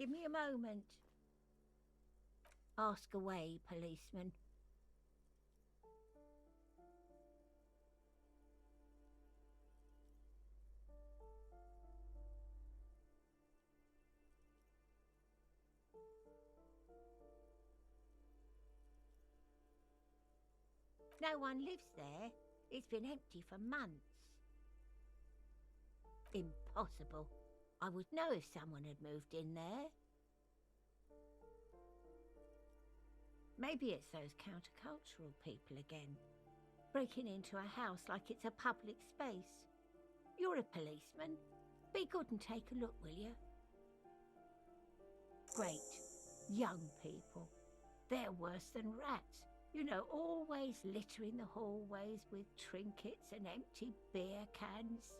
Give me a moment. Ask away, policeman. No one lives there. It's been empty for months. Impossible. I would know if someone had moved in there. Maybe it's those countercultural people again, breaking into a house like it's a public space. You're a policeman. Be good and take a look, will you? Great. Young people. They're worse than rats. You know, always littering the hallways with trinkets and empty beer cans.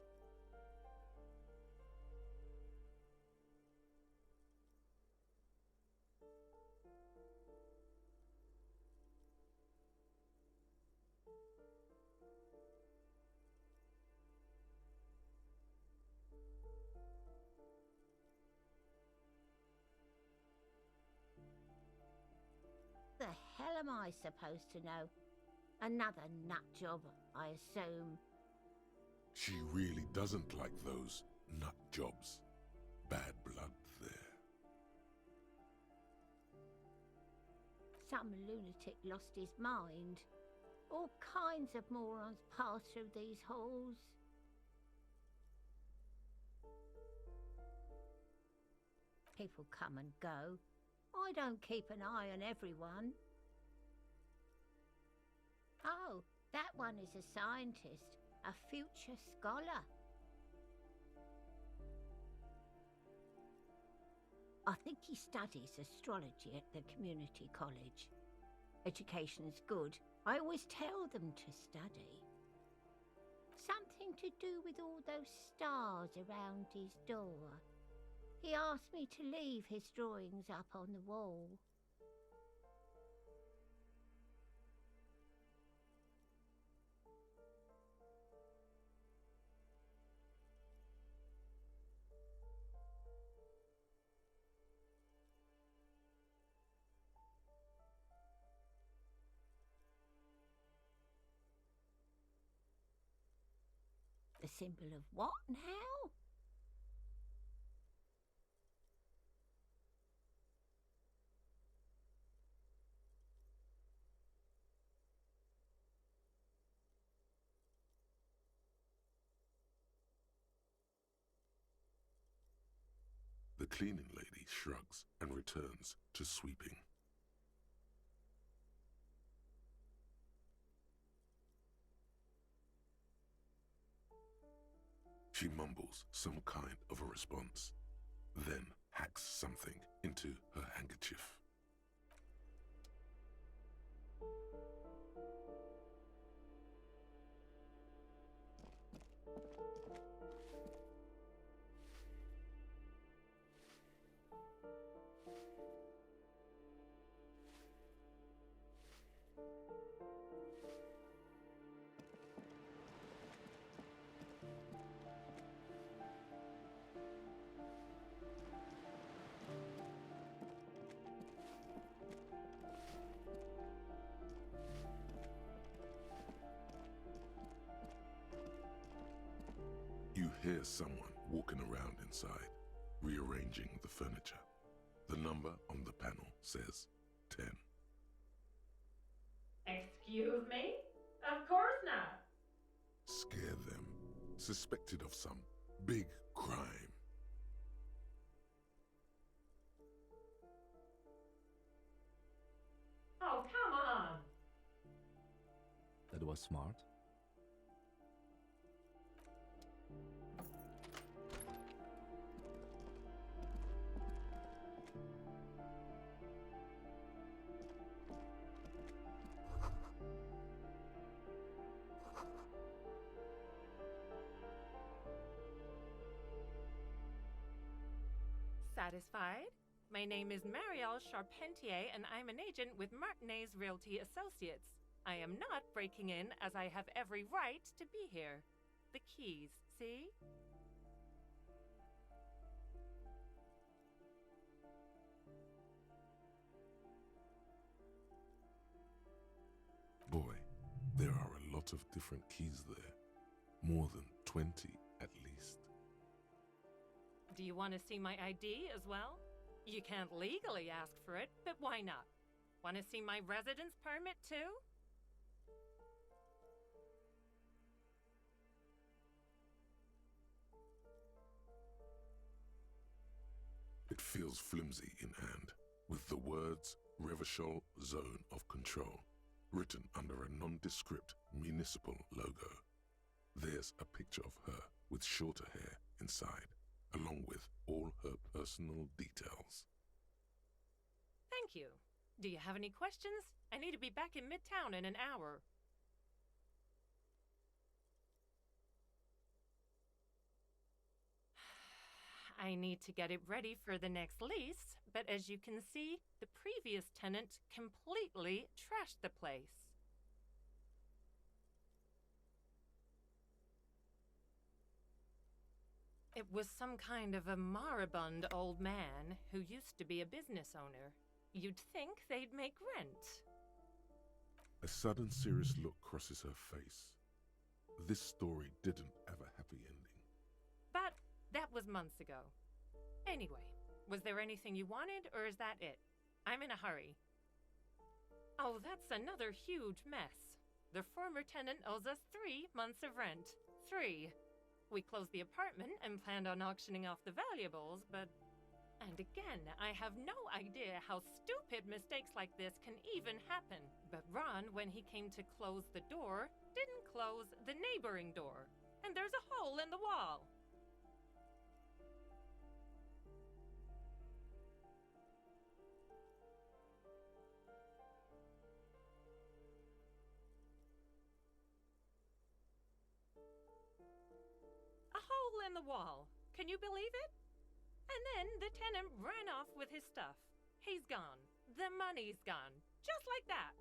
The hell am I supposed to know? Another nut job, I assume. She really doesn't like those nut jobs. Bad blood there. Some lunatic lost his mind. All kinds of morons pass through these halls. People come and go. I don't keep an eye on everyone. Oh, that one is a scientist, a future scholar. I think he studies astrology at the community college. Education's good. I always tell them to study. Something to do with all those stars around his door. He asked me to leave his drawings up on the wall. The symbol of what now? The cleaning lady shrugs and returns to sweeping. She mumbles some kind of a response, then hacks something into her handkerchief. You hear someone walking around inside, rearranging the furniture. The number on the panel says 10. Excuse me? Of course not. Scare them. Suspected of some big crime. Oh, come on. That was smart. Satisfied? My name is Marielle Charpentier, and I'm an agent with Martinez Realty Associates. I am not breaking in, as I have every right to be here. The keys, see? Boy, there are a lot of different keys there. More than 20 at least. Do you want to see my ID as well? You can't legally ask for it, but why not? Want to see my residence permit too? It feels flimsy in hand, with the words Revachol Zone of Control written under a nondescript municipal logo. There's a picture of her with shorter hair inside, along with all her personal details. Thank you. Do you have any questions? I need to be back in Midtown in an hour. I need to get it ready for the next lease, but as you can see, the previous tenant completely trashed the place. It was some kind of a moribund old man who used to be a business owner. You'd think they'd make rent. A sudden serious look crosses her face. This story didn't have a happy ending. But that was months ago. Anyway, was there anything you wanted, or is that it? I'm in a hurry. Oh, that's another huge mess. The former tenant owes us 3 months of rent. 3. We closed the apartment and planned on auctioning off the valuables, but... And again, I have no idea how stupid mistakes like this can even happen. But Ron, when he came to close the door, didn't close the neighboring door. And there's a hole in the wall. A hole in the wall. Can you believe it? And then the tenant ran off with his stuff. He's gone. The money's gone. Just like that.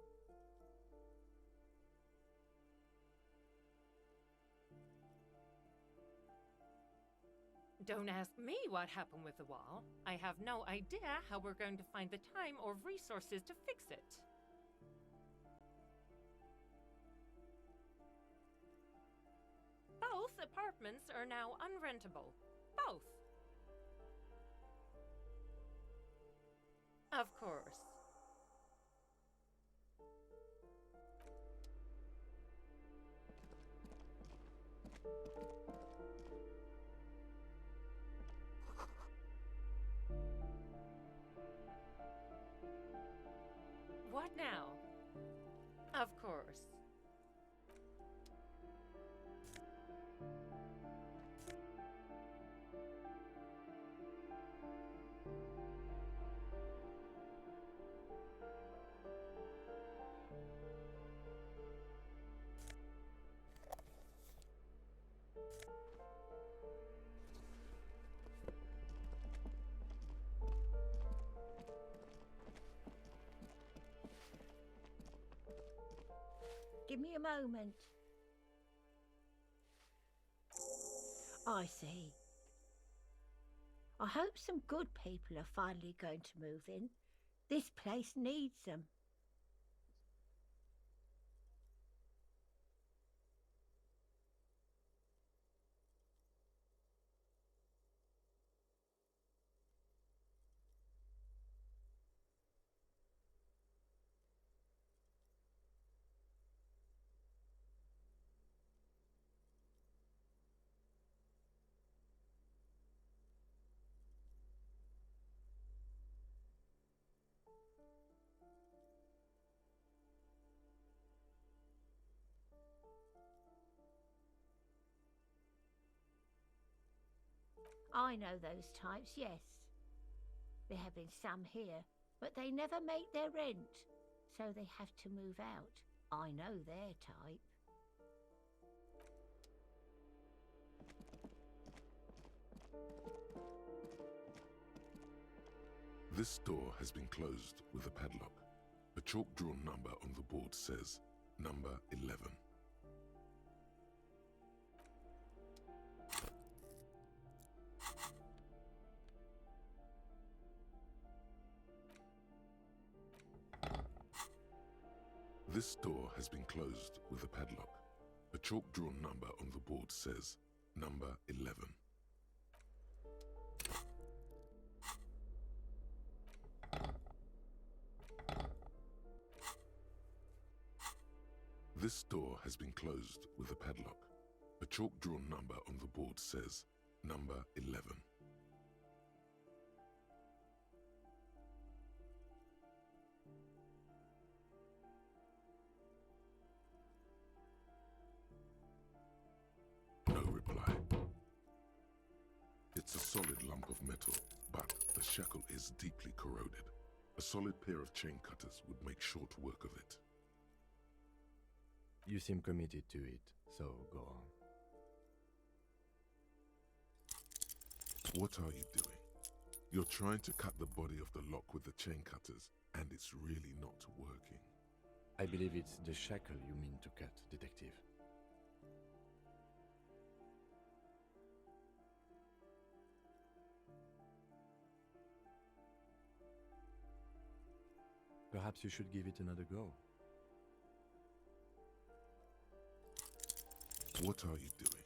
Don't ask me what happened with the wall. I have no idea how we're going to find the time or resources to fix it. Both apartments are now unrentable. Both. Of course. What now? Of course. Give me a moment. I see. I hope some good people are finally going to move in. This place needs them. I know those types, yes. There have been some here, but they never make their rent, so they have to move out. I know their type. This door has been closed with a padlock. A chalk-drawn number on the board says, number 11. This door has been closed with a padlock. A chalk-drawn number on the board says, number 11. This door has been closed with a padlock. A chalk-drawn number on the board says, number 11. No reply. It's a solid lump of metal, but the shackle is deeply corroded. A solid pair of chain cutters would make short work of it. You seem committed to it, so go on. What are you doing? You're trying to cut the body of the lock with the chain cutters, and it's really not working. I believe it's the shackle you mean to cut, Detective. Perhaps you should give it another go. What are you doing?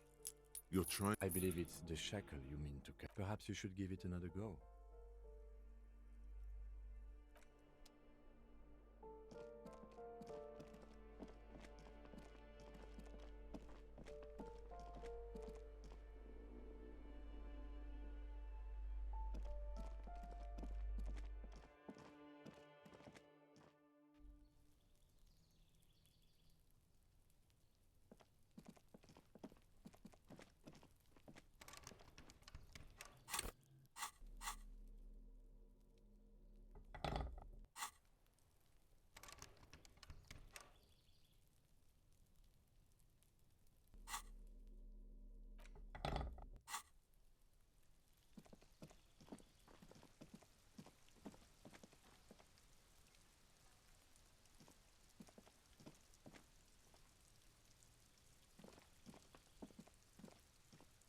You're trying... I believe it's the shackle you mean to cut. Perhaps you should give it another go.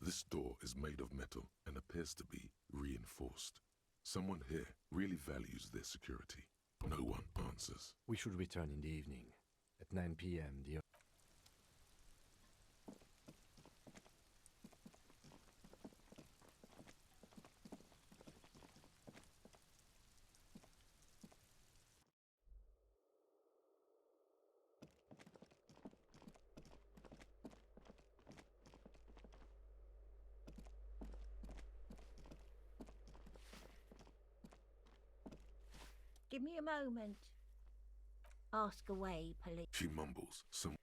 This door is made of metal and appears to be reinforced. Someone here really values their security. No one answers. We should return in the evening. At 9 p.m. the... Give me a moment. Ask away, police. She mumbles some...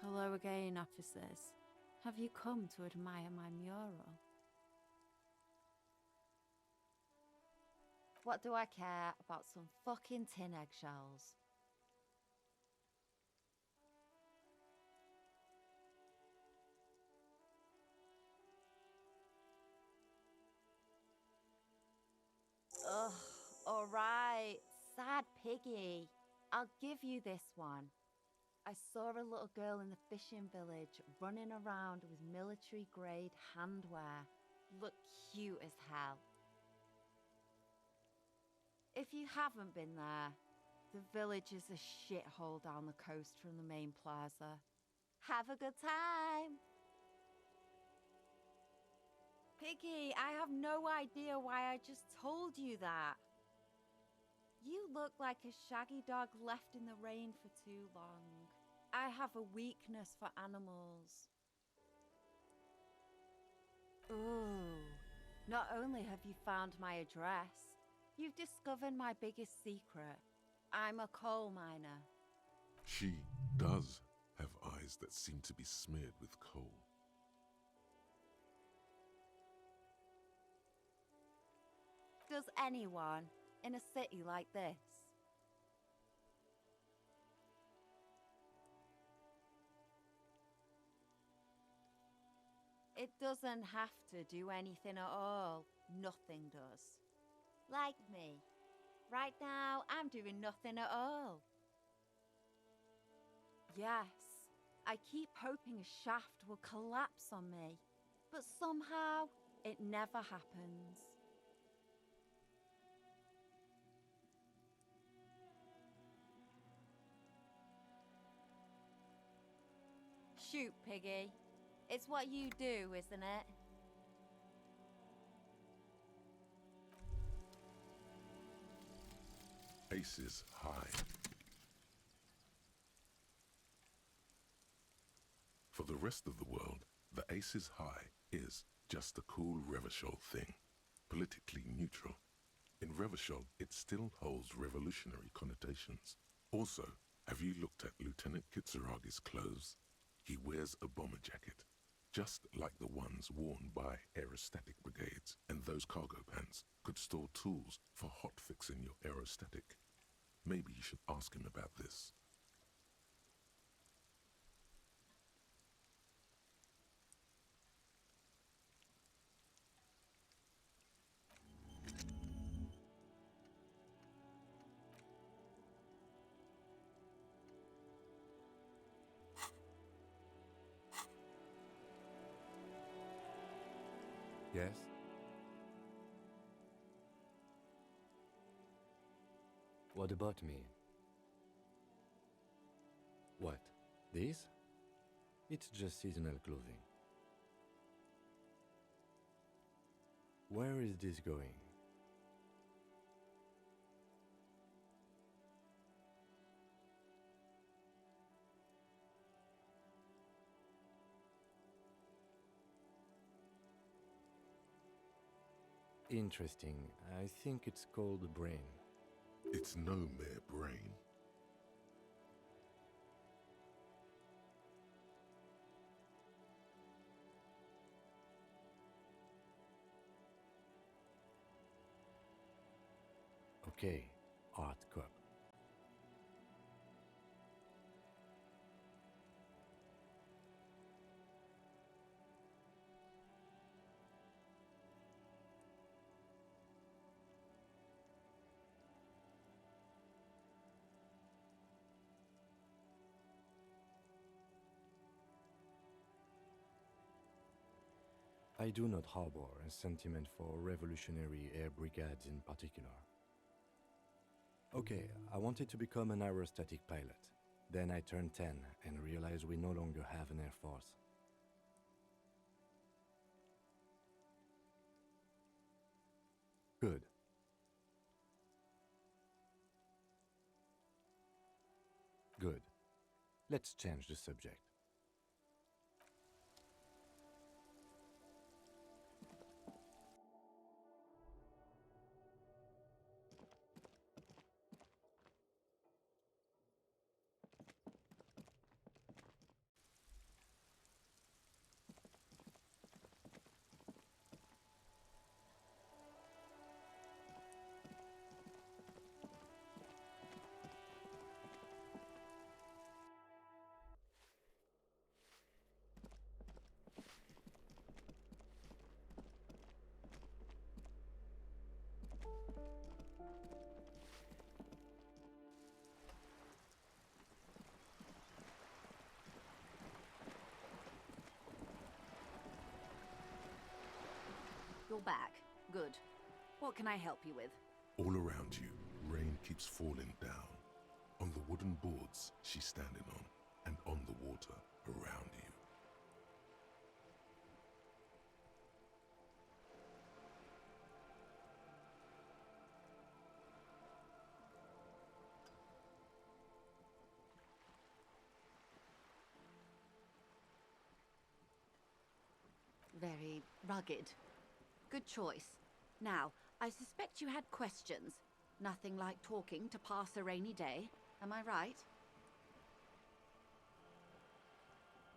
Hello again, officers. Have you come to admire my mural? What do I care about some fucking tin eggshells? Ugh, alright. Sad piggy. I'll give you this one. I saw a little girl in the fishing village running around with military grade handwear. Looked cute as hell. If you haven't been there, the village is a shithole down the coast from the main plaza. Have a good time! Piggy, I have no idea why I just told you that. You look like a shaggy dog left in the rain for too long. I have a weakness for animals. Ooh, not only have you found my address, you've discovered my biggest secret. I'm a coal miner. She does have eyes that seem to be smeared with coal. Does anyone in a city like this? It doesn't have to do anything at all. Nothing does. Like me. Right now, I'm doing nothing at all. Yes, I keep hoping a shaft will collapse on me, but somehow it never happens. Shoot, Piggy. It's what you do, isn't it? Aces high. For the rest of the world, the aces high is just a cool Revachol thing, politically neutral. In Revachol, it still holds revolutionary connotations. Also, have you looked at Lieutenant Kitsuragi's clothes? He wears a bomber jacket, just like the ones worn by aerostatic brigades, and those cargo pants could store tools for hotfixing your aerostatic. Maybe you should ask him about this. Yes? What about me? What? This? It's just seasonal clothing. Where is this going? Interesting. I think it's called the brain. It's no mere brain. Okay, art cup. I do not harbor a sentiment for revolutionary air brigades in particular. Okay, I wanted to become an aerostatic pilot. Then I turned 10 and realized we no longer have an air force. Good. Good. Let's change the subject. You're back. Good. What can I help you with? All around you, rain keeps falling down. On the wooden boards she's standing on, and on the water around you. Very rugged. Good choice. Now, I suspect you had questions. Nothing like talking to pass a rainy day. Am I right?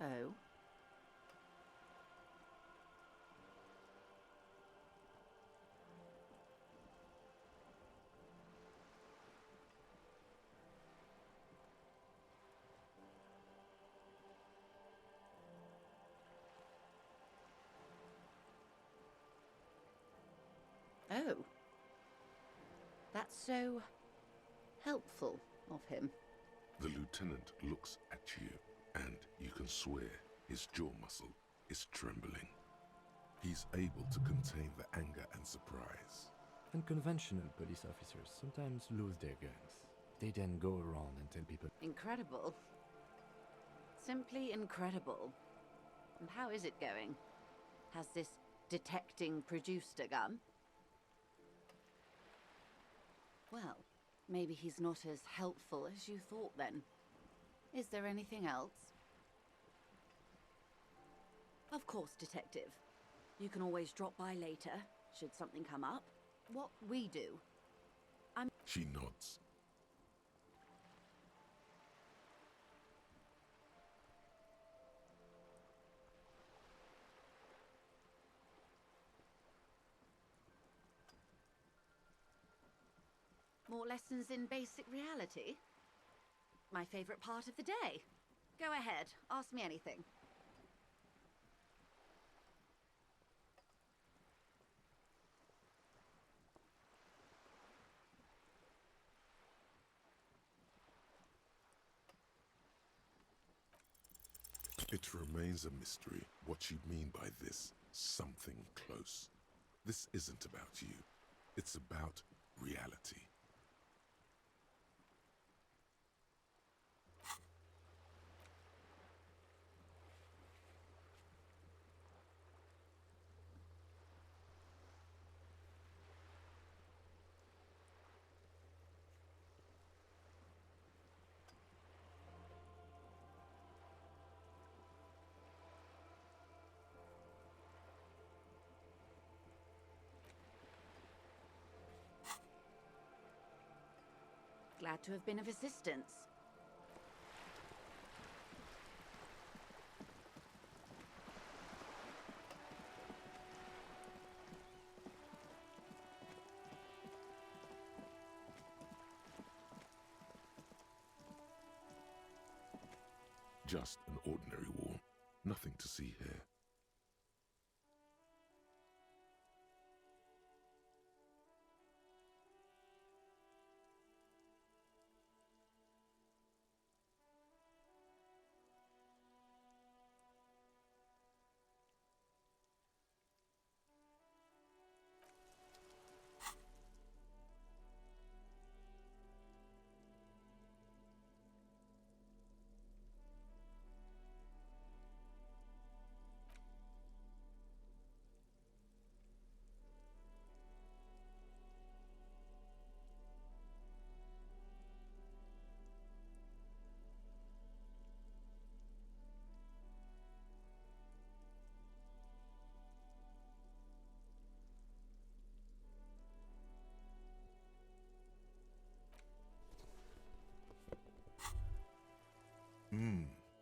Oh? Oh. That's so helpful of him. The lieutenant looks at you, and you can swear his jaw muscle is trembling. He's able to contain the anger and surprise. Unconventional police officers sometimes lose their guns. They then go around and tell people. Incredible. Simply incredible. And how is it going? Has this detecting produced a gun? Well, maybe he's not as helpful as you thought then. Is there anything else? Of course, Detective. You can always drop by later, should something come up. What we do. She nods. More lessons in basic reality? My favorite part of the day. Go ahead, ask me anything. It remains a mystery what you mean by this something close. This isn't about you. It's about reality. Glad to have been of assistance. Just an ordinary war. Nothing to see here.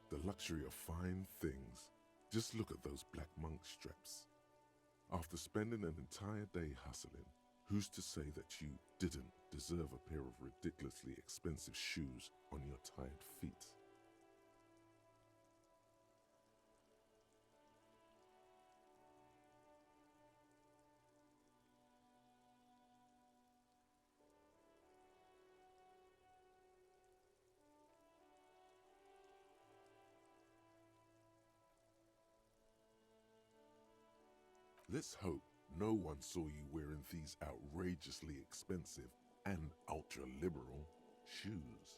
The luxury of fine things. Just look at those black monk straps. After spending an entire day hustling, who's to say that you didn't deserve a pair of ridiculously expensive shoes on your tired feet? Let's hope no one saw you wearing these outrageously expensive and ultra-liberal shoes.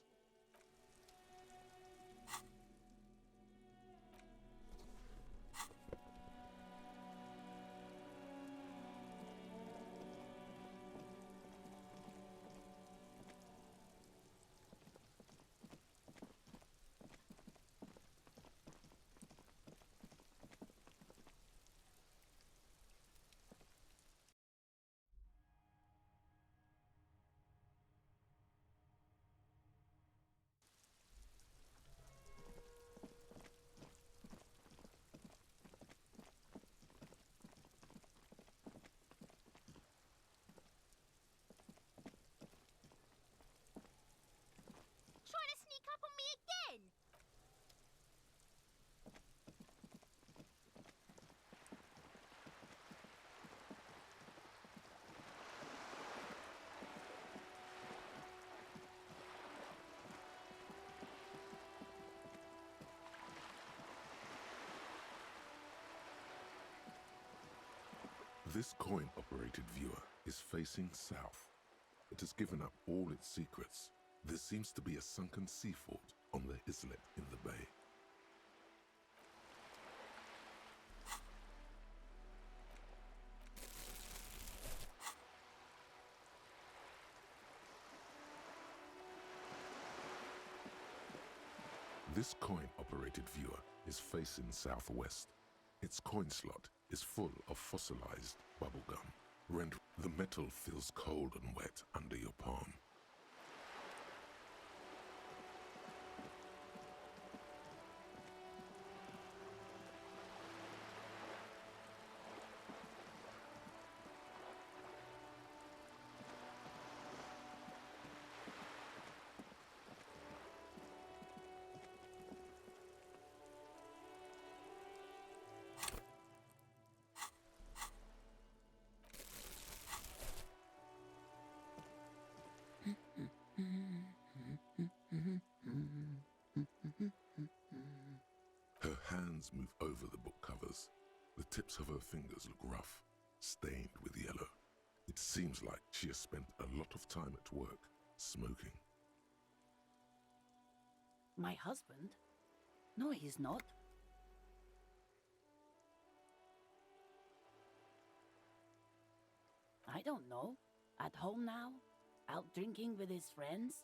This coin-operated viewer is facing south. It has given up all its secrets. There seems to be a sunken sea fort on the islet in the bay. This coin-operated viewer is facing southwest. Its coin slot is full of fossilized bubblegum. The metal feels cold and wet under your palm. Her hands move over the book covers. The tips of her fingers look rough, stained with yellow. It seems like she has spent a lot of time at work, smoking. My husband? No, he's not. I don't know. At home now? Out drinking with his friends?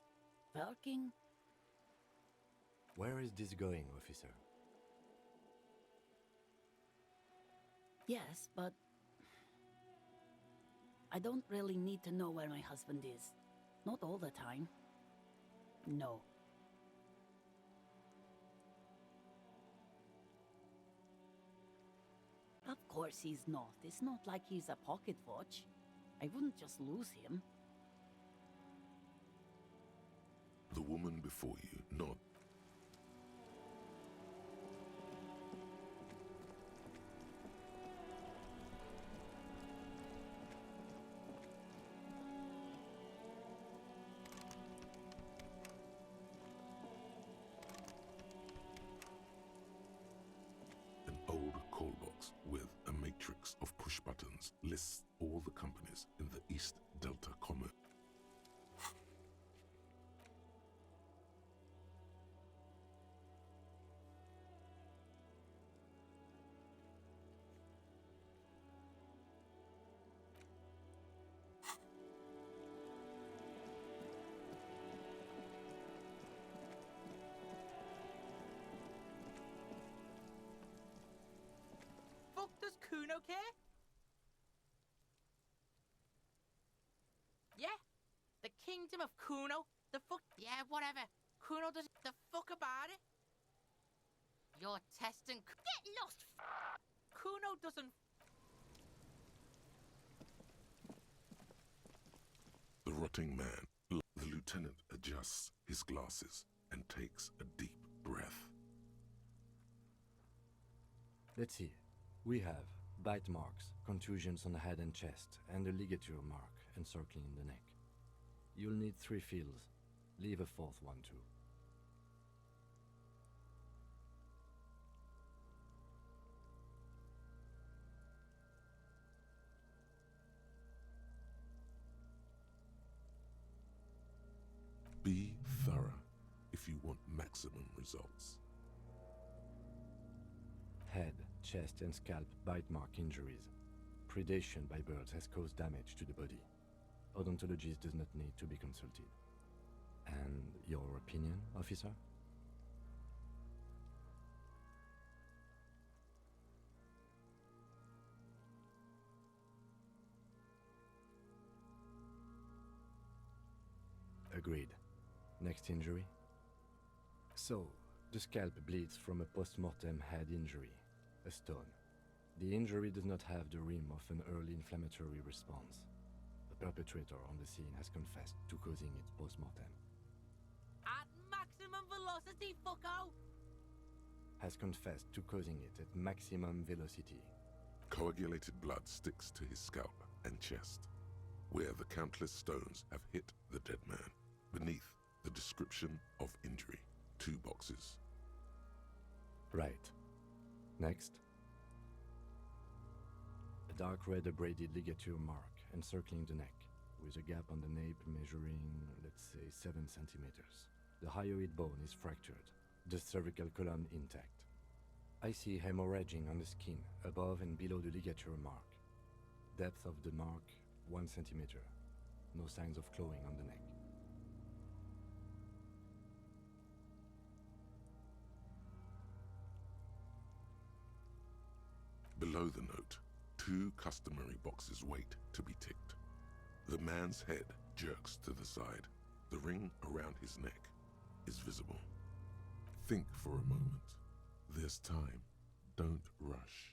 Working? Where is this going, officer? Yes, but I don't really need to know where my husband is. Not all the time. No. Of course he's not. It's not like he's a pocket watch. I wouldn't just lose him. The woman before you nods. An old call box with a matrix of push buttons lists all the companies in the East Delta Commerce. Fuck does Kuno care? Yeah? The kingdom of Kuno? The fuck? Yeah, whatever. Kuno does the fuck about it? You're testing. Get lost! Kuno doesn't. The rotting man. The lieutenant adjusts his glasses and takes a deep breath. Let's see. We have bite marks, contusions on the head and chest, and a ligature mark encircling the neck. You'll need 3 fields. Leave a 4th one too. Be thorough if you want maximum results. Head, chest, and scalp bite mark injuries. Predation by birds has caused damage to the body. Odontologist does not need to be consulted. And your opinion, officer? Agreed. Next injury? So, the scalp bleeds from a post-mortem head injury, a stone. The injury does not have the rim of an early inflammatory response. The perpetrator on the scene has confessed to causing it post-mortem. At maximum velocity, fucko! Has confessed to causing it at maximum velocity. Coagulated blood sticks to his scalp and chest, where the countless stones have hit the dead man. Beneath, the description of injury. 2 boxes. Right. Next. A dark red abraded ligature mark encircling the neck, with a gap on the nape measuring, let's say, 7 centimeters. The hyoid bone is fractured, the cervical column intact. I see hemorrhaging on the skin above and below the ligature mark. Depth of the mark, 1 centimeter. No signs of clawing on the neck. Below the note, 2 customary boxes wait to be ticked. The man's head jerks to the side. The ring around his neck is visible. Think for a moment. There's time. Don't rush.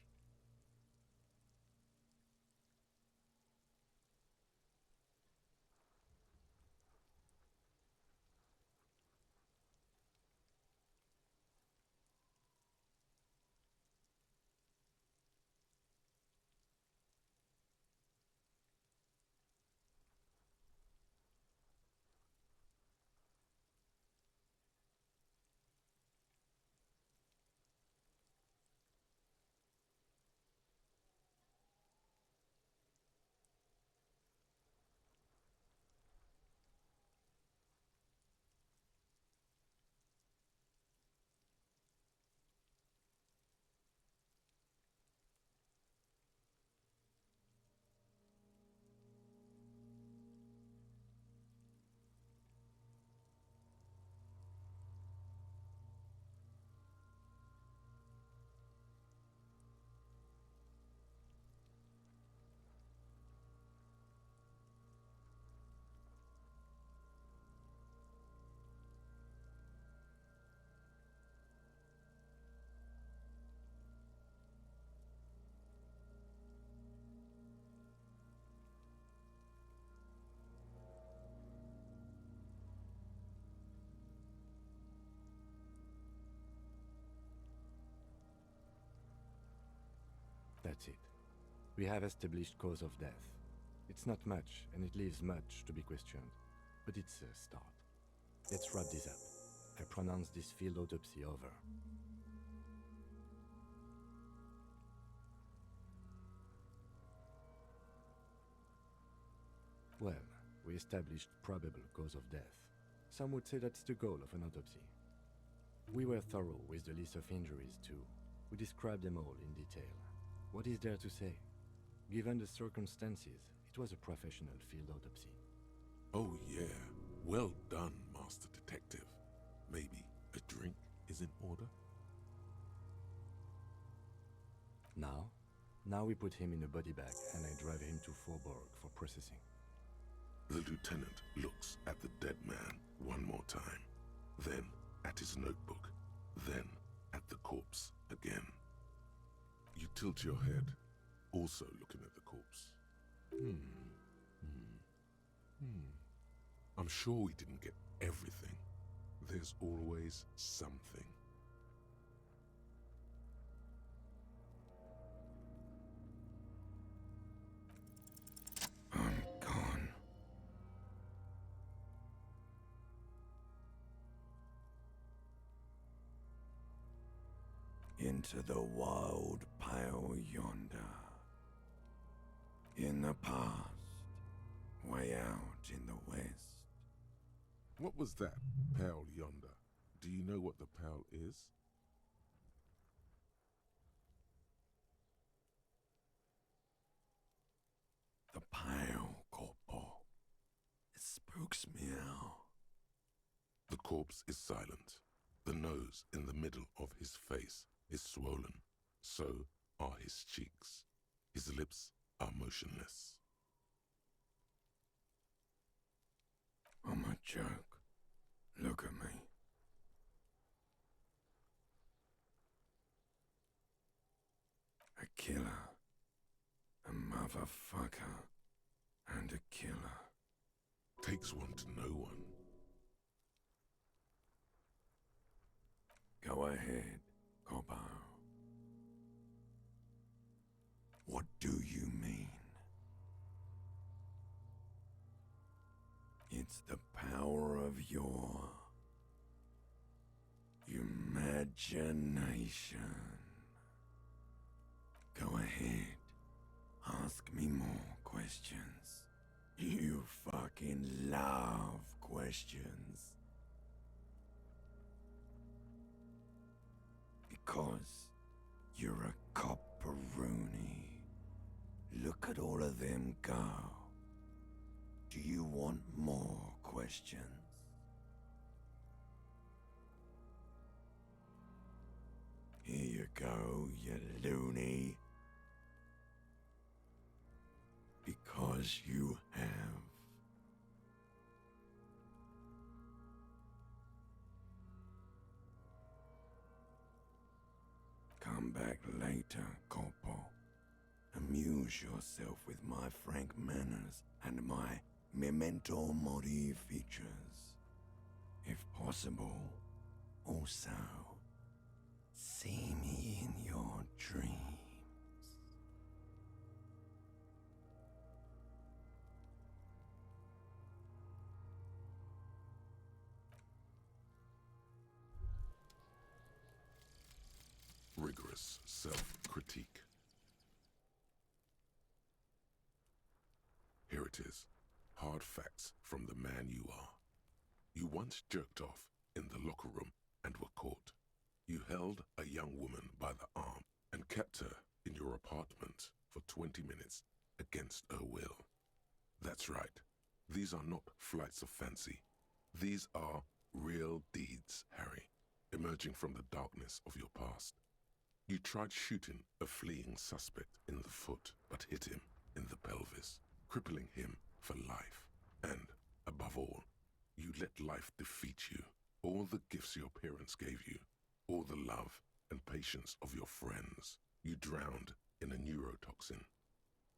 That's it. We have established cause of death. It's not much, and it leaves much to be questioned. But it's a start. Let's wrap this up. I pronounce this field autopsy over. Well, we established probable cause of death. Some would say that's the goal of an autopsy. We were thorough with the list of injuries, too. We described them all in detail. What is there to say? Given the circumstances, it was a professional field autopsy. Oh yeah, well done, Master Detective. Maybe a drink is in order? Now we put him in a body bag and I drive him to Faubourg for processing. The lieutenant looks at the dead man one more time, then at his notebook, then at the corpse again. You tilt your head, also looking at the corpse. I'm sure we didn't get everything. There's always something. I'm gone. Into the wild pale yonder. In the past, way out in the west. What was that, pale yonder? Do you know what the pale is? The pale, Corporal. It spooks me out. The corpse is silent. The nose in the middle of his face is swollen. So are his cheeks. His lips are motionless. I'm a joke. Look at me. A killer. A motherfucker. And a killer. Takes one to know one. Go ahead, Corpo. What do you mean? It's the power of your imagination. Go ahead, ask Ask me more questions. You fucking love questions. Because you're a copperoonie. Look at all of them go. Do you want more questions? Here you go, you loony. Because you have. Come back later, Corpo. Amuse yourself with my frank manners and my memento mori features. If possible, also, see me in your dreams. Rigorous self-critique. Here it is. Hard facts from the man you are. You once jerked off in the locker room and were caught. You held a young woman by the arm and kept her in your apartment for 20 minutes against her will. That's right. These are not flights of fancy. These are real deeds, Harry, emerging from the darkness of your past. You tried shooting a fleeing suspect in the foot, but hit him in the pelvis, crippling him for life. And, above all, you let life defeat you. All the gifts your parents gave you, all the love and patience of your friends, you drowned in a neurotoxin.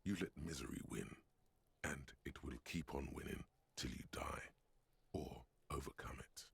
You let misery win, and it will keep on winning till you die, or overcome it.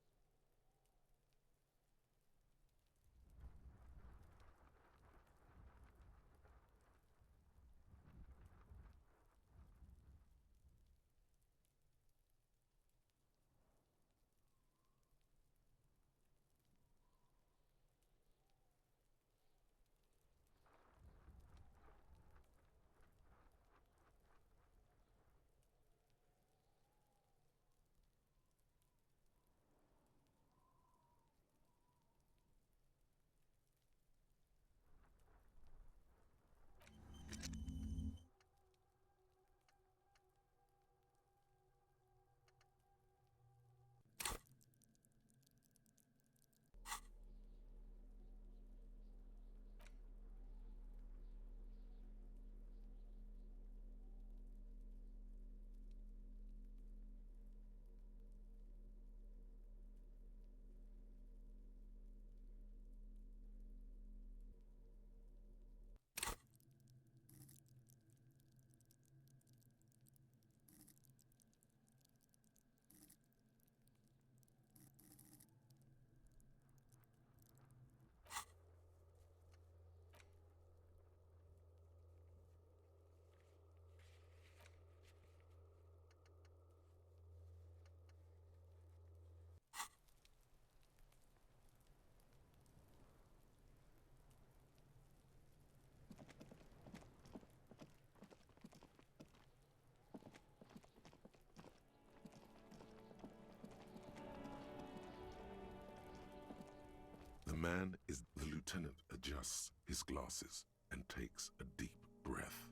The man is the lieutenant adjusts his glasses and takes a deep breath.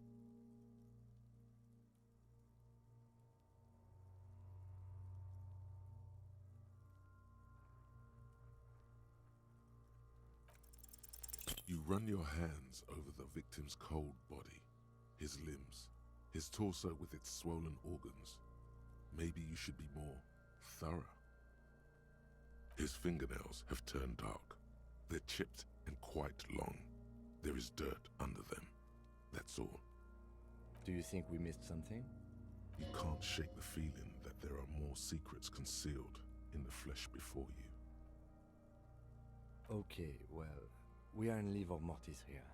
You run your hands over the victim's cold body, his limbs, his torso with its swollen organs. Maybe you should be more thorough. His fingernails have turned dark. They're chipped and quite long. There is dirt under them. That's all. Do you think we missed something? You can't shake the feeling that there are more secrets concealed in the flesh before you. Okay, well, we are in livor mortis here.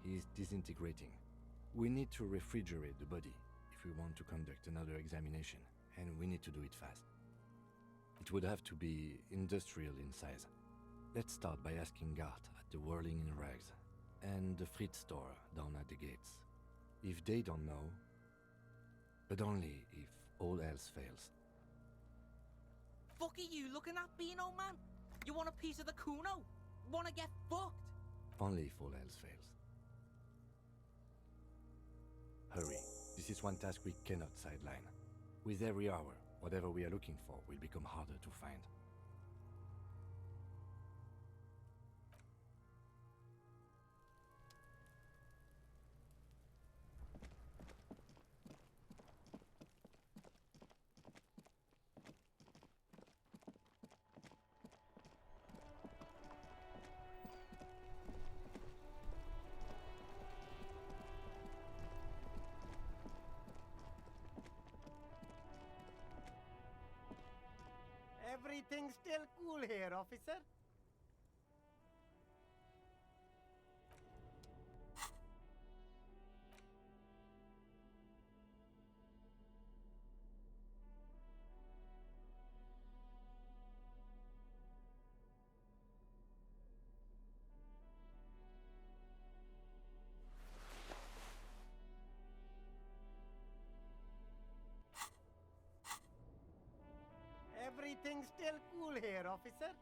He is disintegrating. We need to refrigerate the body if we want to conduct another examination, and we need to do it fast. It would have to be industrial in size. Let's start by asking Gart at the Whirling in Rags and the Fritz store down at the gates. If they don't know, but only if all else fails. Fuck are you looking at, Beano man? You want a piece of the Kuno? Wanna get fucked? Only if all else fails. Hurry. This is one task we cannot sideline. With every hour, whatever we are looking for will become harder to find. Everything's still cool here, officer. Everything's still cool here, officer.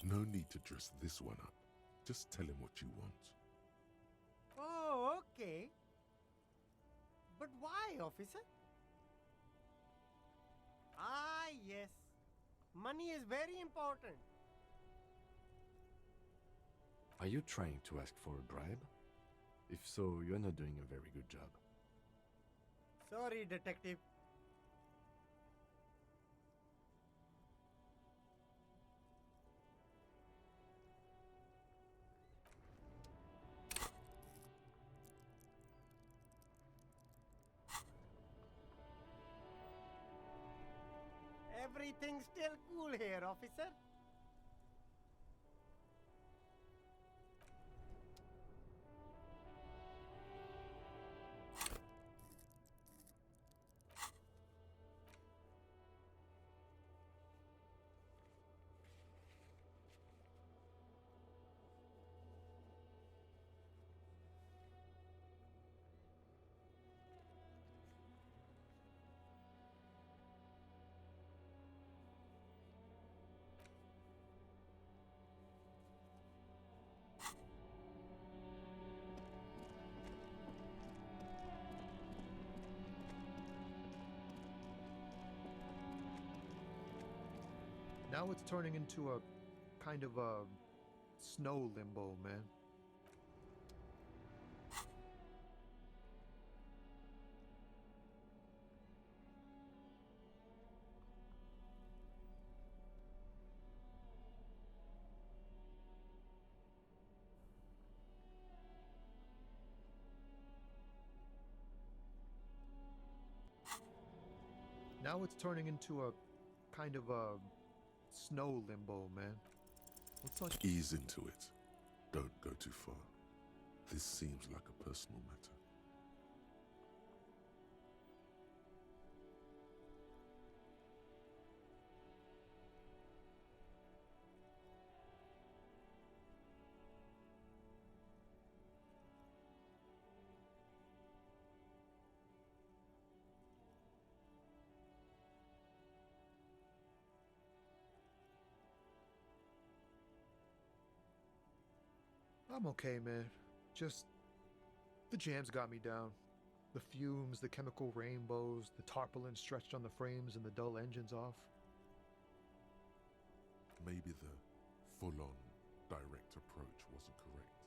No need to dress this one up. Just tell him what you want. Oh, okay. But why, officer? Ah, yes. Money is very important. Are you trying to ask for a bribe? If so, you're not doing a very good job. Sorry, detective. Everything's still cool here, officer. Now it's turning into a kind of a snow limbo, man. Now it's turning into a kind of a snow limbo, man. What's like ease into it? Don't go too far. This seems like a personal matter. I'm okay, man. Just the jams got me down. The fumes, the chemical rainbows, the tarpaulin stretched on the frames and the dull engines off. Maybe the full-on direct approach wasn't correct.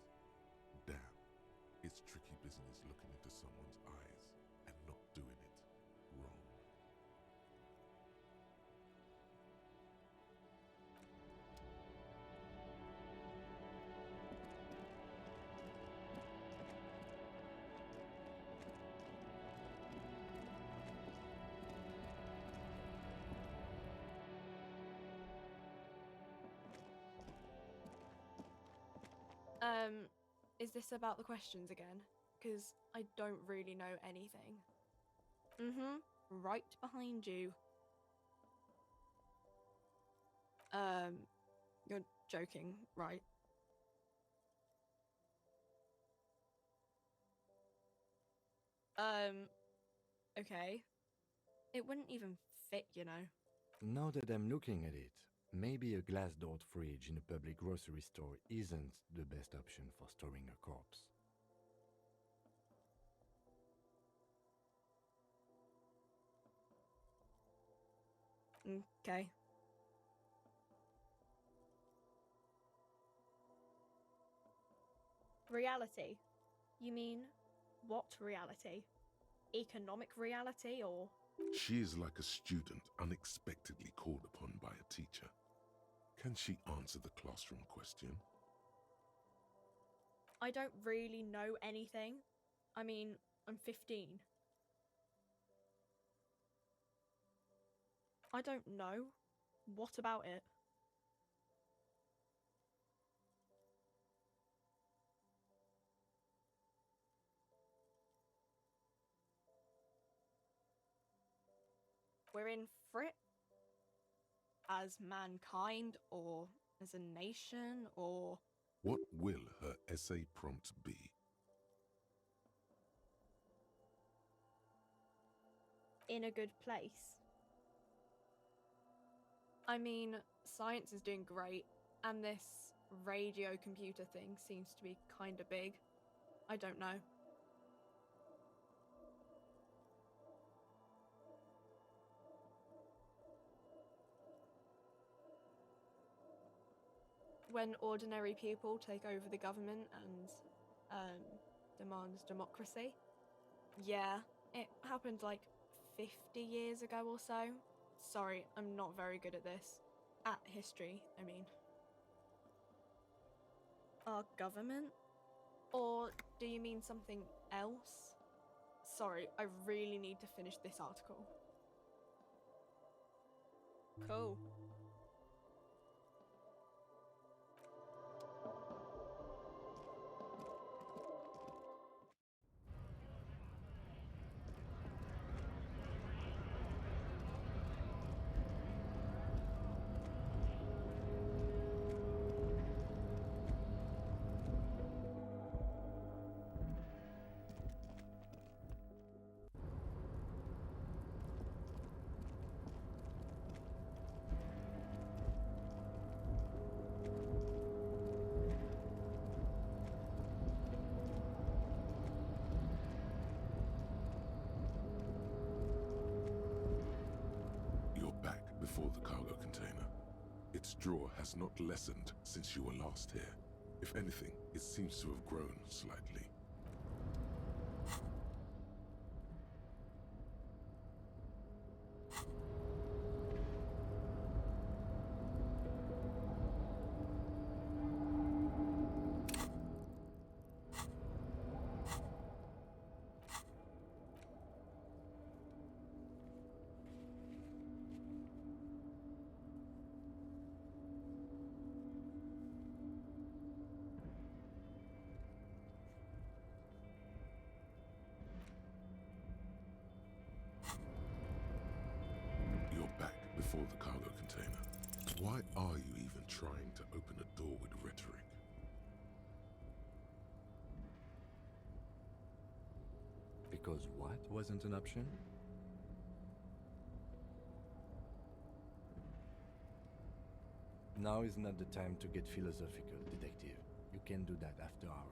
Damn, it's tricky business looking into someone's eyes and not doing it wrong. Is this about the questions again? Because I don't really know anything. Right behind you. You're joking, right? Okay. It wouldn't even fit, you know. Now that I'm looking at it, maybe a glass-doored fridge in a public grocery store isn't the best option for storing a corpse. Okay. Reality? You mean what reality? Economic reality or? She is like a student unexpectedly called upon by a teacher. Can she answer the classroom question? I don't really know anything. I mean, I'm 15. I don't know. What about it? We're in for it? As mankind, or as a nation, or... What will her essay prompt be? in a good place? I mean, science is doing great, and this radio computer thing seems to be kinda big. I don't know. When ordinary people take over the government and demands democracy. Yeah, it happened like 50 years ago or so. Sorry, I'm not very good at this. At history, I mean. Our government? Or do you mean something else? Sorry, I really need to finish this article. Cool. Before the cargo container. Its drawer has not lessened since you were last here. If anything, it seems to have grown slightly. Before the cargo container. Why are you even trying to open a door with rhetoric? Because what wasn't an option? Now is not the time to get philosophical, detective. You can do that after hours.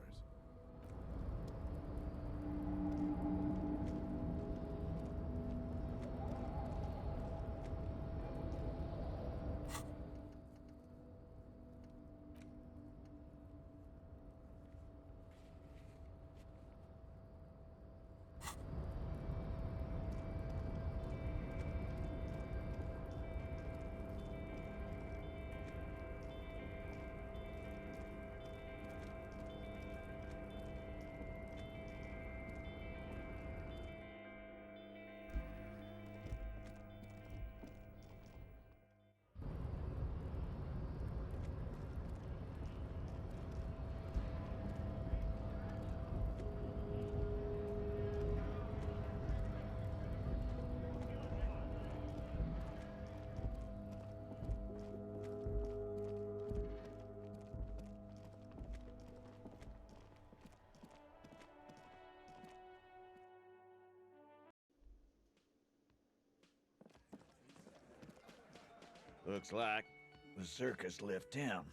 Looks like the circus left town,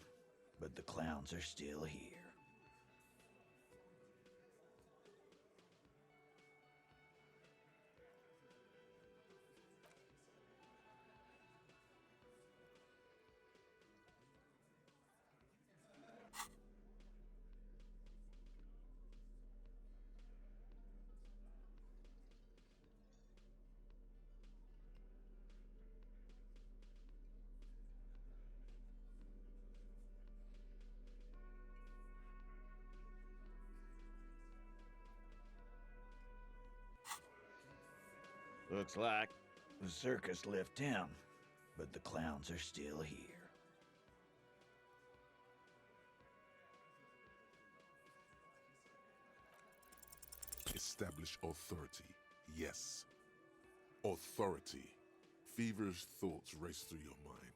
but the clowns are still here. Looks like the circus left town, but the clowns are still here. Establish authority. Yes. Authority. Feverish thoughts race through your mind.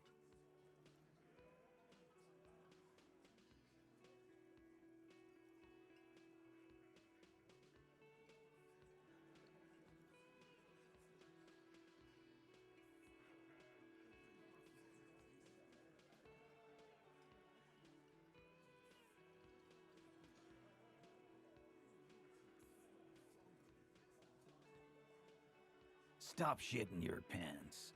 Stop shitting your pants.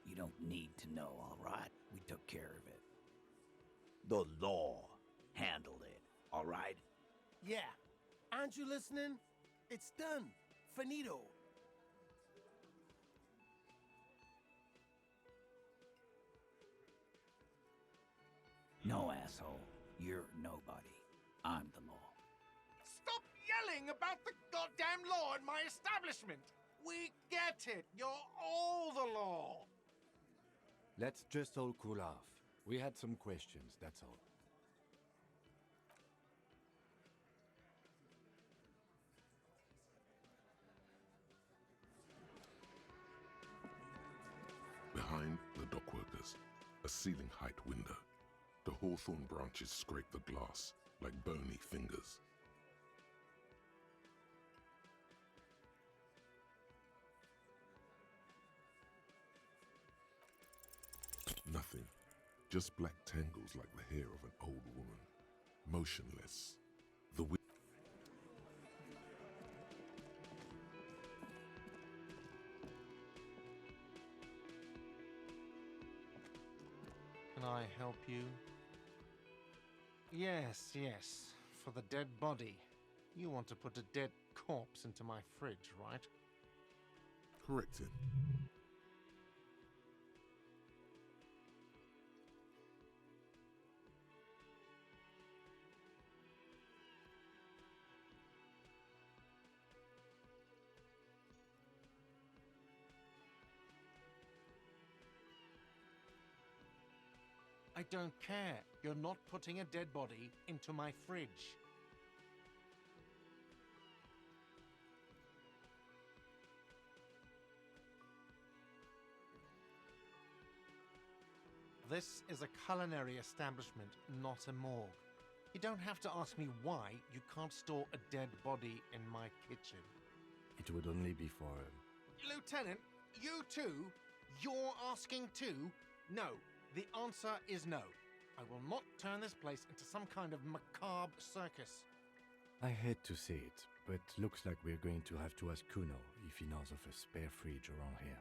You don't need to know, all right? We took care of it. The law handled it, all right? Yeah. Aren't you listening? It's done. Finito. No, asshole. You're nobody. I'm the law. Stop yelling about the goddamn law in my establishment! We get it. You're all the law. Let's just all cool off. We had some questions, that's all. Behind the dockworkers, a ceiling-height window. The hawthorn branches scrape the glass like bony fingers. Nothing. Just black tangles like the hair of an old woman. Motionless. The wind. Can I help you? Yes, yes. For the dead body. You want to put a dead corpse into my fridge, right? Correct him. I don't care. You're not putting a dead body into my fridge. This is a culinary establishment, not a morgue. You don't have to ask me why you can't store a dead body in my kitchen. It would only be for... Lieutenant, you too? You're asking too? No. The answer is no. I will not turn this place into some kind of macabre circus. I hate to say it, but looks like we're going to have to ask Kuno if he knows of a spare fridge around here.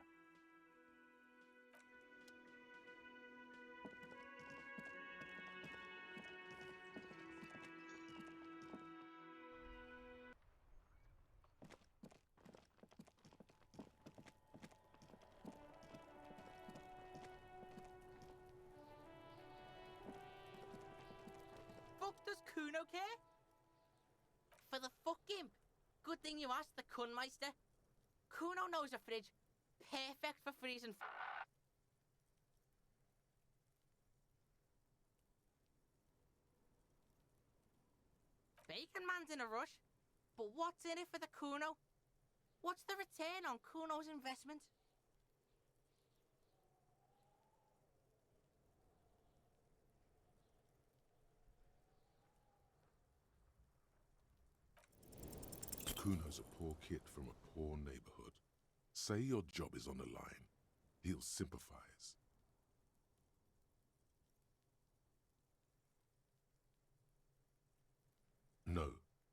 Does Kuno care? For the fuck him. Good thing you asked the Kunmeister. Kuno knows a fridge. Perfect for freezing Bacon Man's in a rush. But what's in it for the Kuno? What's the return on Kuno's investment? Kuno's a poor kid from a poor neighborhood. Say your job is on the line. He'll sympathize.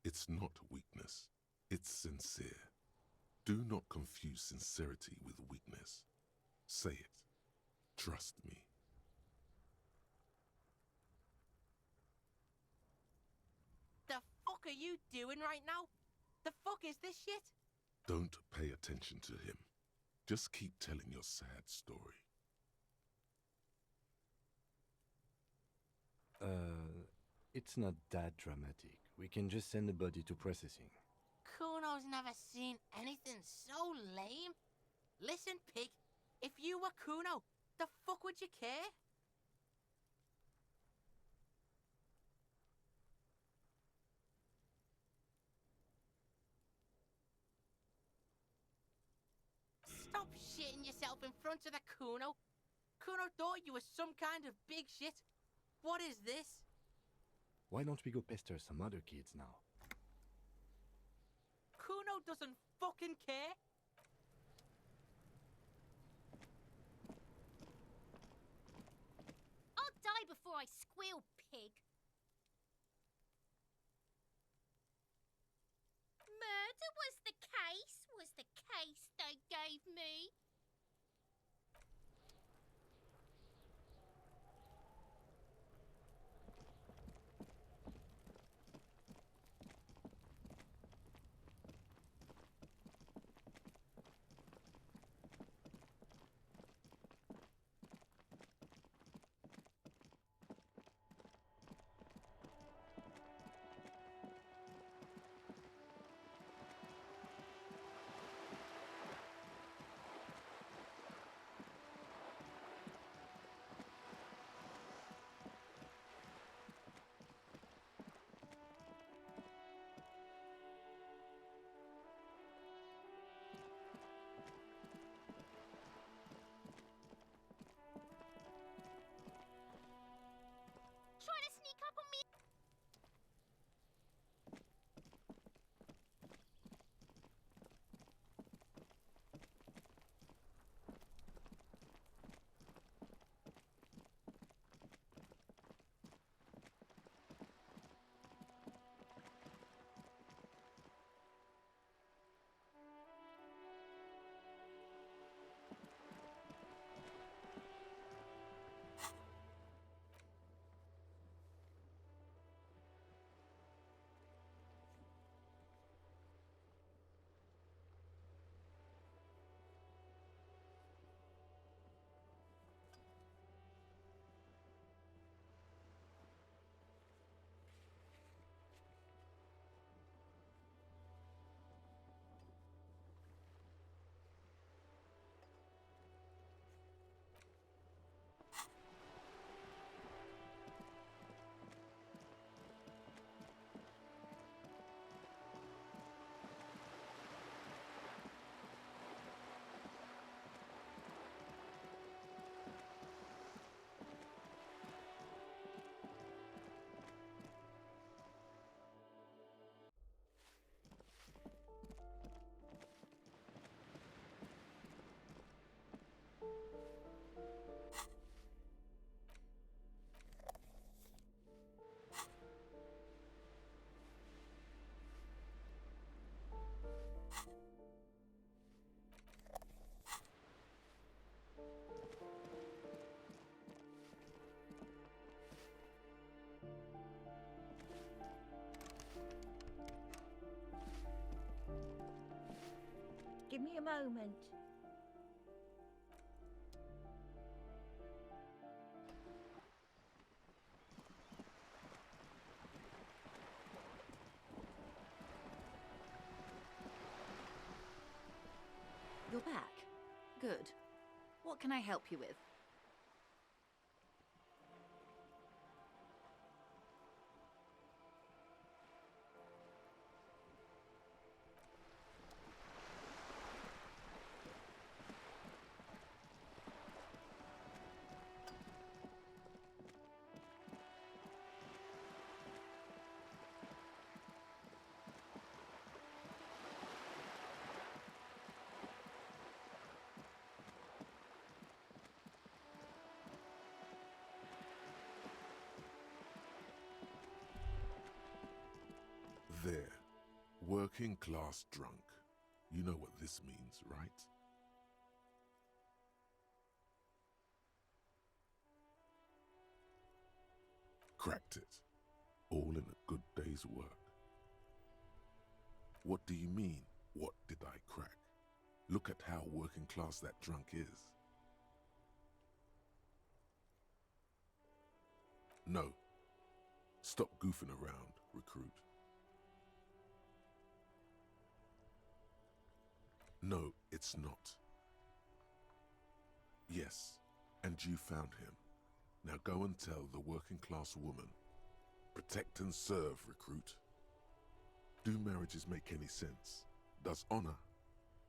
It's not weakness, it's sincere. Do not confuse sincerity with weakness. Say it. Trust me. The fuck are you doing right now? The fuck is this shit? Don't pay attention to him. Just keep telling your sad story. It's not that dramatic. We can just send the body to processing. Kuno's never seen anything so lame. Listen, pig, if you were Kuno, the fuck would you care? Stop shitting yourself in front of the Kuno. Kuno thought you were some kind of big shit. What is this? Why don't we go pester some other kids now? Kuno doesn't fucking care. I'll die before I squeal, pig. Murder was the case they gave me. Trying to sneak up on me. Give me a moment. You're back. Good. What can I help you with? There, Working class drunk. You know what this means, right? Cracked it. All in a good day's work. What do you mean, what did I crack? Look at how working class that drunk is. No. Stop goofing around, recruit. No, it's not. Yes, and you found him. Now go and tell the working class woman. Protect and serve, recruit. Do marriages make any sense? Does honor?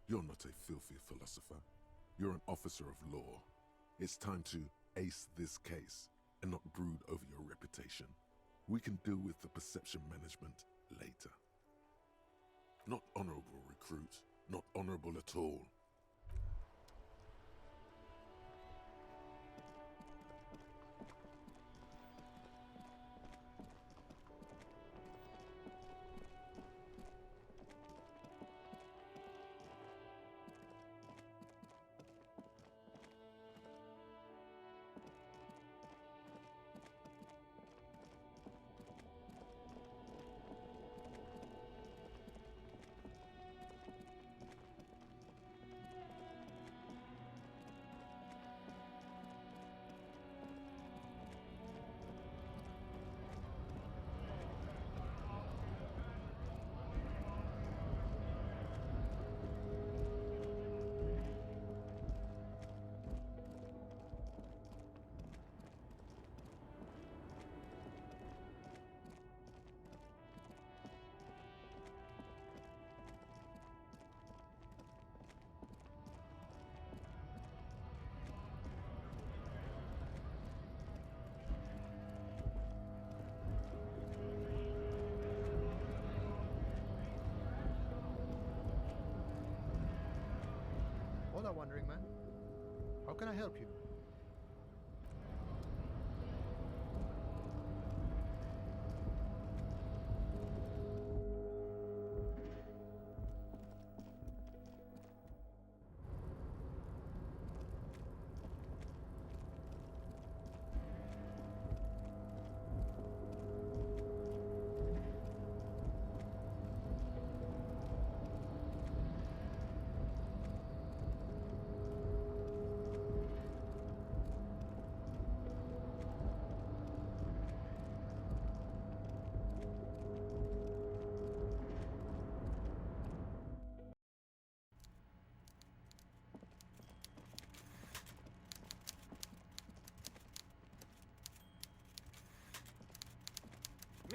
You're not a filthy philosopher. You're an officer of law. It's time to ace this case and not brood over your reputation. We can deal with the perception management later. Not honorable, recruit. Not honorable at all. Hola, Wandering Man. How can I help you?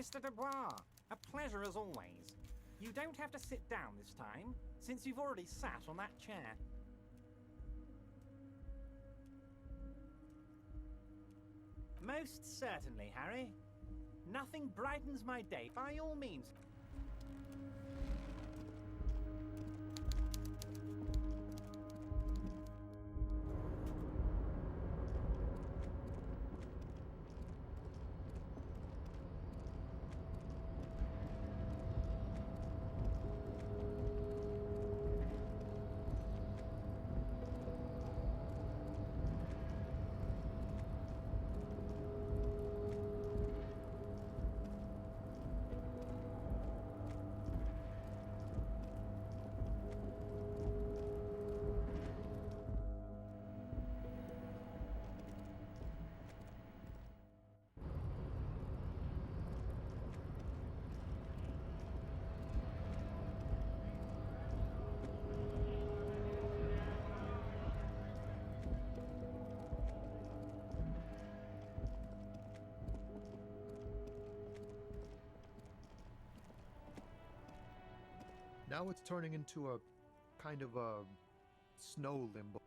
Mr. Dubois, a pleasure as always. You don't have to sit down this time, since you've already sat on that chair. Most certainly, Harry. Nothing brightens my day, by all means. Now it's turning into a kind of a snow limbo.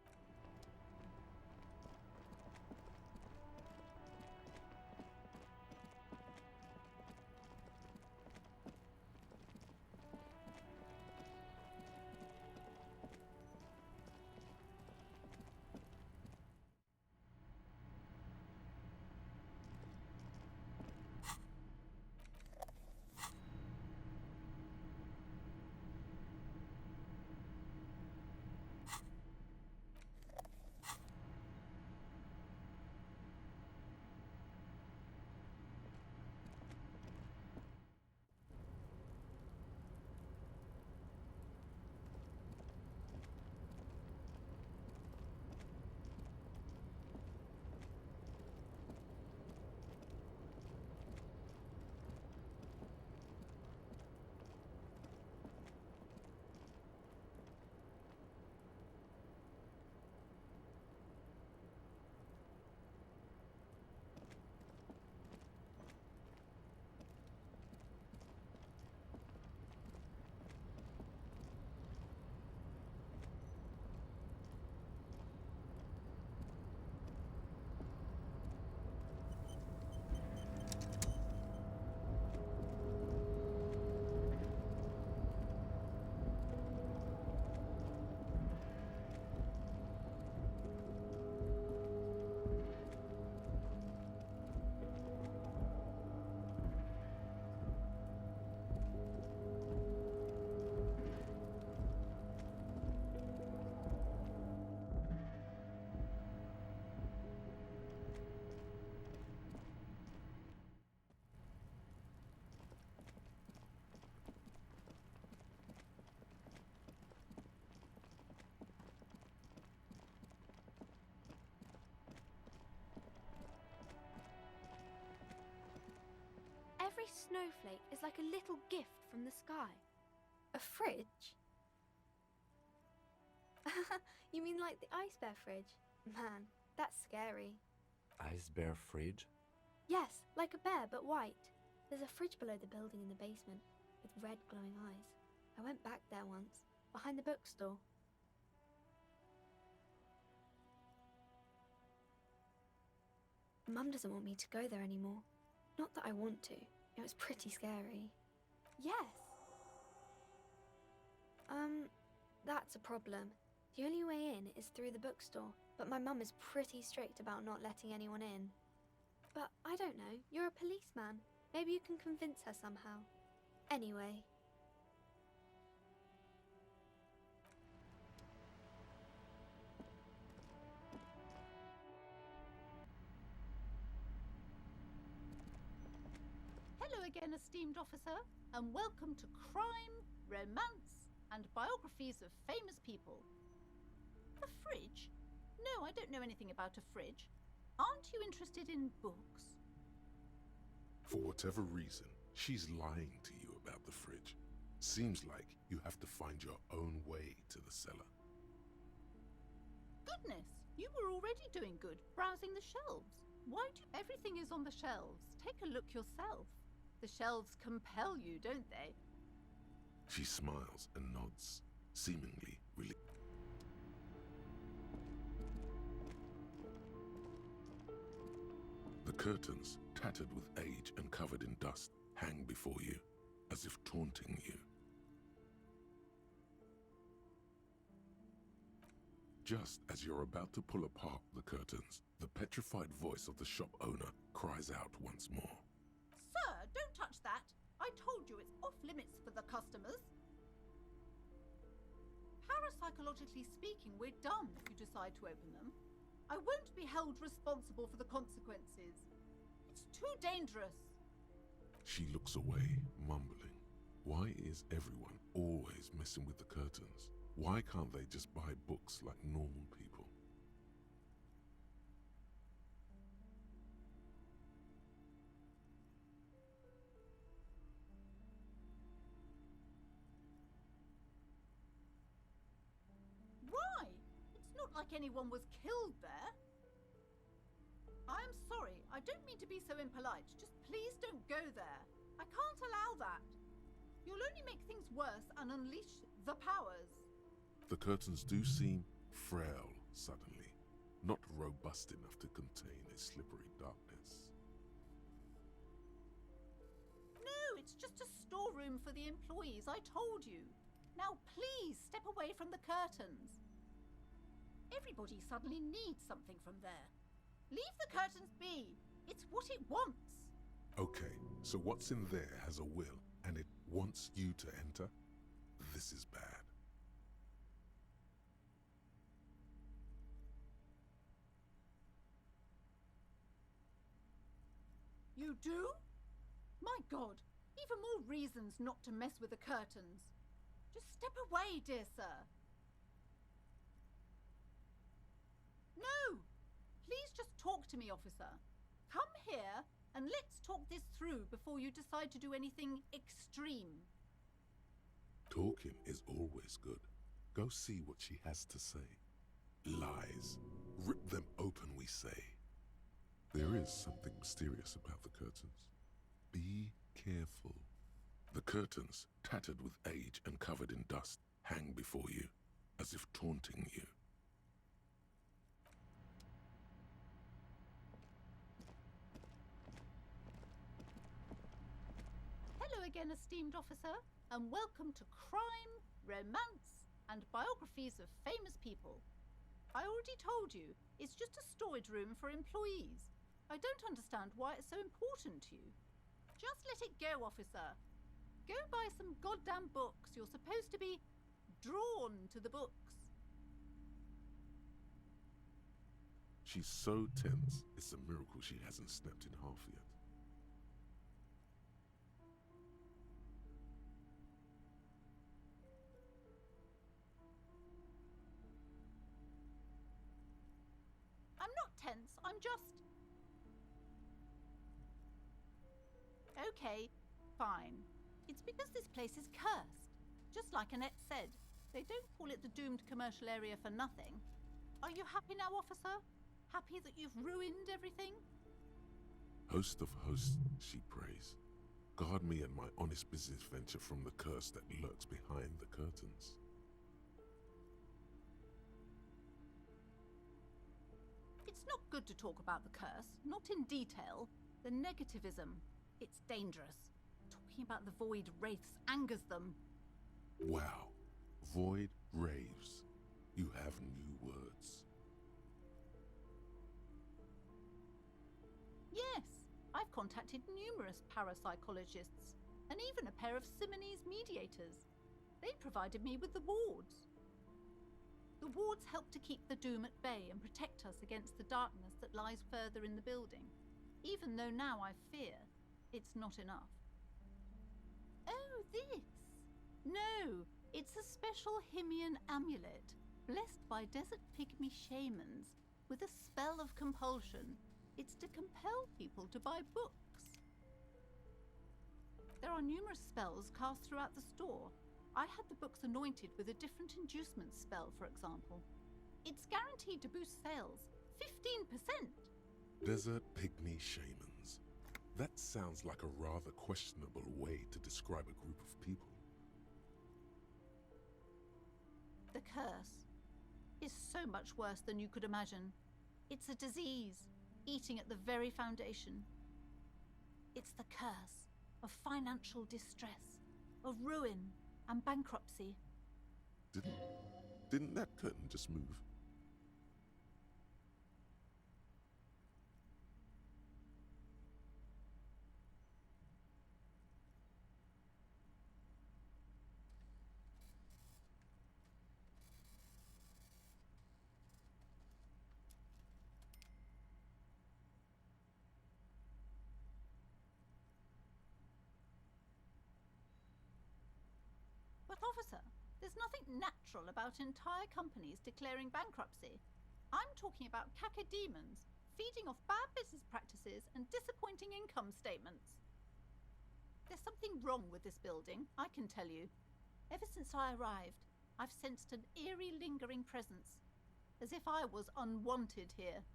Every snowflake is like a little gift from the sky. A fridge? You mean like the Ice Bear fridge? Man, that's scary. Ice Bear fridge? Yes, like a bear but white. There's a fridge below the building in the basement with red glowing eyes. I went back there once, behind the bookstore. Mum doesn't want me to go there anymore. Not that I want to. It was pretty scary. Yes. That's a problem. The only way in is through the bookstore, but my mum is pretty strict about not letting anyone in. But I don't know, you're a policeman. Maybe you can convince her somehow. Anyway. Hello again, esteemed officer, and welcome to Crime, Romance, and Biographies of Famous People. A fridge? No, I don't know anything about a fridge. Aren't you interested in books? For whatever reason, she's lying to you about the fridge. Seems like you have to find your own way to the cellar. Goodness, you were already doing good, browsing the shelves. Why do everything is on the shelves? Take a look yourself. The shelves compel you, don't they? She smiles and nods, seemingly relieved. The curtains, tattered with age and covered in dust, hang before you, as if taunting you. Just as you're about to pull apart the curtains, the petrified voice of the shop owner cries out once more. Sir, don't touch that. I told you it's off limits for the customers. Parapsychologically speaking, we're done if you decide to open them. I won't be held responsible for the consequences. It's too dangerous. She looks away, mumbling. Why is everyone always messing with the curtains? Why can't they just buy books like normal people? Why? It's not like anyone was killed there. I'm sorry, I don't mean to be so impolite. Just please don't go there. I can't allow that. You'll only make things worse and unleash the powers. The curtains do seem frail suddenly, not robust enough to contain a slippery darkness. No, it's just a storeroom for the employees, I told you. Now please step away from the curtains. Everybody suddenly needs something from there. Leave the curtains be. It's what it wants. Okay, so what's in there has a will, and it wants you to enter? This is bad. You do? My God, even more reasons not to mess with the curtains. Just step away, dear sir. No! Please just talk to me, officer. Come here and let's talk this through before you decide to do anything extreme. Talking is always good. Go see what she has to say. Lies. Rip them open, we say. There is something mysterious about the curtains. Be careful. The curtains, tattered with age and covered in dust, hang before you, as if taunting you. Hello again, esteemed officer, and welcome to Crime, Romance, and Biographies of Famous People. I already told you, it's just a storage room for employees. I don't understand why it's so important to you. Just let it go, officer. Go buy some goddamn books. You're supposed to be drawn to the books. She's so tense, it's a miracle she hasn't snapped in half yet. I'm not tense, I'm just... Okay, fine. It's because this place is cursed. Just like Annette said, they don't call it the doomed commercial area for nothing. Are you happy now, officer? Happy that you've ruined everything? Host of hosts, she prays. Guard me and my honest business venture from the curse that lurks behind the curtains. It's not good to talk about the curse, not in detail. The negativism, it's dangerous. Talking about the void wraiths angers them. Wow. Void raves. You have new words. Yes, I've contacted numerous parapsychologists, and even a pair of Simonese mediators. They provided me with the wards. The wards help to keep the doom at bay and protect us against the darkness that lies further in the building, even though now I fear it's not enough. Oh, this? No, it's a special Himian amulet, blessed by desert pygmy shamans, with a spell of compulsion. It's to compel people to buy books. There are numerous spells cast throughout the store. I had the books anointed with a different inducement spell, for example. It's guaranteed to boost sales 15%. Desert pygmy shamans. That sounds like a rather questionable way to describe a group of people. The curse is so much worse than you could imagine. It's a disease, eating at the very foundation. It's the curse of financial distress, of ruin and bankruptcy. Didn't that curtain just move? But officer, there's nothing natural about entire companies declaring bankruptcy. I'm talking about cacodemons, feeding off bad business practices and disappointing income statements. There's something wrong with this building, I can tell you. Ever since I arrived, I've sensed an eerie lingering presence, as if I was unwanted here.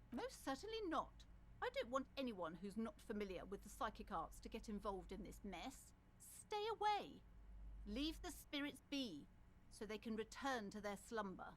Most certainly not. I don't want anyone who's not familiar with the psychic arts to get involved in this mess. Stay away. Leave the spirits be, so they can return to their slumber.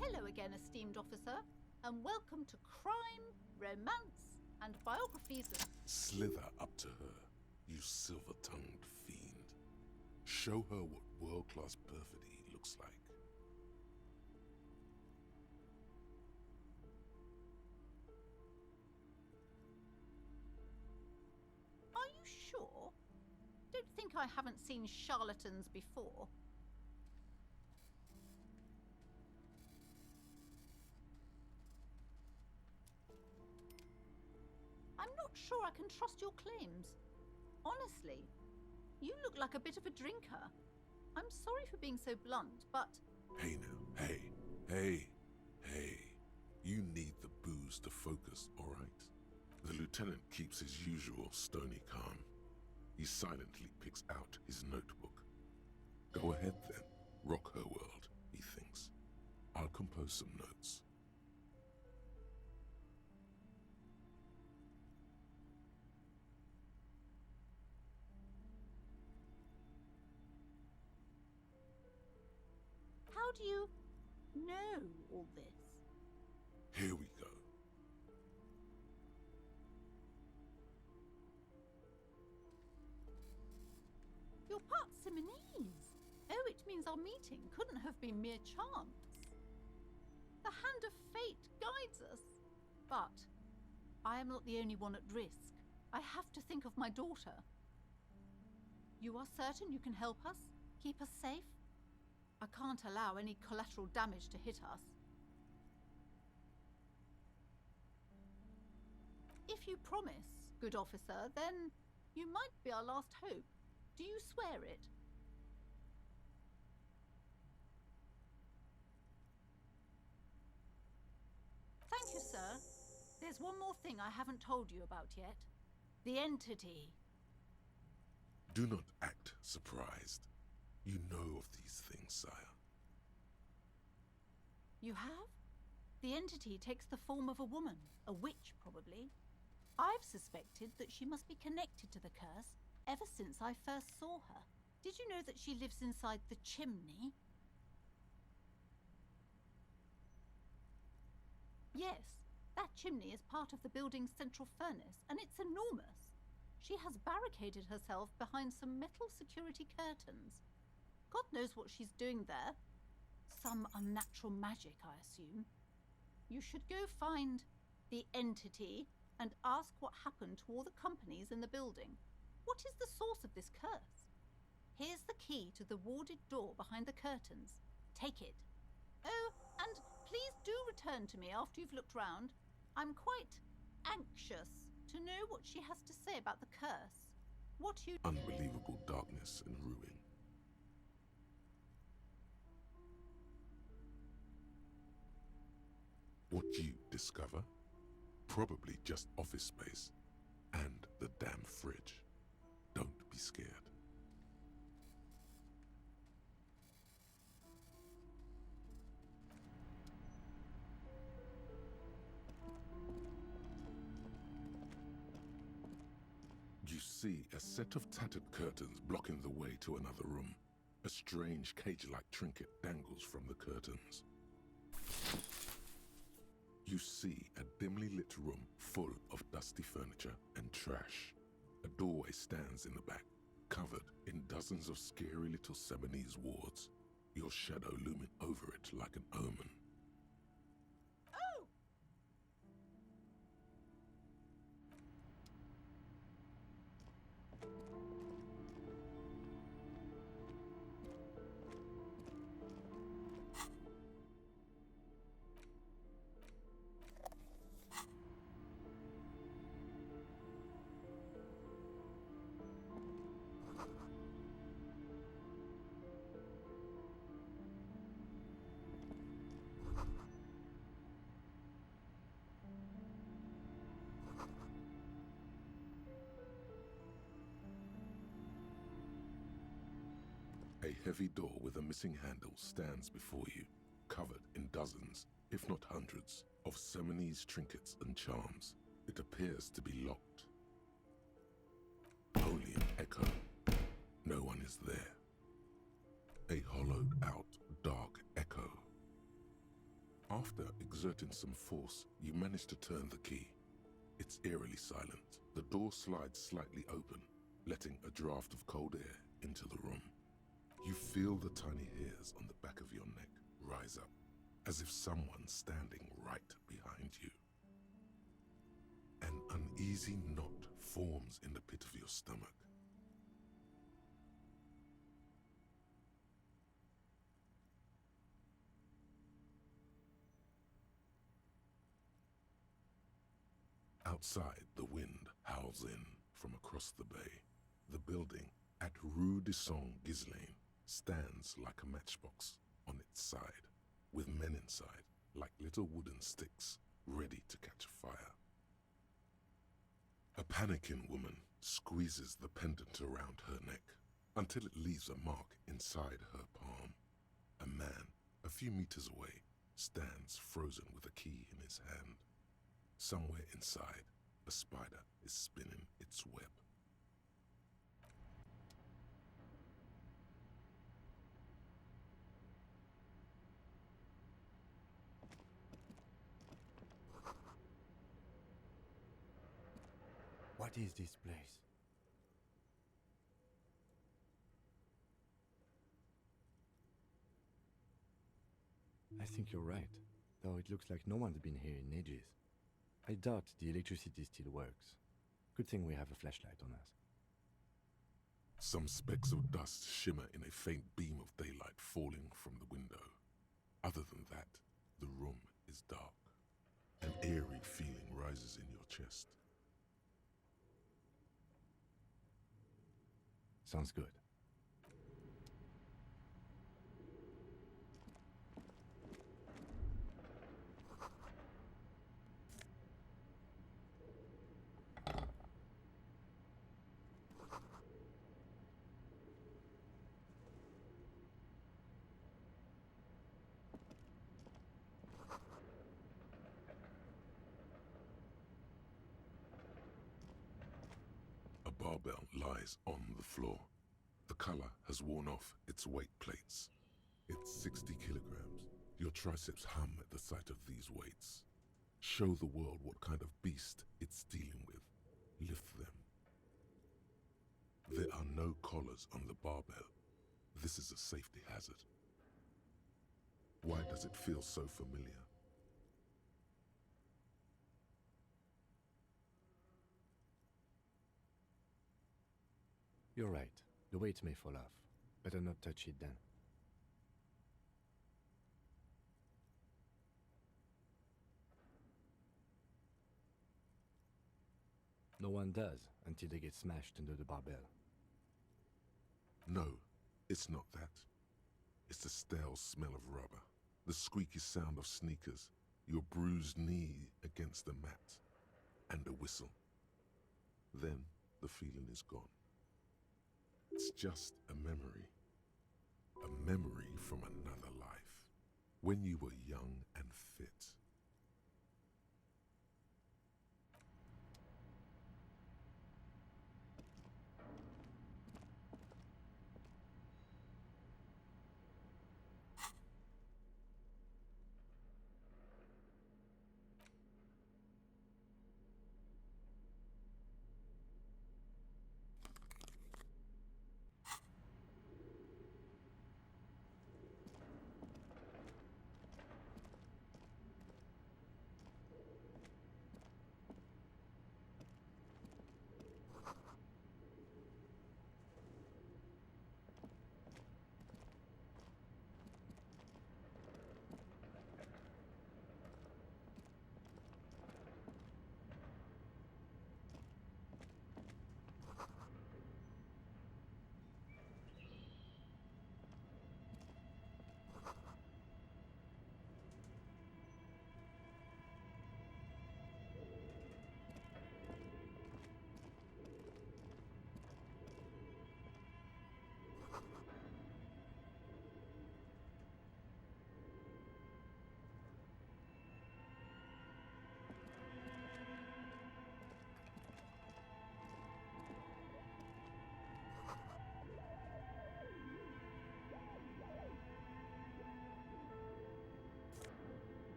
Hello again, esteemed officer, and welcome to Crime, Romance, and Biographies of... Slither up to her, you silver-tongued fiend. Show her what world-class perfidy looks like. Are you sure? Don't think I haven't seen charlatans before. I'm not sure I can trust your claims. Honestly, you look like a bit of a drinker. I'm sorry for being so blunt, but... Hey now, hey. You need the booze to focus, all right? The lieutenant keeps his usual stony calm. He silently picks out his notebook. Go ahead then, rock her world, he thinks. I'll compose some notes. How do you know all this? Here we go. means our meeting couldn't have been mere chance. The hand of fate guides us. But I am not the only one at risk. I have to think of my daughter. You are certain you can help us? Keep us safe? I can't allow any collateral damage to hit us. If you promise, good officer, then you might be our last hope. Do you swear it? Thank you, sir. There's one more thing I haven't told you about yet. The entity. Do not act surprised. You know of these things, sire. You have? The entity takes the form of a woman, a witch probably. I've suspected that she must be connected to the curse ever since I first saw her. Did you know that she lives inside the chimney? Yes, that chimney is part of the building's central furnace, and it's enormous. She has barricaded herself behind some metal security curtains. God knows what she's doing there. Some unnatural magic, I assume. You should go find the entity and ask what happened to all the companies in the building. What is the source of this curse? Here's the key to the warded door behind the curtains. Take it. Oh, and please do return to me after you've looked round. I'm quite anxious to know what she has to say about the curse. What you... Unbelievable darkness and ruin. What you discover? Probably just office space and the damn fridge. Don't be scared. You see a set of tattered curtains blocking the way to another room. A strange cage-like trinket dangles from the curtains. You see a dimly lit room full of dusty furniture and trash. A doorway stands in the back, covered in dozens of scary little Seminese wards, your shadow looming over it like an omen. Oh! A heavy door with a missing handle stands before you, covered in dozens, if not hundreds, of Seminese trinkets and charms. It appears to be locked. Only an echo. No one is there. A hollowed-out, dark echo. After exerting some force, you manage to turn the key. It's eerily silent. The door slides slightly open, letting a draft of cold air into the room. You feel the tiny hairs on the back of your neck rise up, as if someone's standing right behind you. An uneasy knot forms in the pit of your stomach. Outside, the wind howls in from across the bay. The building at Rue de Saint-Ghislain stands like a matchbox on its side, with men inside like little wooden sticks ready to catch fire. A panicking woman squeezes the pendant around her neck until it leaves a mark inside her palm. A man, a few meters away, stands frozen with a key in his hand. Somewhere inside, a spider is spinning its web. What is this place? I think you're right, though it looks like no one's been here in ages. I doubt the electricity still works. Good thing we have a flashlight on us. Some specks of dust shimmer in a faint beam of daylight falling from the window. Other than that, the room is dark. An eerie feeling rises in your chest. Sounds good. A barbell lies on the floor. The color has worn off its weight plates. It's 60 kilograms. Your triceps hum at the sight of these weights. Show the world what kind of beast it's dealing with. Lift them. There are no collars on the barbell. This is a safety hazard. Why does it feel so familiar? You're right. The weight may fall off. Better not touch it then. No one does until they get smashed under the barbell. No, it's not that. It's the stale smell of rubber, the squeaky sound of sneakers, your bruised knee against the mat, and a whistle. Then the feeling is gone. It's just a memory from another life, when you were young and fit.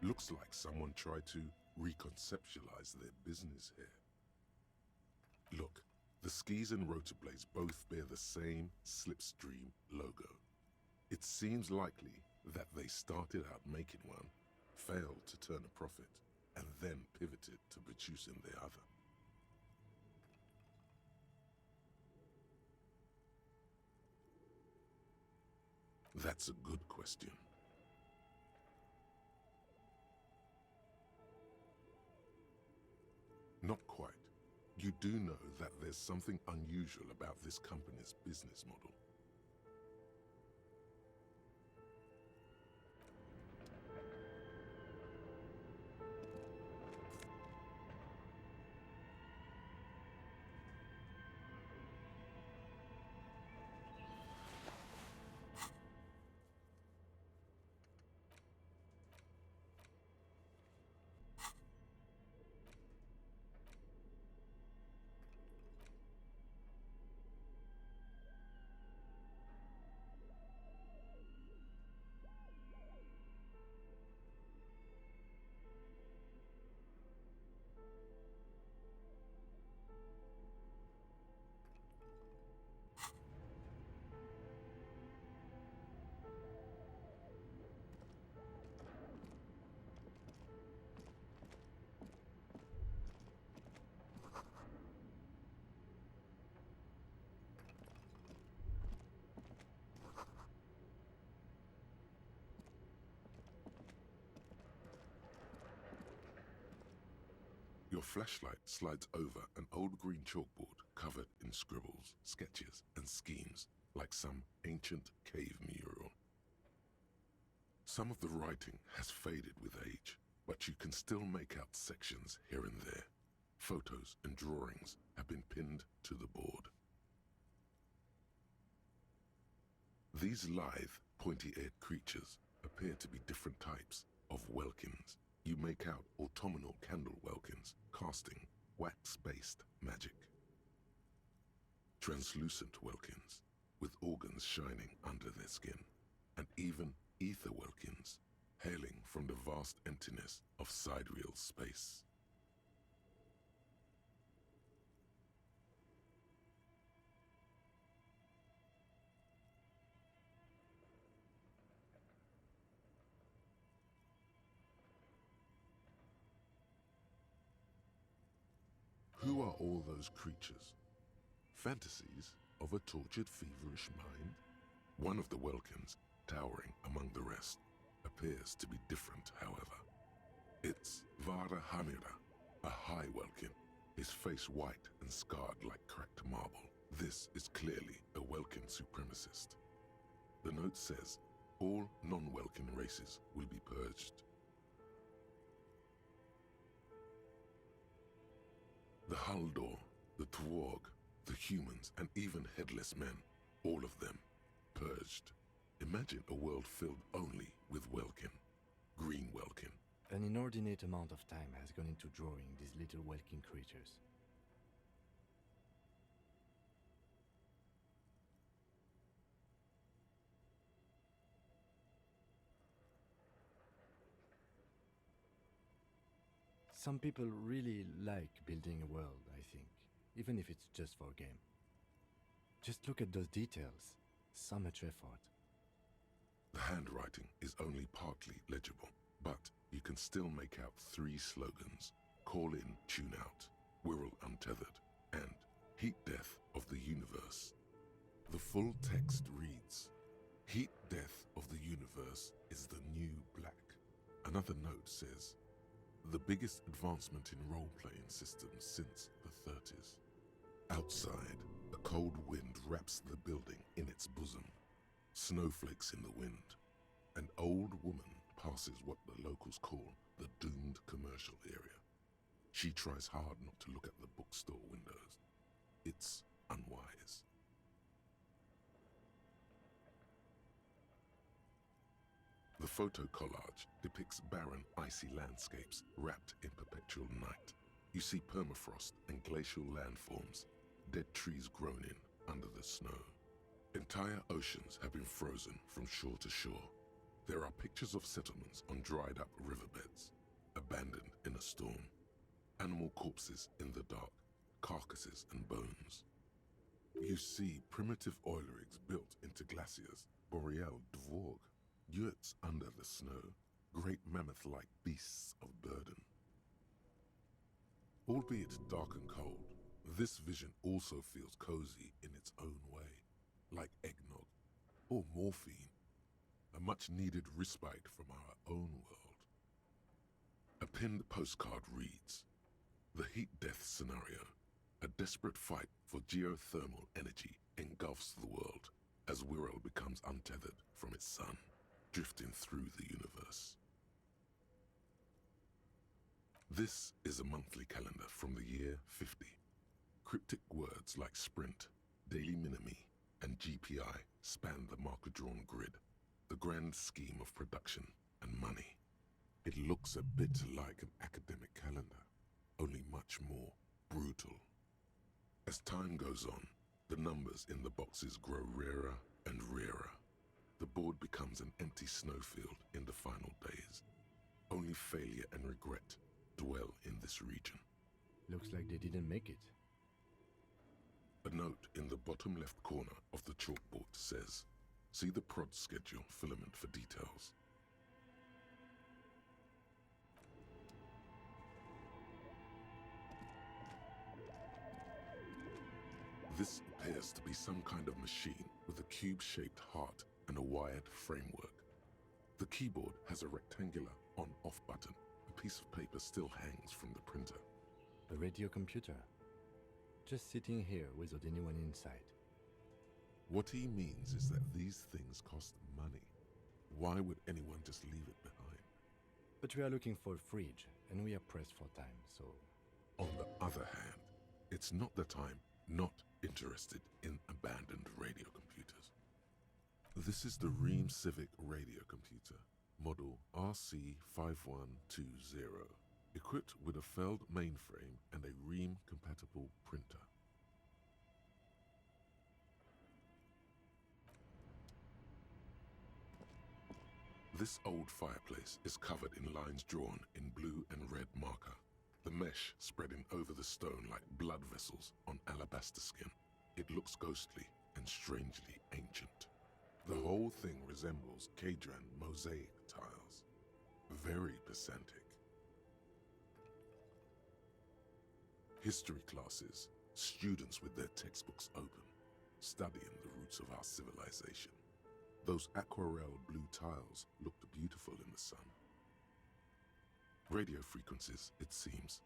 Looks like someone tried to reconceptualize their business here. Look, the skis and rotor blades both bear the same Slipstream logo. It seems likely that they started out making one, failed to turn a profit, and then pivoted to producing the other. That's a good question. Not quite. You do know that there's something unusual about this company's business model. Your flashlight slides over an old green chalkboard covered in scribbles, sketches, and schemes like some ancient cave mural. Some of the writing has faded with age, but you can still make out sections here and there. Photos and drawings have been pinned to the board. These lithe, pointy-eared creatures appear to be different types of welkins. You make out autumnal candle welkins casting wax-based magic. Translucent welkins with organs shining under their skin, and even ether welkins hailing from the vast emptiness of sidereal space. Who are all those creatures? Fantasies of a tortured, feverish mind? One of the welkins, towering among the rest, appears to be different, however. It's Vara Hamira, a high welkin, his face white and scarred like cracked marble. This is clearly a welkin supremacist. The note says, all non-welkin races will be purged. The Haldor, the Twarg, the humans, and even headless men, all of them, purged. Imagine a world filled only with welkin, green welkin. An inordinate amount of time has gone into drawing these little welkin creatures. Some people really like building a world, I think, even if it's just for a game. Just look at those details. So much effort. The handwriting is only partly legible, but you can still make out 3 slogans: Call in, Tune out, Wirral Untethered, and Heat Death of the Universe. The full text reads, Heat Death of the Universe is the new black. Another note says, the biggest advancement in role-playing systems since the 30s. Outside, a cold wind wraps the building in its bosom. Snowflakes in the wind. An old woman passes what the locals call the doomed commercial area. She tries hard not to look at the bookstore windows. It's unwise. The photo collage depicts barren, icy landscapes wrapped in perpetual night. You see permafrost and glacial landforms, dead trees grown in under the snow. Entire oceans have been frozen from shore to shore. There are pictures of settlements on dried-up riverbeds, abandoned in a storm. Animal corpses in the dark, carcasses and bones. You see primitive oil rigs built into glaciers, boreal dvorg, yurts under the snow, great mammoth-like beasts of burden. Albeit dark and cold, this vision also feels cozy in its own way, like eggnog or morphine, a much-needed respite from our own world. A pinned postcard reads, the heat death scenario, a desperate fight for geothermal energy engulfs the world as Wirral becomes untethered from its sun, drifting through the universe. This is a monthly calendar from the year 50. Cryptic words like sprint, daily minimi, and GPI span the marker-drawn grid, the grand scheme of production and money. It looks a bit like an academic calendar, only much more brutal. As time goes on, the numbers in the boxes grow rarer and rarer. The board becomes an empty snowfield in the final days. Only failure and regret dwell in this region. Looks like they didn't make it. A note in the bottom left corner of the chalkboard says, see the prod schedule filament for details. This appears to be some kind of machine with a cube-shaped heart and a wired framework. The keyboard has a rectangular on-off button. A piece of paper still hangs from the printer. A radio computer. Just sitting here without anyone inside. What he means is that these things cost money. Why would anyone just leave it behind? But we are looking for a fridge, and we are pressed for time, so... On the other hand, it's not that I'm not interested in abandoned radio computers. This is the Ream Civic radio computer, model RC5120, equipped with a Feld mainframe and a Ream-compatible printer. This old fireplace is covered in lines drawn in blue and red marker, the mesh spreading over the stone like blood vessels on alabaster skin. It looks ghostly and strangely ancient. The whole thing resembles Kadran mosaic tiles. Very pedantic. History classes, students with their textbooks open, studying the roots of our civilization. Those aquarelle blue tiles looked beautiful in the sun. Radio frequencies, it seems.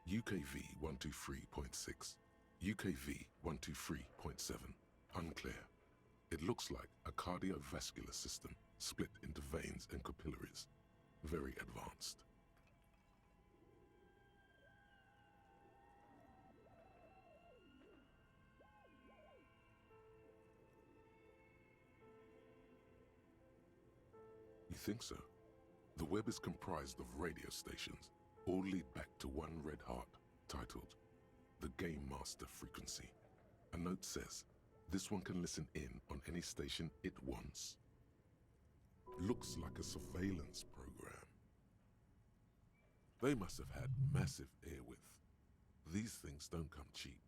UKV 123.6, UKV 123.7, unclear. It looks like a cardiovascular system split into veins and capillaries. Very advanced. You think so? The web is comprised of radio stations, all lead back to one red heart, titled the Game Master Frequency. A note says, this one can listen in on any station it wants. Looks like a surveillance program. They must have had massive airwidth. These things don't come cheap.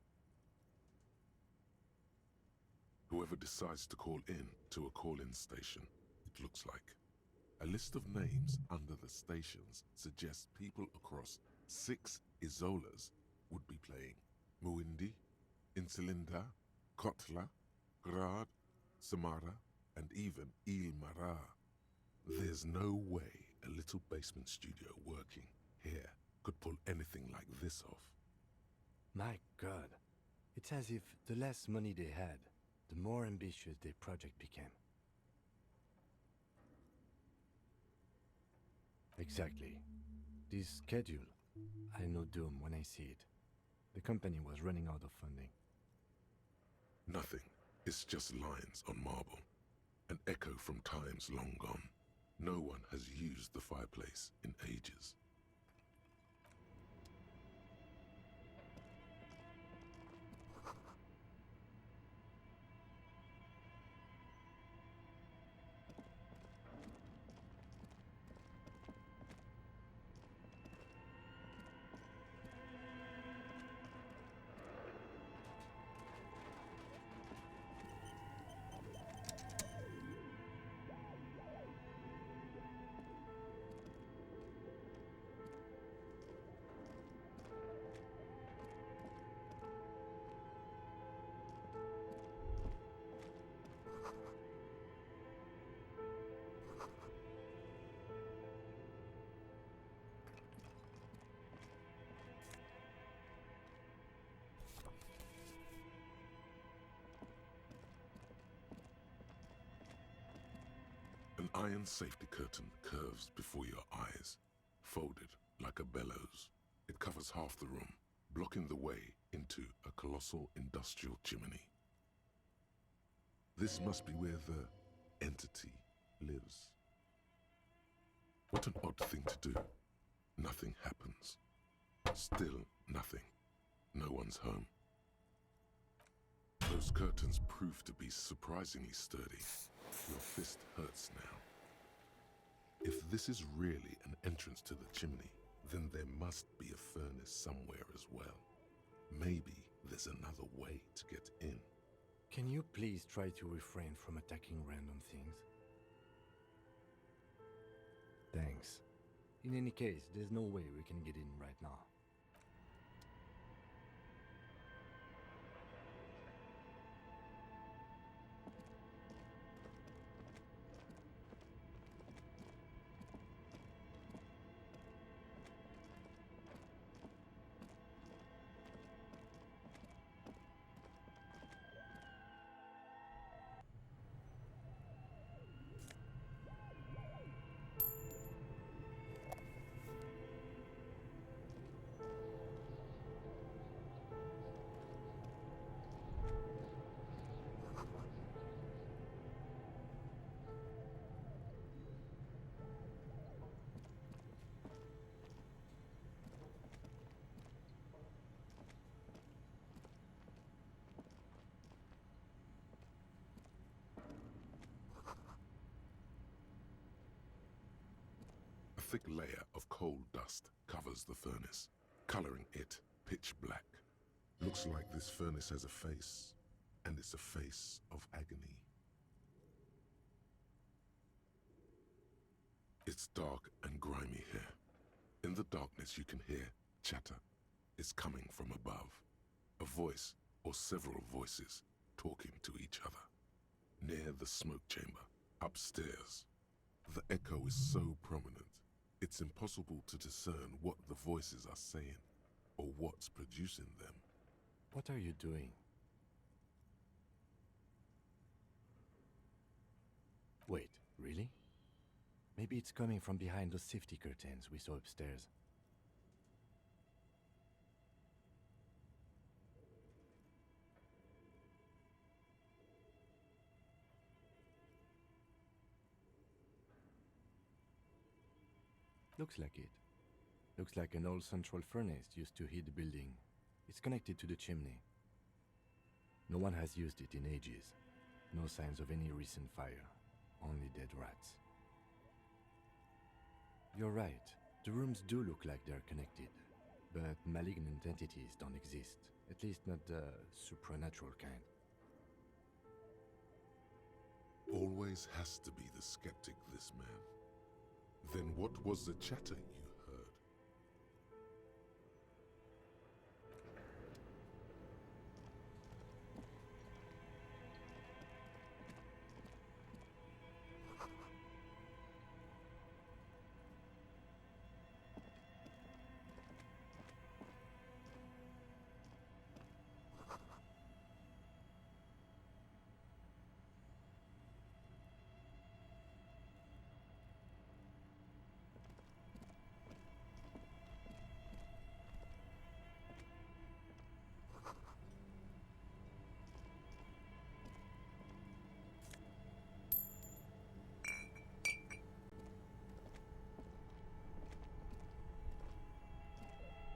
Whoever decides to call in to a call-in station, it looks like. A list of names under the stations suggests people across 6 Isolas would be playing. Muindi, Insulinda, Kotla, Grad, Samara, and even Il Mara. There's no way a little basement studio working here could pull anything like this off. My God, it's as if the less money they had, the more ambitious their project became. Exactly. This schedule, I know doom when I see it. The company was running out of funding. Nothing. It's just lines on marble. An echo from times long gone. No one has used the fireplace in ages. An iron safety curtain curves before your eyes, folded like a bellows. It covers half the room, blocking the way into a colossal industrial chimney. This must be where the entity lives. What an odd thing to do. Nothing happens. Still nothing. No one's home. Those curtains prove to be surprisingly sturdy. Your fist hurts now. If this is really an entrance to the chimney, then there must be a furnace somewhere as well. Maybe there's another way to get in. Can you please try to refrain from attacking random things? Thanks. In any case, there's no way we can get in right now. thick layer of coal dust covers the furnace, coloring it pitch black. Looks like this furnace has a face, and it's a face of agony. It's dark and grimy here. In the darkness you can hear chatter. It's coming from above. A voice or several voices talking to each other. Near the smoke chamber, upstairs. The echo is so prominent, it's impossible to discern what the voices are saying or what's producing them. What are you doing? Wait, really? Maybe it's coming from behind those safety curtains we saw upstairs. Looks like it. Looks like an old central furnace used to heat the building. It's connected to the chimney. No one has used it in ages. No signs of any recent fire. Only dead rats. You're right. The rooms do look like they're connected. But malignant entities don't exist. At least not the supernatural kind. Always has to be the skeptic, this man. Then what was the chatter you heard?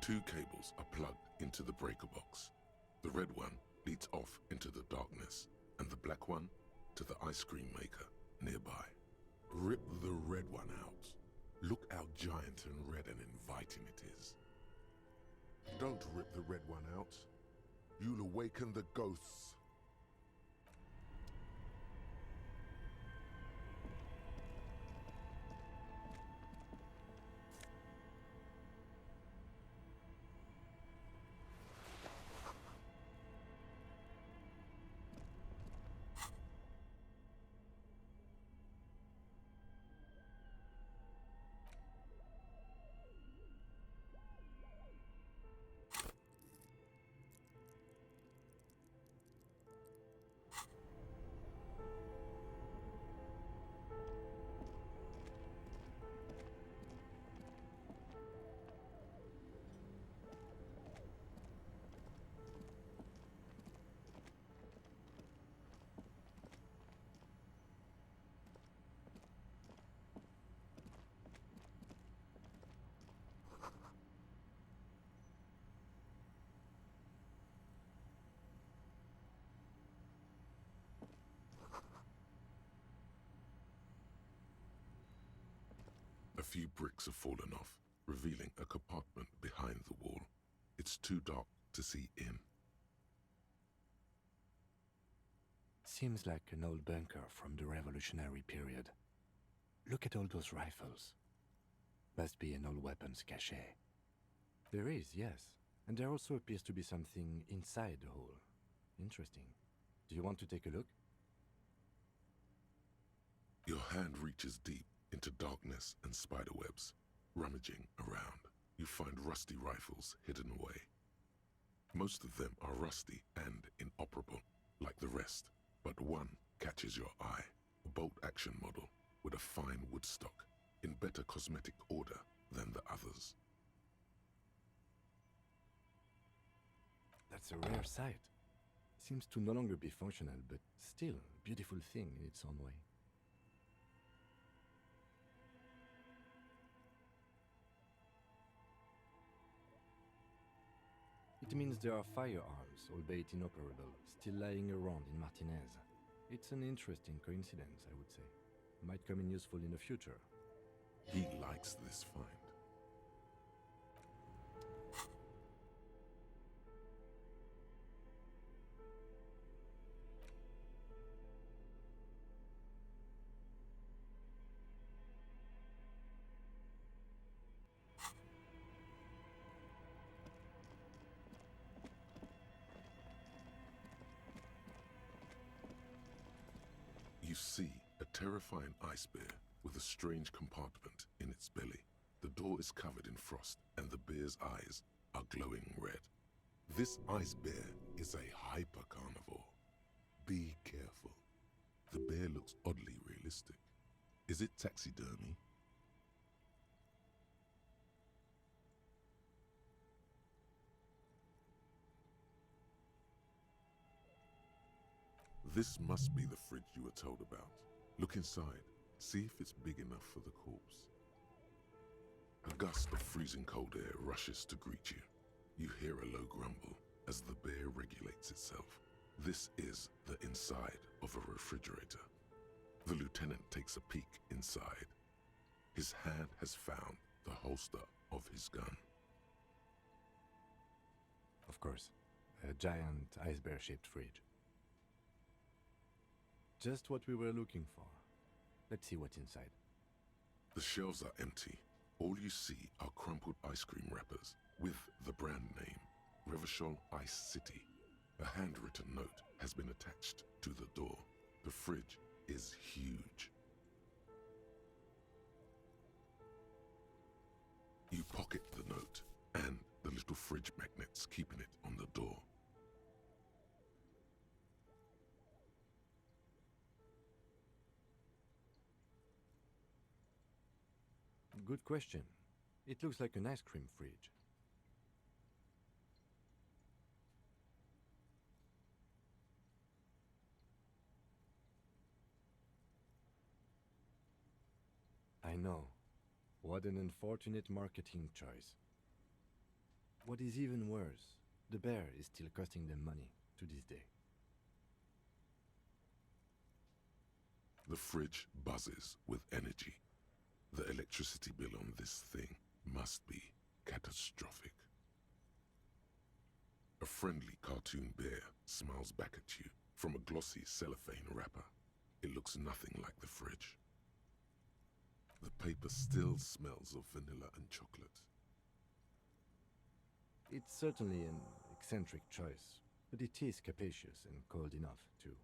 Two cables are plugged into the breaker box. The red one leads off into the darkness, and the black one to the ice cream maker nearby. Rip the red one out. Look how giant and red and inviting it is. Don't rip the red one out. You'll awaken the ghosts. A few bricks have fallen off, revealing a compartment behind the wall. It's too dark to see in. Seems like an old bunker from the Revolutionary period. Look at all those rifles. Must be an old weapons cache. There is, yes. And there also appears to be something inside the hole. Interesting. Do you want to take a look? Your hand reaches deep into darkness and spiderwebs. Rummaging around, you find rusty rifles hidden away. Most of them are rusty and inoperable, like the rest, but one catches your eye. A bolt-action model with a fine wood stock, in better cosmetic order than the others. That's a rare sight. Seems to no longer be functional, but still a beautiful thing in its own way. It means there are firearms, albeit inoperable, still lying around in Martinez. It's an interesting coincidence, I would say. Might come in useful in the future. He likes this find. You see a terrifying ice bear with a strange compartment in its belly. The door is covered in frost and the bear's eyes are glowing red. This ice bear is a hyper-carnivore. Be careful. The bear looks oddly realistic. Is it taxidermy? This must be the fridge you were told about. Look inside. See if it's big enough for the corpse. A gust of freezing cold air rushes to greet you. You hear a low grumble as the bear regulates itself. This is the inside of a refrigerator. The lieutenant takes a peek inside. His hand has found the holster of his gun. Of course, a giant ice bear-shaped fridge. Just what we were looking for. Let's see what's inside. The shelves are empty. All you see are crumpled ice cream wrappers with the brand name, Revachol Ice City. A handwritten note has been attached to the door. The fridge is huge. You pocket the note and the little fridge magnets keeping it on the door. Good question. It looks like an ice cream fridge. I know. What an unfortunate marketing choice. What is even worse, the bear is still costing them money to this day. The fridge buzzes with energy. The electricity bill on this thing must be catastrophic. A friendly cartoon bear smiles back at you from a glossy cellophane wrapper. It looks nothing like the fridge. The paper still smells of vanilla and chocolate. It's certainly an eccentric choice, but it is capacious and cold enough, too.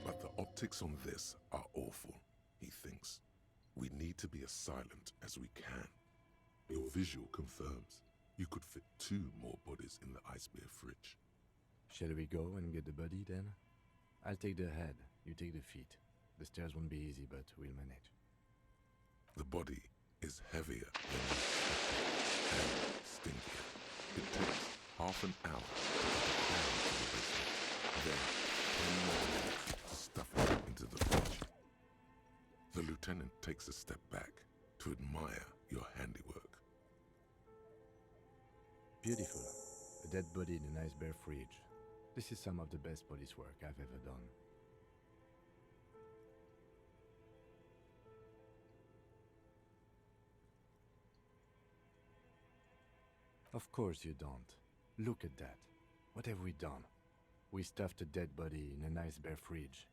But the optics on this are awful, he thinks. We need to be as silent as we can. Your visual confirms you could fit 2 more bodies in the ice bear fridge. Shall we go and get the body then? I'll take the head, you take the feet. The stairs won't be easy, but we'll manage. The body is heavier than you expected and stinkier. It takes half an hour to get it down to the basement, then 10 more minutes to stuff it into the fridge. The lieutenant takes a step back to admire your handiwork. Beautiful. A dead body in an ice bear fridge. This is some of the best police work I've ever done. Of course you don't. Look at that. What have we done? We stuffed a dead body in an ice bear fridge.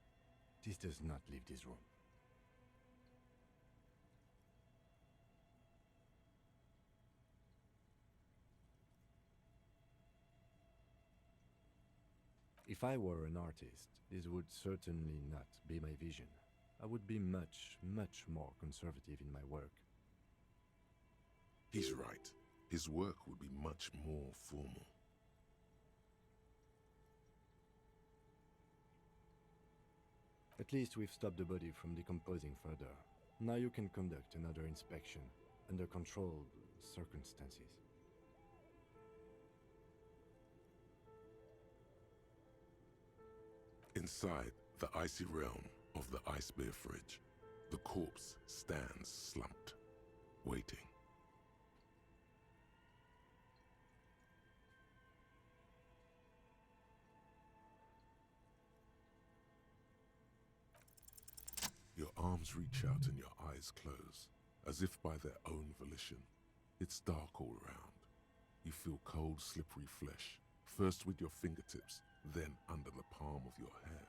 This does not leave this room. If I were an artist, this would certainly not be my vision. I would be much, much more conservative in my work. He's right. His work would be much more formal. At least we've stopped the body from decomposing further. Now you can conduct another inspection under controlled circumstances. Inside the icy realm of the ice bear fridge, the corpse stands slumped, waiting. Your arms reach out and your eyes close, as if by their own volition. It's dark all around. You feel cold, slippery flesh, first with your fingertips, then under the palm of your hand.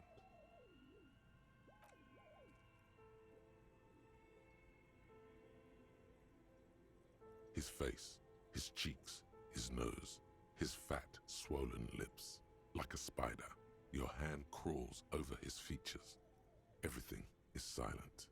His face, his cheeks, his nose, his fat, swollen lips. Like a spider, your hand crawls over his features. Everything is silent.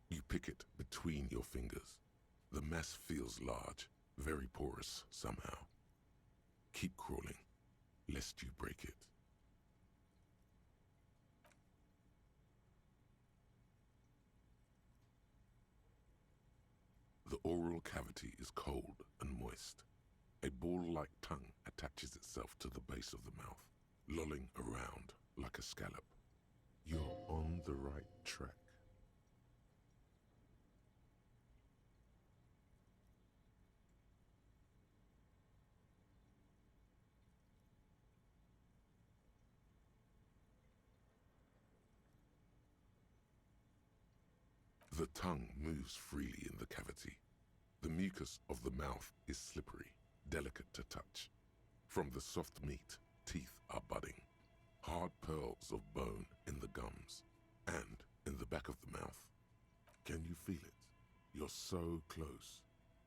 You pick it between your fingers. The mess feels large, very porous somehow. Keep crawling, lest you break it. The oral cavity is cold and moist. A ball-like tongue attaches itself to the base of the mouth, lolling around like a scallop. You're on the right track. The tongue moves freely in the cavity. The mucus of the mouth is slippery, delicate to touch. From the soft meat, teeth are budding. Hard pearls of bone in the gums and in the back of the mouth. Can you feel it? You're so close.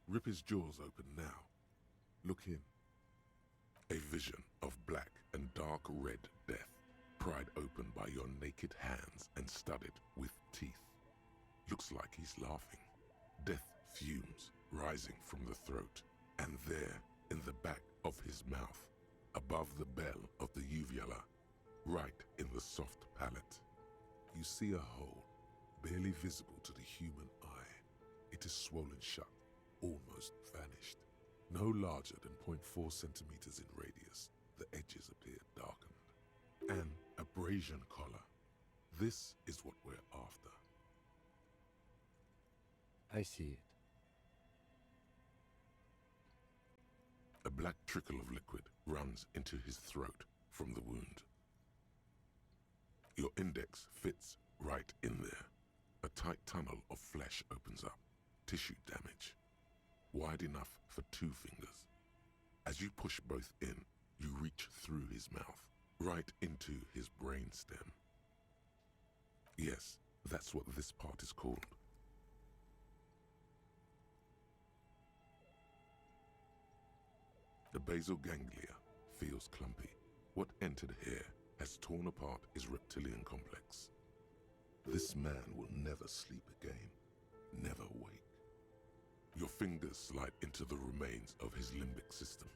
Rip his jaws open now. Look in. A vision of black and dark red death, pried open by your naked hands and studded with teeth. Looks like he's laughing. Death fumes rising from the throat, and there, in the back of his mouth, above the bell of the uvula, right in the soft palate, you see a hole, barely visible to the human eye. It is swollen shut, almost vanished. No larger than 0.4 centimeters in radius, the edges appear darkened. An abrasion collar. This is what we're after. I see it. A black trickle of liquid runs into his throat from the wound. Your index fits right in there. A tight tunnel of flesh opens up. Tissue damage. Wide enough for 2 fingers. As you push both in, you reach through his mouth, right into his brainstem. Yes, that's what this part is called. The basal ganglia feels clumpy. What entered here has torn apart his reptilian complex. This man will never sleep again, never wake. Your fingers slide into the remains of his limbic system.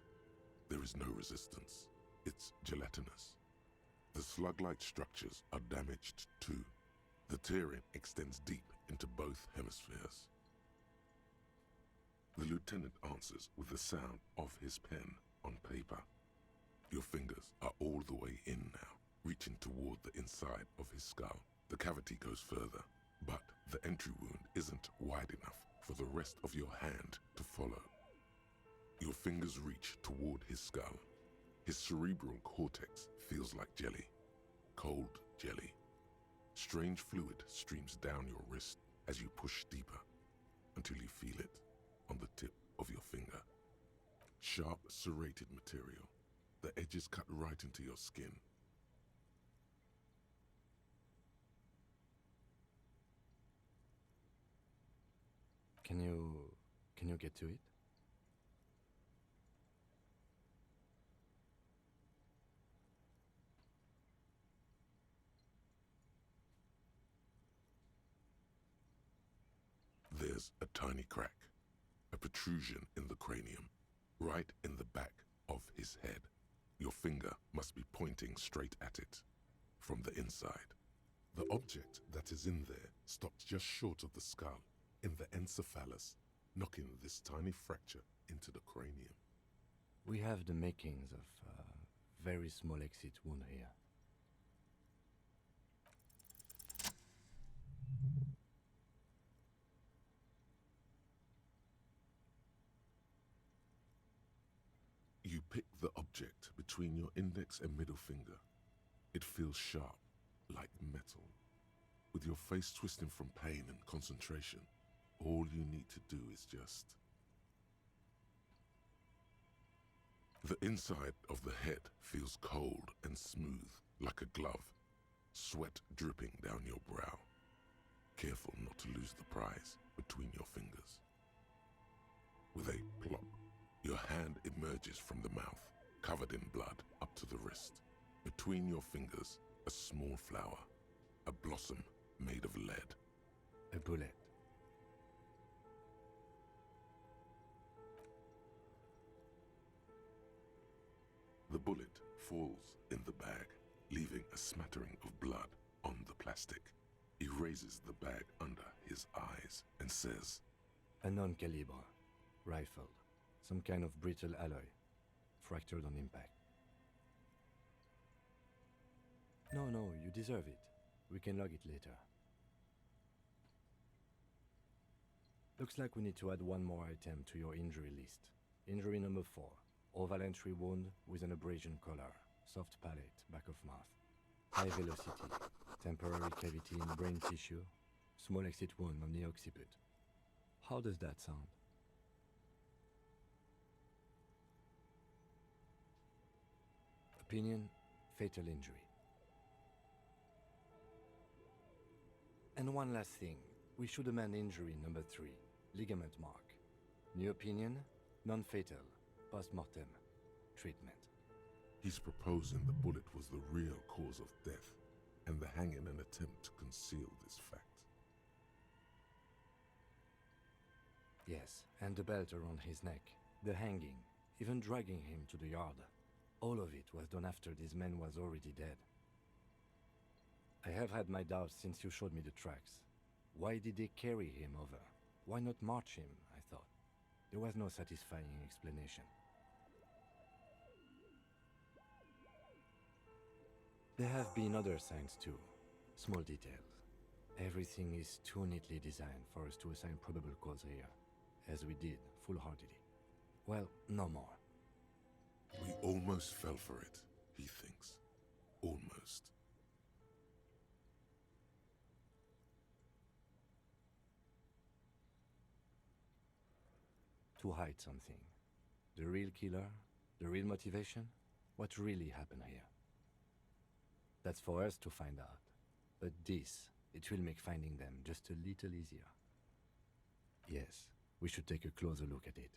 There is no resistance. It's gelatinous. The slug-like structures are damaged too. The tearing extends deep into both hemispheres. The lieutenant answers with the sound of his pen on paper. Your fingers are all the way in now, reaching toward the inside of his skull. The cavity goes further, but the entry wound isn't wide enough for the rest of your hand to follow. Your fingers reach toward his skull. His cerebral cortex feels like jelly, cold jelly. Strange fluid streams down your wrist as you push deeper until you feel it on the tip of your finger. Sharp, serrated material. The edges cut right into your skin. Can you get to it? There's a tiny crack, a protrusion in the cranium, right in the back of his head. Your finger must be pointing straight at it, from the inside. The object that is in there stops just short of the skull, in the encephalus, knocking this tiny fracture into the cranium. We have the makings of a very small exit wound here. You pick the object between your index and middle finger. It feels sharp, like metal. With your face twisting from pain and concentration, all you need to do is just... The inside of the head feels cold and smooth, like a glove, sweat dripping down your brow. Careful not to lose the prize between your fingers. With a plop, your hand emerges from the mouth, covered in blood up to the wrist. Between your fingers, a small flower, a blossom made of lead. A bullet. The bullet falls in the bag, leaving a smattering of blood on the plastic. He raises the bag under his eyes and says, A non-calibre rifle. Some kind of brittle alloy. Fractured on impact. No, you deserve it. We can log it later. Looks like we need to add one more item to your injury list. Injury number 4. Oval entry wound with an abrasion collar. Soft palate, back of mouth. High velocity. Temporary cavity in brain tissue. Small exit wound on the occiput. How does that sound? Opinion, fatal injury. And one last thing. We should amend injury number 3. Ligament mark. New opinion, non-fatal. Post-mortem. Treatment. He's proposing the bullet was the real cause of death, and the hanging an attempt to conceal this fact. Yes, and the belt around his neck, the hanging, even dragging him to the yard. All of it was done after this man was already dead. I have had my doubts since you showed me the tracks. Why did they carry him over? Why not march him, I thought. There was no satisfying explanation. There have been other signs too. Small details. Everything is too neatly designed for us to assign probable cause here, as we did, full-heartedly. Well, no more. We almost fell for it, he thinks. Almost. To hide something. The real killer? The real motivation? What really happened here? That's for us to find out. But this, it will make finding them just a little easier. Yes, we should take a closer look at it.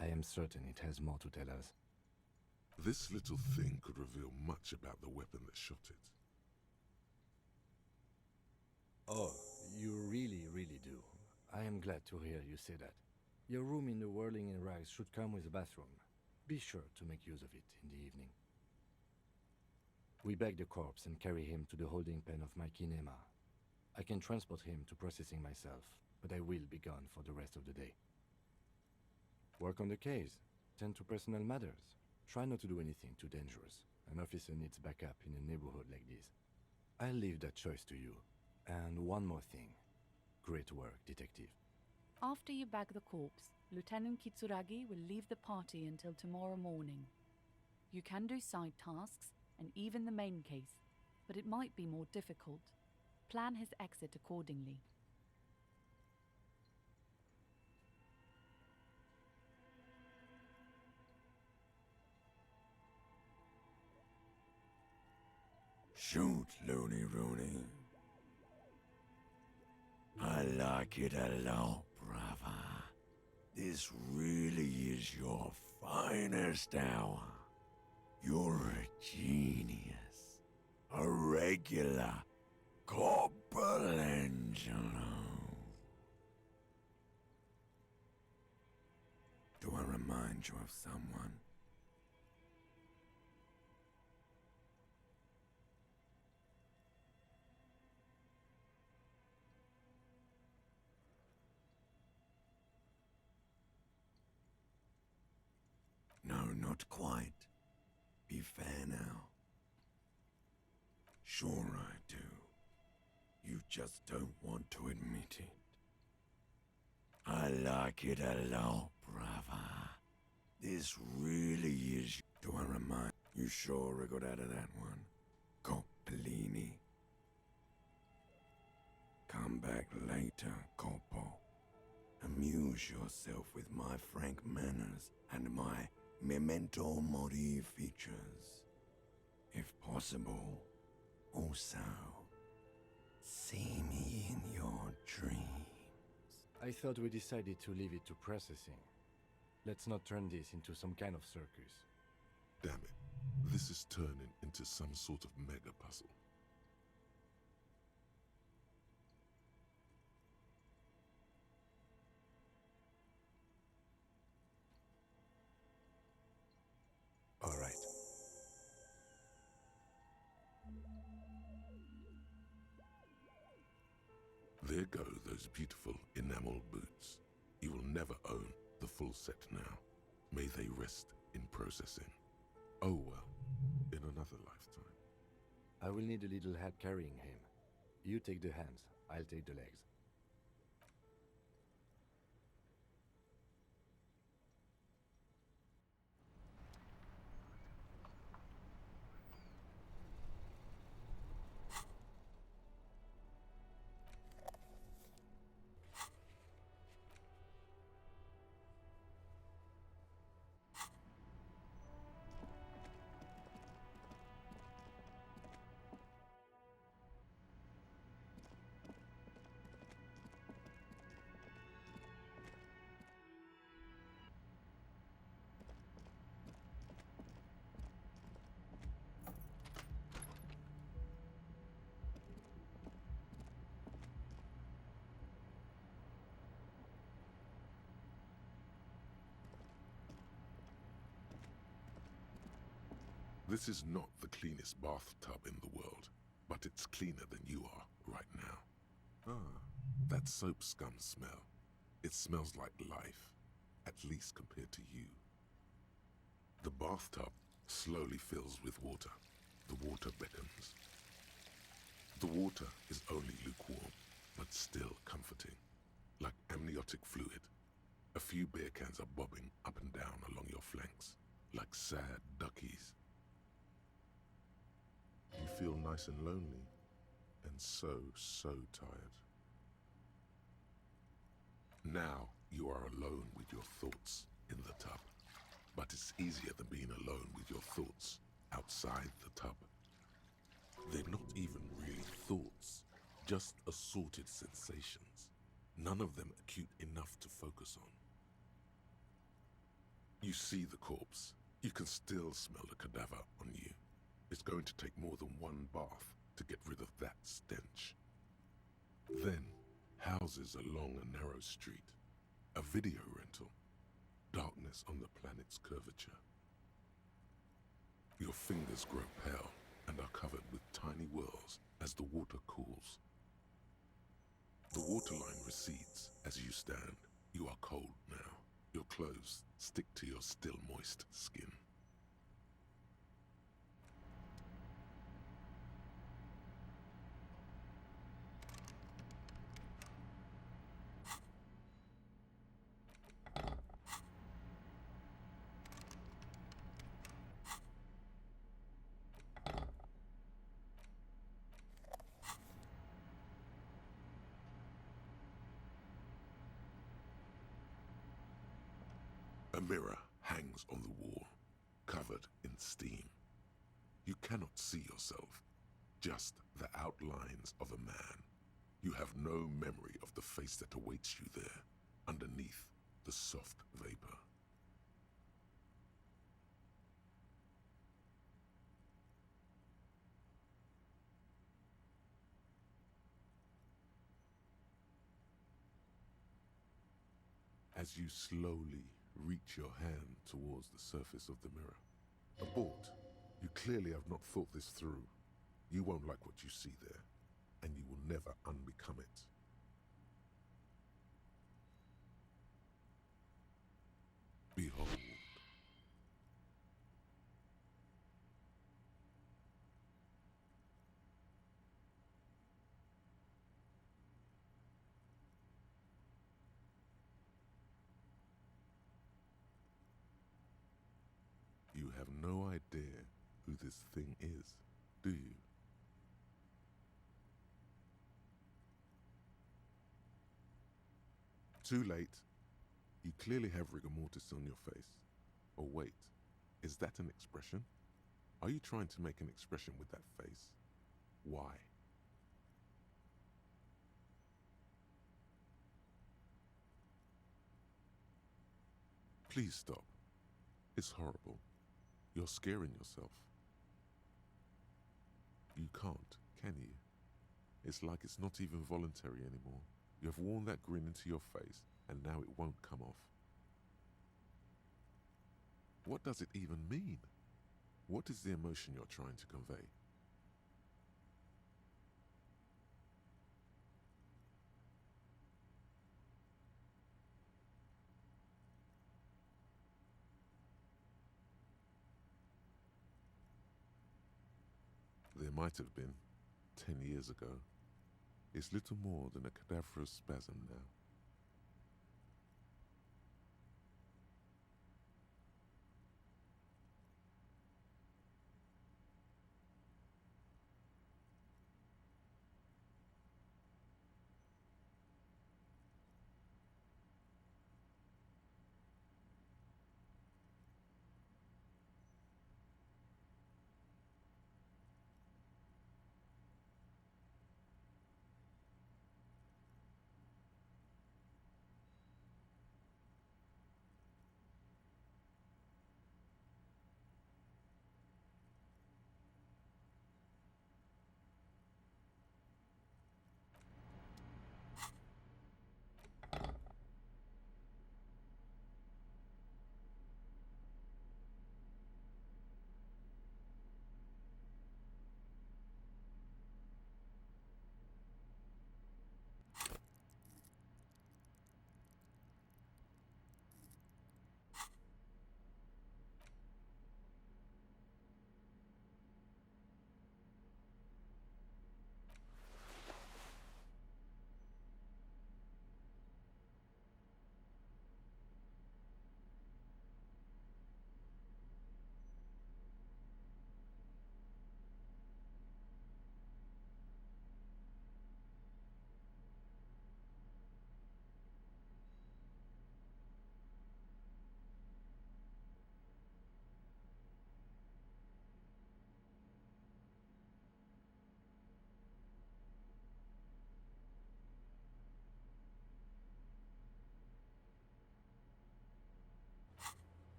I am certain it has more to tell us. This little thing could reveal much about the weapon that shot it. Oh, you really do. I am glad to hear you say that. Your room in the Whirling in Rags should come with a bathroom. Be sure to make use of it in the evening. We bag the corpse and carry him to the holding pen of my kinema. I can transport him to processing myself, but I will be gone for the rest of the day. Work on the case. Tend to personal matters. Try not to do anything too dangerous. An officer needs backup in a neighborhood like this. I'll leave that choice to you. And one more thing. Great work, detective. After you bag the corpse, Lieutenant Kitsuragi will leave the party until tomorrow morning. You can do side tasks, and even the main case, but it might be more difficult. Plan his exit accordingly. Shoot, Looney Rooney. I like it a lot, brother. This really is your finest hour. You're a genius. A regular Corporal Angelo. Do I remind you of someone? No, not quite. Be fair now. Sure I do. You just don't want to admit it. I like it a lot, brother. This really is... Do I remind... You sure I got out of that one? Coppellini. Come back later, Coppo. Amuse yourself with my frank manners and my memento mori features. If possible, also, see me in your dreams. I thought we decided to leave it to processing. Let's not turn this into some kind of circus. Damn it. This is turning into some sort of mega puzzle. All right. There go those beautiful enamel boots. You will never own the full set now. May they rest in processing. Oh well, in another lifetime. I will need a little help carrying him. You take the hands, I'll take the legs. This is not the cleanest bathtub in the world, but it's cleaner than you are right now. Ah, that soap scum smell. It smells like life, at least compared to you. The bathtub slowly fills with water. The water beckons. The water is only lukewarm, but still comforting, like amniotic fluid. A few beer cans are bobbing up and down along your flanks, like sad duckies. You feel nice and lonely, and so tired. Now you are alone with your thoughts in the tub, but it's easier than being alone with your thoughts outside the tub. They're not even really thoughts, just assorted sensations, none of them acute enough to focus on. You see the corpse, you can still smell the cadaver on you. It's going to take more than one bath to get rid of that stench. Then, houses along a narrow street, a video rental, darkness on the planet's curvature. Your fingers grow pale and are covered with tiny whirls as the water cools. The waterline recedes as you stand. You are cold now. Your clothes stick to your still moist skin. A mirror hangs on the wall, covered in steam. You cannot see yourself, just the outlines of a man. You have no memory of the face that awaits you there, underneath the soft vapor. As you slowly reach your hand towards the surface of the mirror. Abort. You clearly have not thought this through. You won't like what you see there, and you will never unbecome it. Behold. You have no idea who this thing is, do you? Too late. You clearly have rigor mortis on your face. Oh wait, is that an expression? Are you trying to make an expression with that face? Why? Please stop. It's horrible. You're scaring yourself. You can't, can you? It's like it's not even voluntary anymore. You have worn that grin into your face, and now it won't come off. What does it even mean? What is the emotion you're trying to convey? There might have been, 10 years ago. It's little more than a cadaverous spasm now.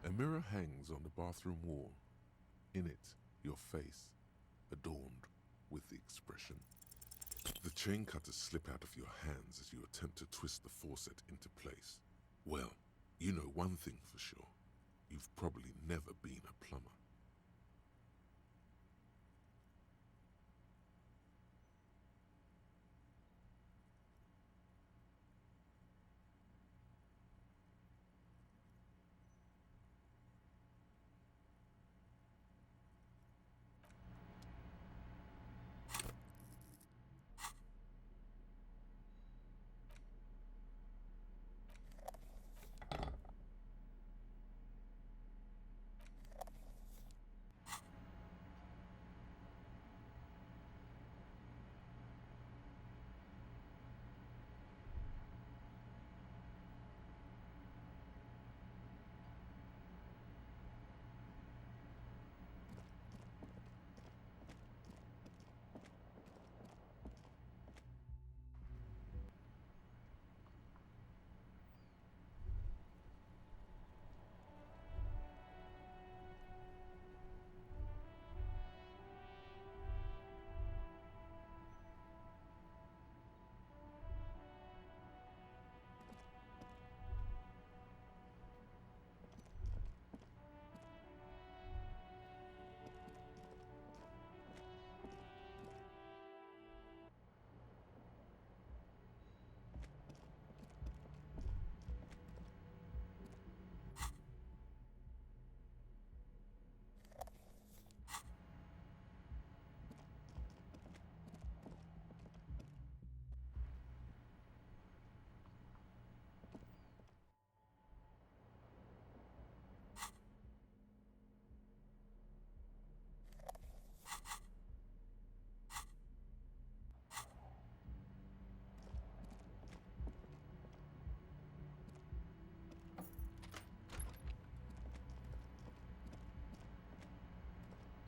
A mirror hangs on the bathroom wall. In it, your face, adorned with the expression. The chain cutters slip out of your hands as you attempt to twist the faucet into place. Well, you know one thing for sure. You've probably never been a plumber.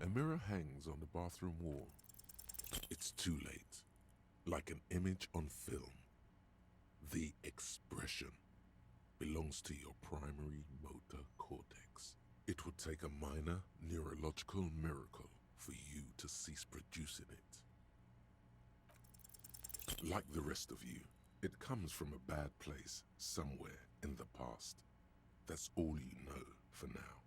A mirror hangs on the bathroom wall. It's too late. Like an image on film. The expression belongs to your primary motor cortex. It would take a minor neurological miracle for you to cease producing it. Like the rest of you, it comes from a bad place somewhere in the past. That's all you know for now.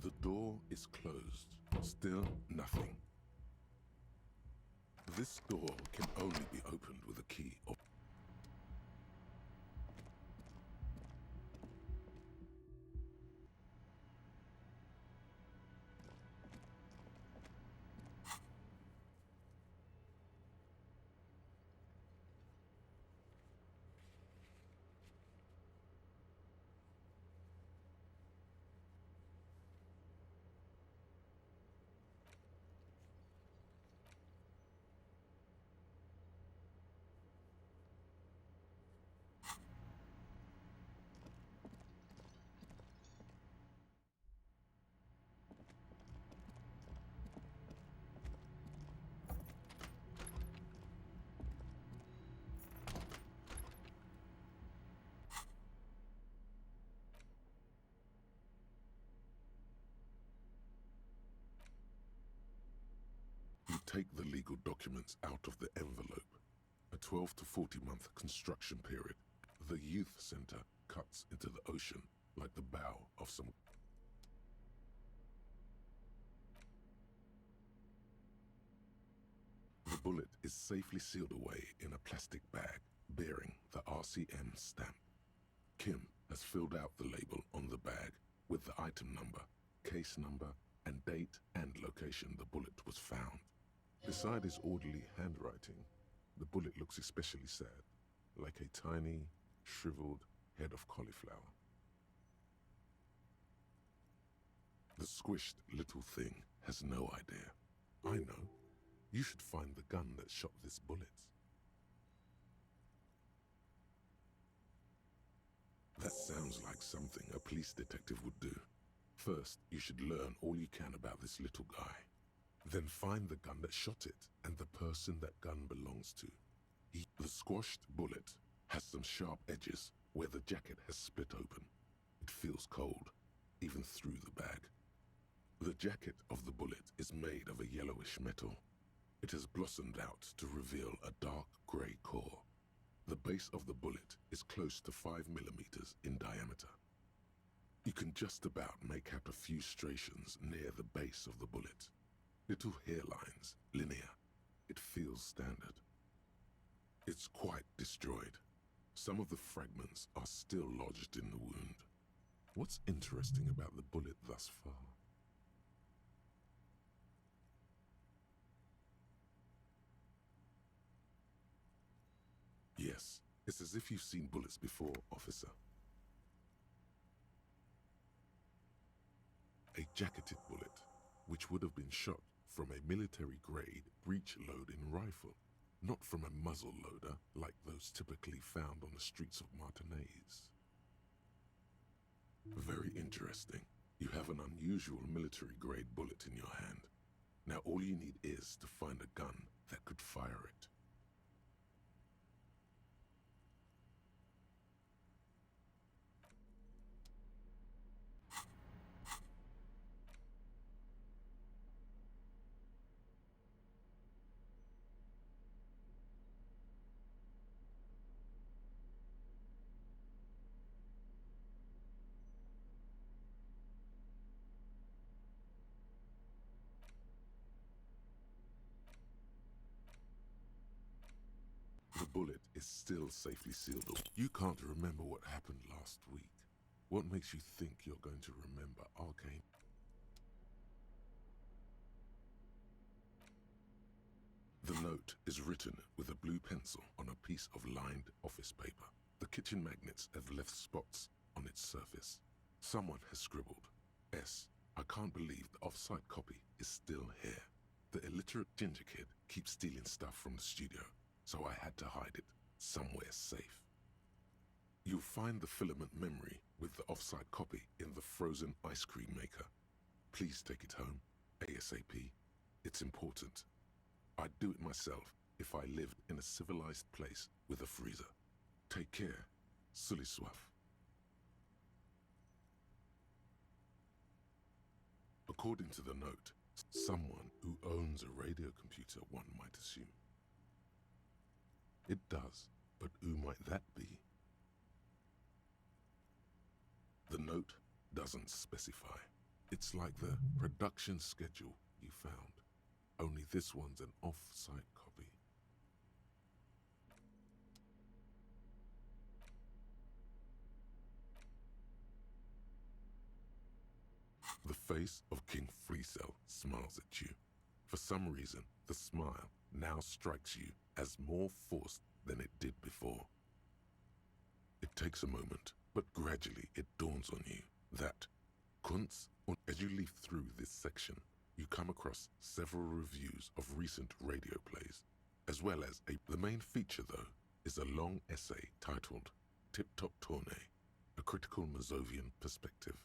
The door is closed. Still nothing. This door can only be opened with a key or... You take the legal documents out of the envelope. A 12 to 40-month construction period. The youth center cuts into the ocean like the bow of some... The bullet is safely sealed away in a plastic bag bearing the RCM stamp. Kim has filled out the label on the bag with the item number, case number, and date and location the bullet was found. Beside his orderly handwriting, the bullet looks especially sad, like a tiny, shriveled head of cauliflower. The squished little thing has no idea. I know. You should find the gun that shot this bullet. That sounds like something a police detective would do. First, you should learn all you can about this little guy. Then find the gun that shot it and the person that gun belongs to. The squashed bullet has some sharp edges where the jacket has split open. It feels cold, even through the bag. The jacket of the bullet is made of a yellowish metal. It has blossomed out to reveal a dark grey core. The base of the bullet is close to 5 millimeters in diameter. You can just about make out a few striations near the base of the bullet. Little hairlines, linear. It feels standard. It's quite destroyed. Some of the fragments are still lodged in the wound. What's interesting about the bullet thus far? Yes, it's as if you've seen bullets before, officer. A jacketed bullet, which would have been shot from a military-grade breech-loading rifle, not from a muzzle loader like those typically found on the streets of Martinez. Very interesting. You have an unusual military-grade bullet in your hand. Now all you need is to find a gun that could fire it. The bullet is still safely sealed up. You can't remember what happened last week. What makes you think you're going to remember Arcane? The note is written with a blue pencil on a piece of lined office paper. The kitchen magnets have left spots on its surface. Someone has scribbled, S. I can't believe the off-site copy is still here. The illiterate ginger kid keeps stealing stuff from the studio, so I had to hide it somewhere safe. You'll find the filament memory with the off-site copy in the frozen ice cream maker. Please take it home, ASAP. It's important. I'd do it myself if I lived in a civilized place with a freezer. Take care, Sully Swaff. According to the note, someone who owns a radio computer, one might assume. It does, but who might that be? The note doesn't specify. It's like the production schedule you found, only this one's an off-site copy. The face of King Fleecell smiles at you. For some reason, the smile now strikes you as more forced than it did before. It takes a moment, but gradually it dawns on you that, as you leaf through this section, you come across several reviews of recent radio plays, as well as the main feature, though, is a long essay titled Tip Top Tourney, a critical Mazovian perspective.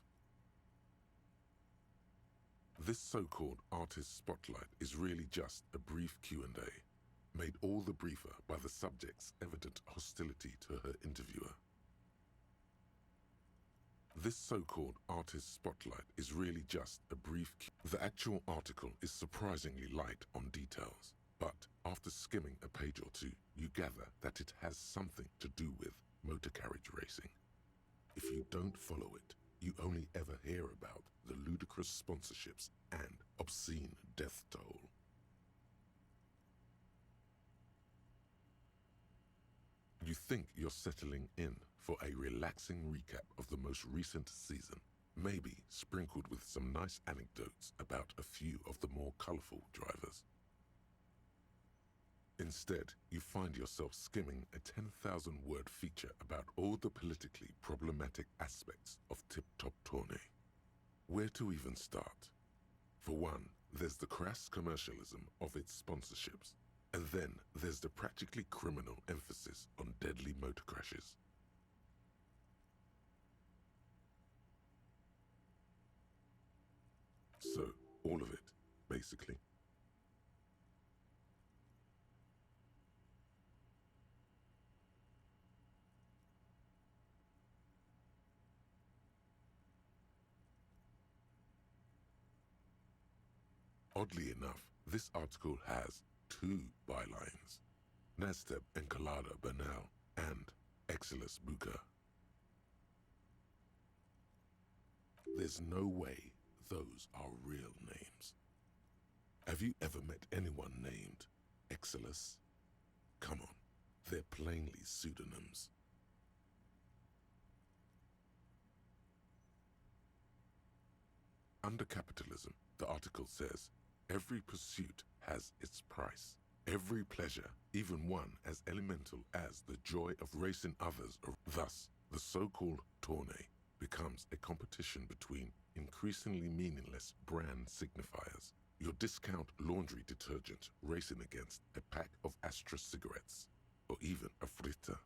This so-called artist spotlight is really just a brief Q&A, made all the briefer by the subject's evident hostility to her interviewer. This so-called artist spotlight is really just a brief The actual article is surprisingly light on details, but after skimming a page or two, you gather that it has something to do with motor carriage racing. If you don't follow it, you only ever hear about the ludicrous sponsorships and obscene death toll. You think you're settling in for a relaxing recap of the most recent season, maybe sprinkled with some nice anecdotes about a few of the more colorful drivers. Instead, you find yourself skimming a 10,000-word feature about all the politically problematic aspects of Tip Top Tourney. Where to even start? For one, there's the crass commercialism of its sponsorships, and then there's the practically criminal emphasis on deadly motor crashes. So, all of it, basically. Oddly enough, this article has two bylines, Nasteb Encolada Bernal and Exilus Buka. There's no way those are real names. Have you ever met anyone named Exilus? Come on, they're plainly pseudonyms. Under capitalism, the article says, every pursuit has its price. Every pleasure, even one as elemental as the joy of racing others, thus the so-called tourney, becomes a competition between increasingly meaningless brand signifiers. Your discount laundry detergent racing against a pack of Astra cigarettes, or even a fritter.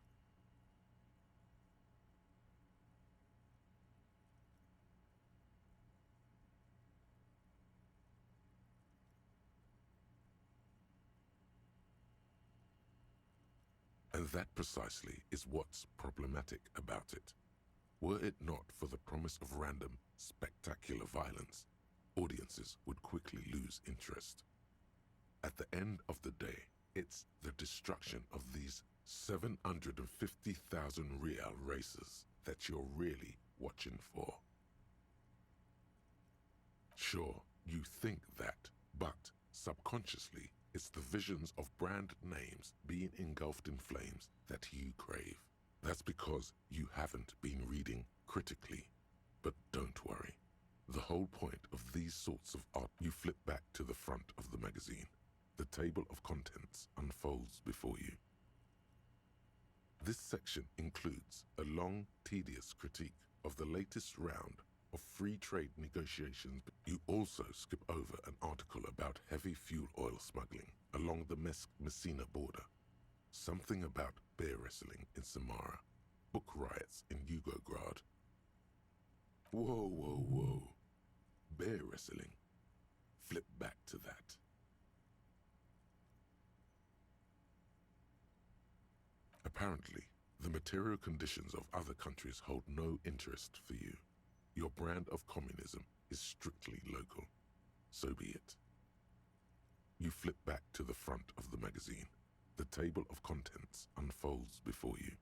And that precisely is what's problematic about it. Were it not for the promise of random, spectacular violence, audiences would quickly lose interest. At the end of the day, it's the destruction of these 750,000 real racers that you're really watching for. Sure, you think that, but subconsciously, It's the visions of brand names being engulfed in flames that you crave. That's because you haven't been reading critically. But don't worry. The whole point of these sorts of art, you flip back to the front of the magazine. The table of contents unfolds before you. This section includes a long, tedious critique of the latest round of free trade negotiations. You also skip over an article about heavy fuel oil smuggling along the Messina border, something about bear wrestling in Samara, book riots in Yugograd. Whoa, whoa, whoa. Bear wrestling. Flip back to that. Apparently, the material conditions of other countries hold no interest for you. Your brand of communism is strictly local. So be it. You flip back to the front of the magazine. The table of contents unfolds before you.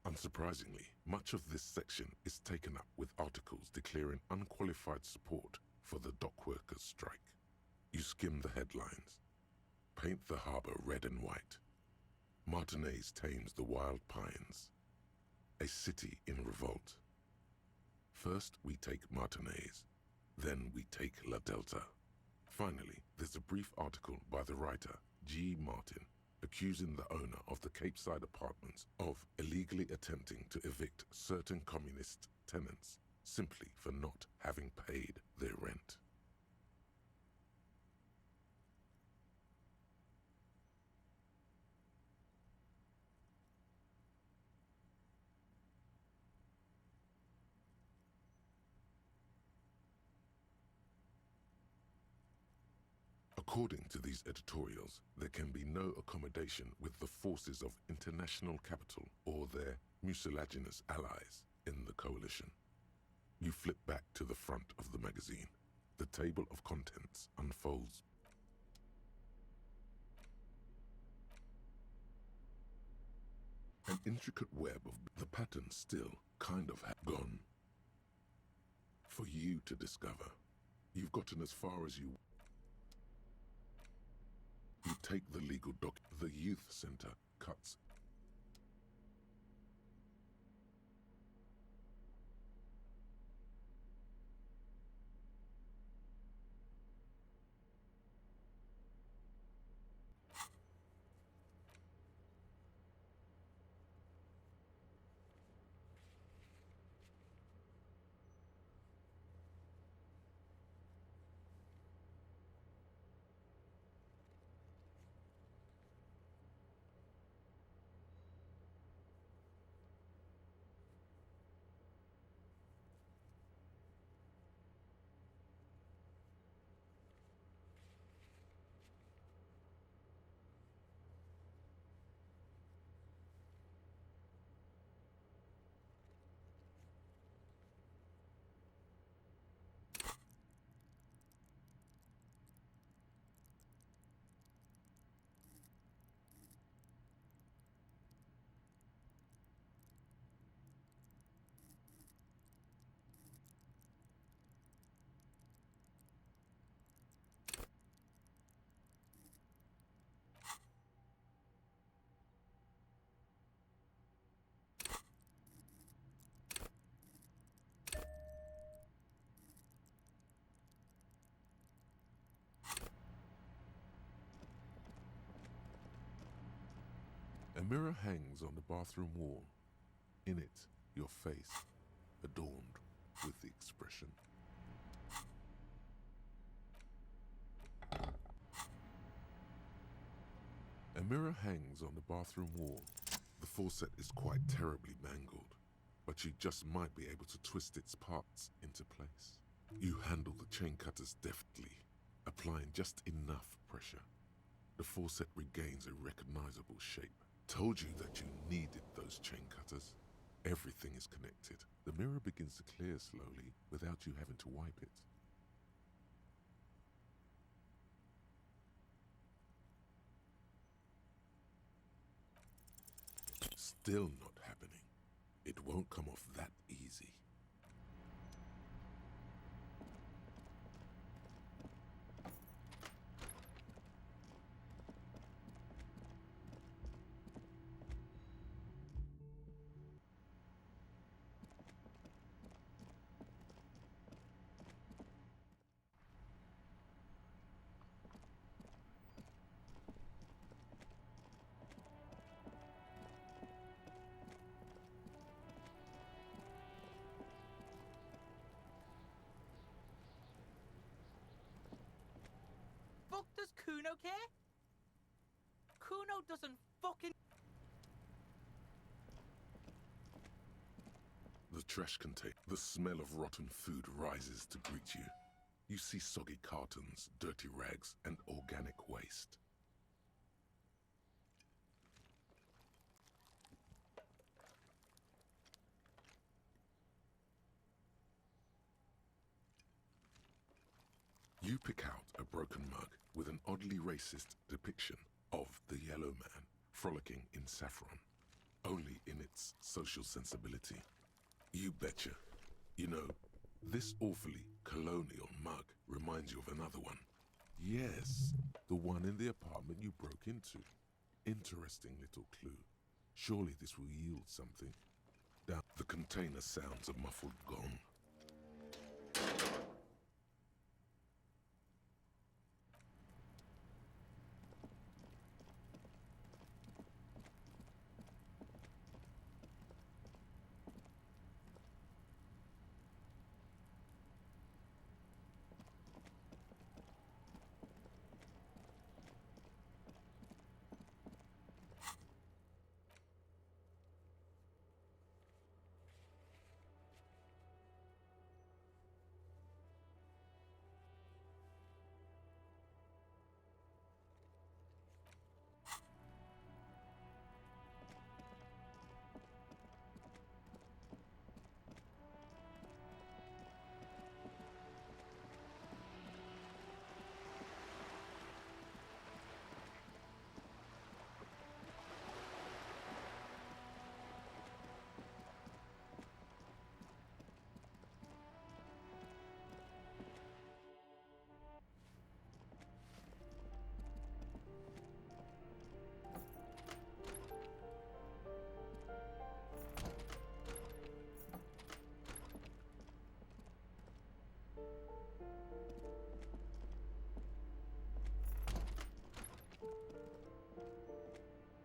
Unsurprisingly, much of this section is taken up with articles declaring unqualified support for the dock workers' strike. You skim the headlines. Paint the harbor red and white. Martinez tames the wild pines. A city in revolt. First we take Martinez, then we take La Delta. Finally, there's a brief article by the writer, G. Martin, accusing the owner of the Cape Side apartments of illegally attempting to evict certain communist tenants simply for not having paid their rent. According to these editorials, there can be no accommodation with the forces of international capital or their mucilaginous allies in the coalition. You flip back to the front of the magazine. The table of contents unfolds. An intricate web of the pattern still kind of gone. For you to discover. You've gotten as far as you take the legal doc. The youth center cuts. A mirror hangs on the bathroom wall. In it, your face, adorned with the expression. A mirror hangs on the bathroom wall. The faucet is quite terribly mangled, but you just might be able to twist its parts into place. You handle the chain cutters deftly, applying just enough pressure. The faucet regains a recognizable shape. Told you that you needed those chain cutters. Everything is connected. The mirror begins to clear slowly without you having to wipe it. Still not happening. It won't come off that easy. fuck does Kuno care? Kuno doesn't fucking... The trash container. The smell of rotten food rises to greet you. You see soggy cartons, dirty rags, and organic waste. You pick out a broken mug with an oddly racist depiction of the Yellow Man frolicking in saffron, only in its social sensibility. You betcha. You know, this awfully colonial mug reminds you of another one. Yes, the one in the apartment you broke into. Interesting little clue. Surely this will yield something. Down the container sounds a muffled gong.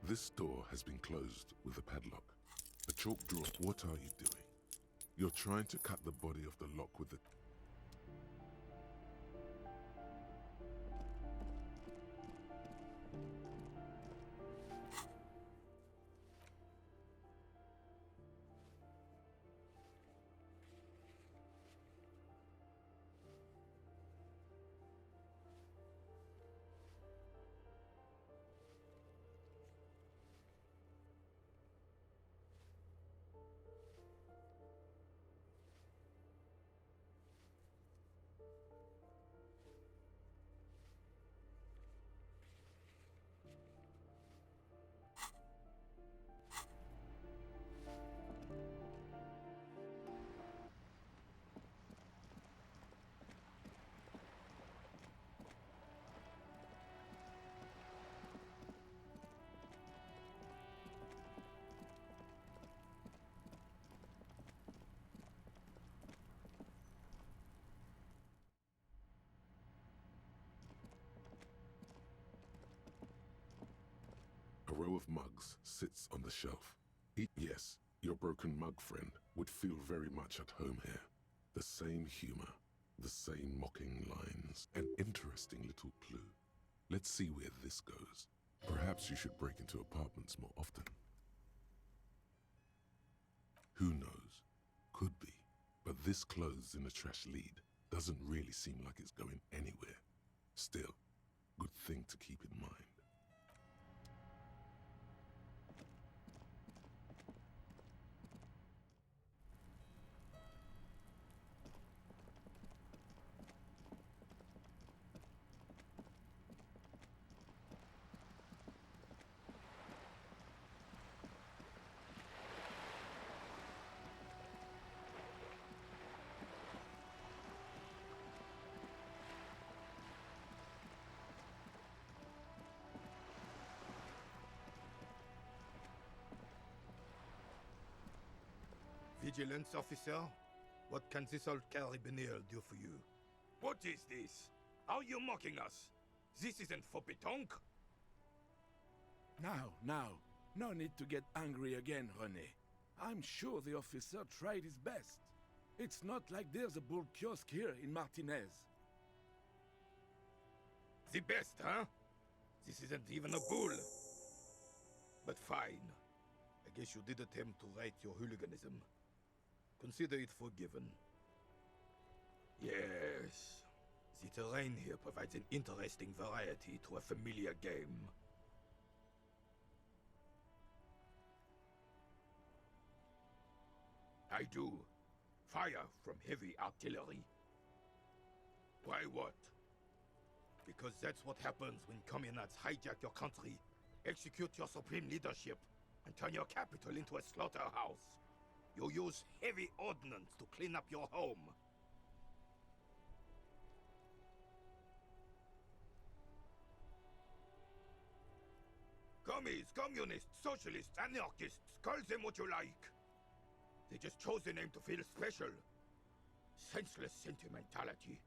This door has been closed with a padlock. A chalk drawer. What are you doing? You're trying to cut the body of the lock with the... A row of mugs sits on the shelf. Yes, your broken mug friend would feel very much at home here. The same humor, the same mocking lines, an interesting little clue. Let's see where this goes. Perhaps you should break into apartments more often. Who knows? Could be. But this clothes in a trash lead doesn't really seem like it's going anywhere. Still, good thing to keep in mind. Vigilance officer, what can this old carabinier do for you? What is this? Are you mocking us? This isn't for pétanque. Now. No need to get angry again, René. I'm sure the officer tried his best. It's not like there's a bull kiosk here in Martinez. The best, huh? This isn't even a bull. But fine. I guess you did attempt to right your hooliganism. Consider it forgiven. Yes. The terrain here provides an interesting variety to a familiar game. I do. Fire from heavy artillery. Why what? Because that's what happens when communards hijack your country, execute your supreme leadership, and turn your capital into a slaughterhouse. You use heavy ordnance to clean up your home. Commies, communists, socialists, anarchists, call them what you like. They just chose the name to feel special. Senseless sentimentality.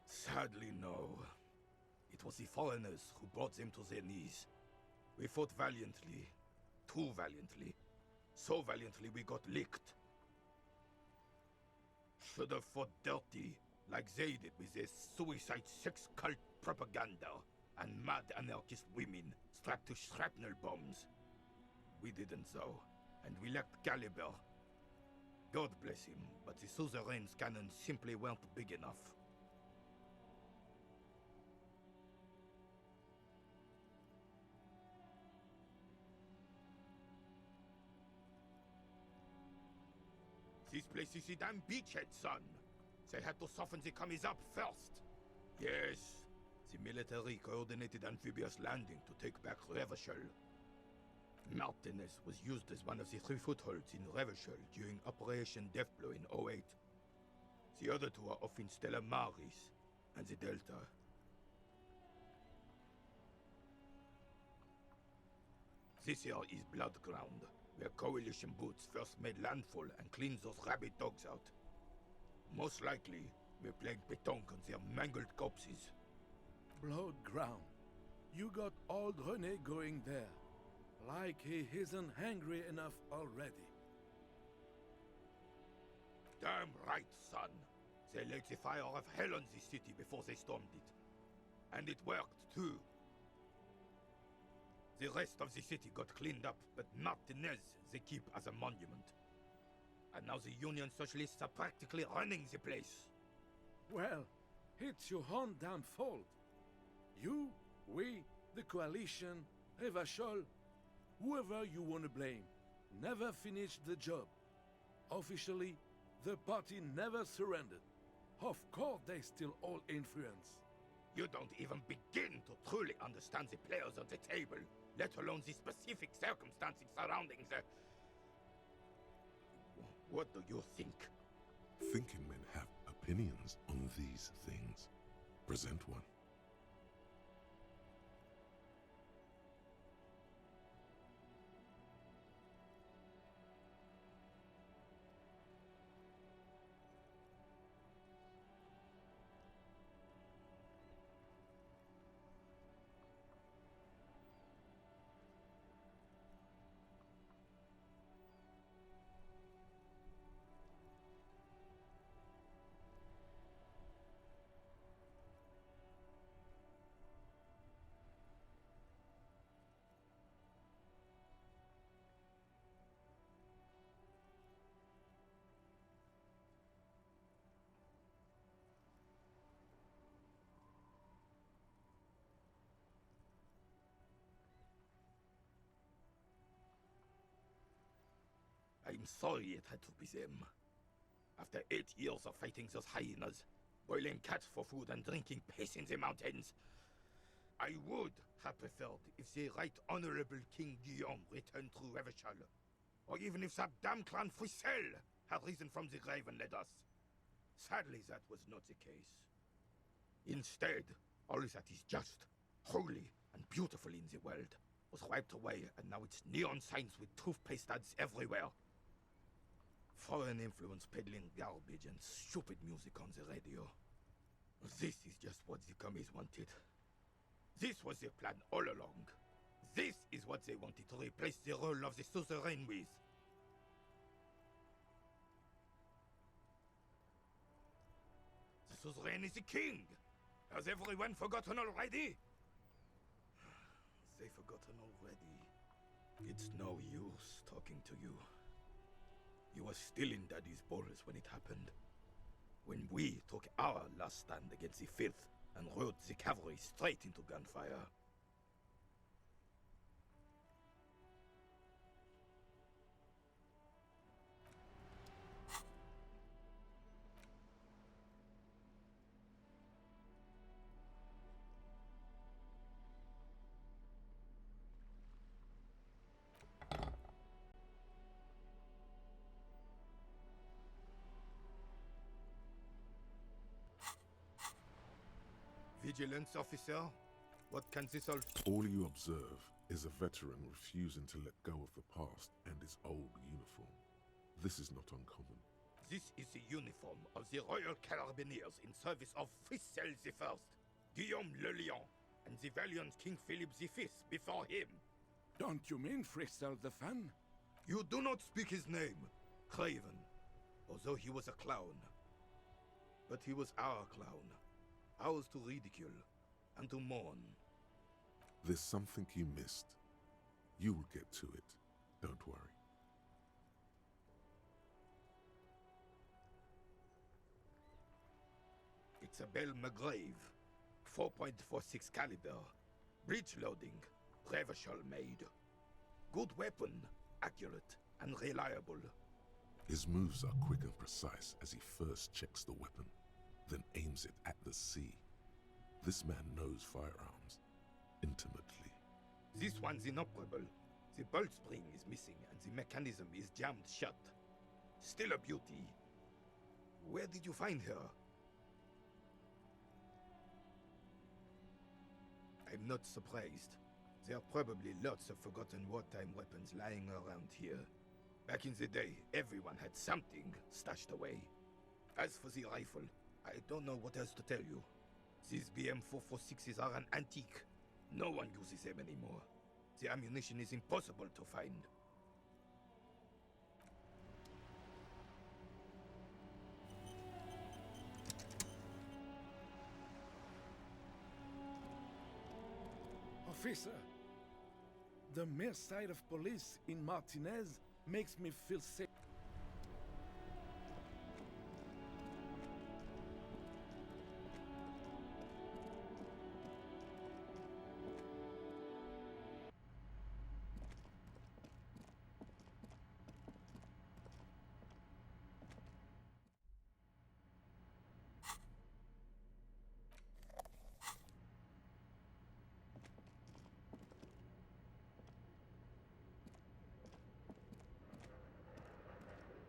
Sadly, no. It was the foreigners who brought them to their knees. We fought valiantly. Too valiantly. So valiantly we got licked. Should have fought dirty, like they did with their suicide sex cult propaganda and mad anarchist women strapped to shrapnel bombs. We didn't though, and we lacked caliber. God bless him, but the suzerain's cannons simply weren't big enough. This place is the damn beachhead, son. They had to soften the commies up first. Yes, the military coordinated amphibious landing to take back Revachol. Martinez was used as one of the 3 footholds in Revachol during Operation Deathblow in 08. The other 2 are off in Stella Maris and the Delta. This here is Blood Ground, where Coalition boots first made landfall and cleaned those rabid dogs out. Most likely, we're playing pétanque on their mangled corpses. Blood ground. You got old René going there. Like he isn't hungry enough already. Damn right, son. They laid the fire of hell on the city before they stormed it. And it worked, too. The rest of the city got cleaned up, but Martinez they keep as a monument. And now the Union Socialists are practically running the place. Well, it's your own damn fault. You, we, the Coalition, Revachol, whoever you want to blame, never finished the job. Officially, the party never surrendered. Of course they still all influence. You don't even begin to truly understand the players at the table, let alone the specific circumstances surrounding the... What do you think? Thinking men have opinions on these things. Present one. I'm sorry it had to be them. After 8 years of fighting those hyenas, boiling cats for food and drinking piss in the mountains, I would have preferred if the Right Honorable King Guillaume returned through Revachol, or even if that damn clan Frisel had risen from the grave and led us. Sadly, that was not the case. Instead, all that is just, holy, and beautiful in the world was wiped away, and now it's neon signs with toothpaste ads everywhere. Foreign influence peddling garbage and stupid music on the radio. This is just what the commies wanted. This was their plan all along. This is what they wanted to replace the role of the suzerain with. The suzerain is the king, Has everyone forgotten already? They forgotten already. It's no use talking to you. You were still in Daddy's balls when it happened. When we took our last stand against the filth and rode the cavalry straight into gunfire. Vigilance officer? What can this all... All you observe is a veteran refusing to let go of the past and his old uniform. This is not uncommon. This is the uniform of the Royal Carabineers in service of Frissel I, Guillaume le Lion, and the valiant King Philip V before him. Don't you mean Frissel the Fan? You do not speak his name, Craven, although he was a clown. But he was our clown, ours to ridicule and to mourn. There's something you missed. You will get to it. Don't worry. It's a Belle McGrave, 4.46 caliber, breech loading, Revachol made. Good weapon, accurate and reliable. His moves are quick and precise as he first checks the weapon, then aims it at the sea. This man knows firearms intimately. This one's inoperable. The bolt spring is missing and the mechanism is jammed shut. Still a beauty. Where did you find her? I'm not surprised. There are probably lots of forgotten wartime weapons lying around here. Back in the day, everyone had something stashed away. As for the rifle, I don't know what else to tell you. These BM-446s are an antique. No one uses them anymore. The ammunition is impossible to find. Officer, the mere sight of police in Martinez makes me feel safe.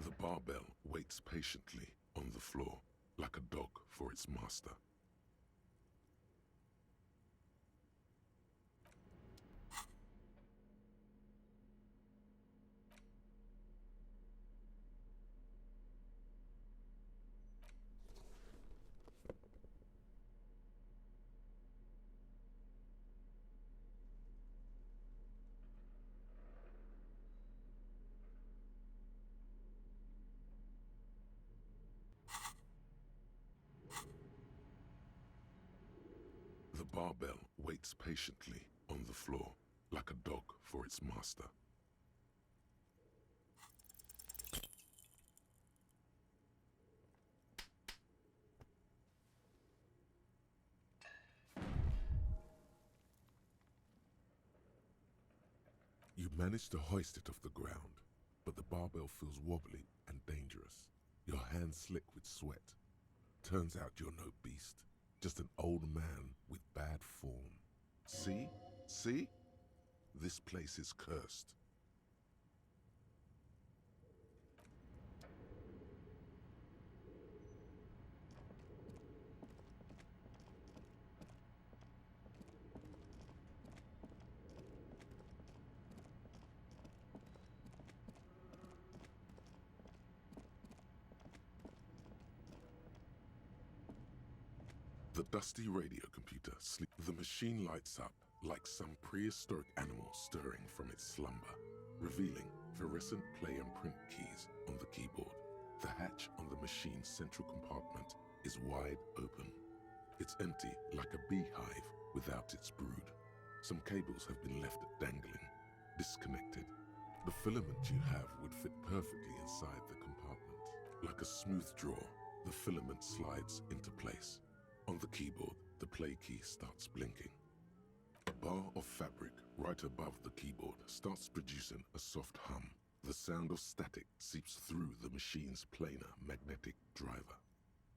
The barbell waits patiently on the floor, like a dog for its master. The barbell waits patiently on the floor, like a dog for its master. You manage to hoist it off the ground, but the barbell feels wobbly and dangerous. Your hands slick with sweat. Turns out you're no beast. Just an old man with bad form. See? See? This place is cursed. The dusty radio computer sleeps. The machine lights up like some prehistoric animal stirring from its slumber, revealing fluorescent play and print keys on the keyboard. The hatch on the machine's central compartment is wide open. It's empty like a beehive without its brood. Some cables have been left dangling, disconnected. The filament you have would fit perfectly inside the compartment. Like a smooth draw, the filament slides into place. On the keyboard, the play key starts blinking. A bar of fabric right above the keyboard starts producing a soft hum. The sound of static seeps through the machine's planar magnetic driver.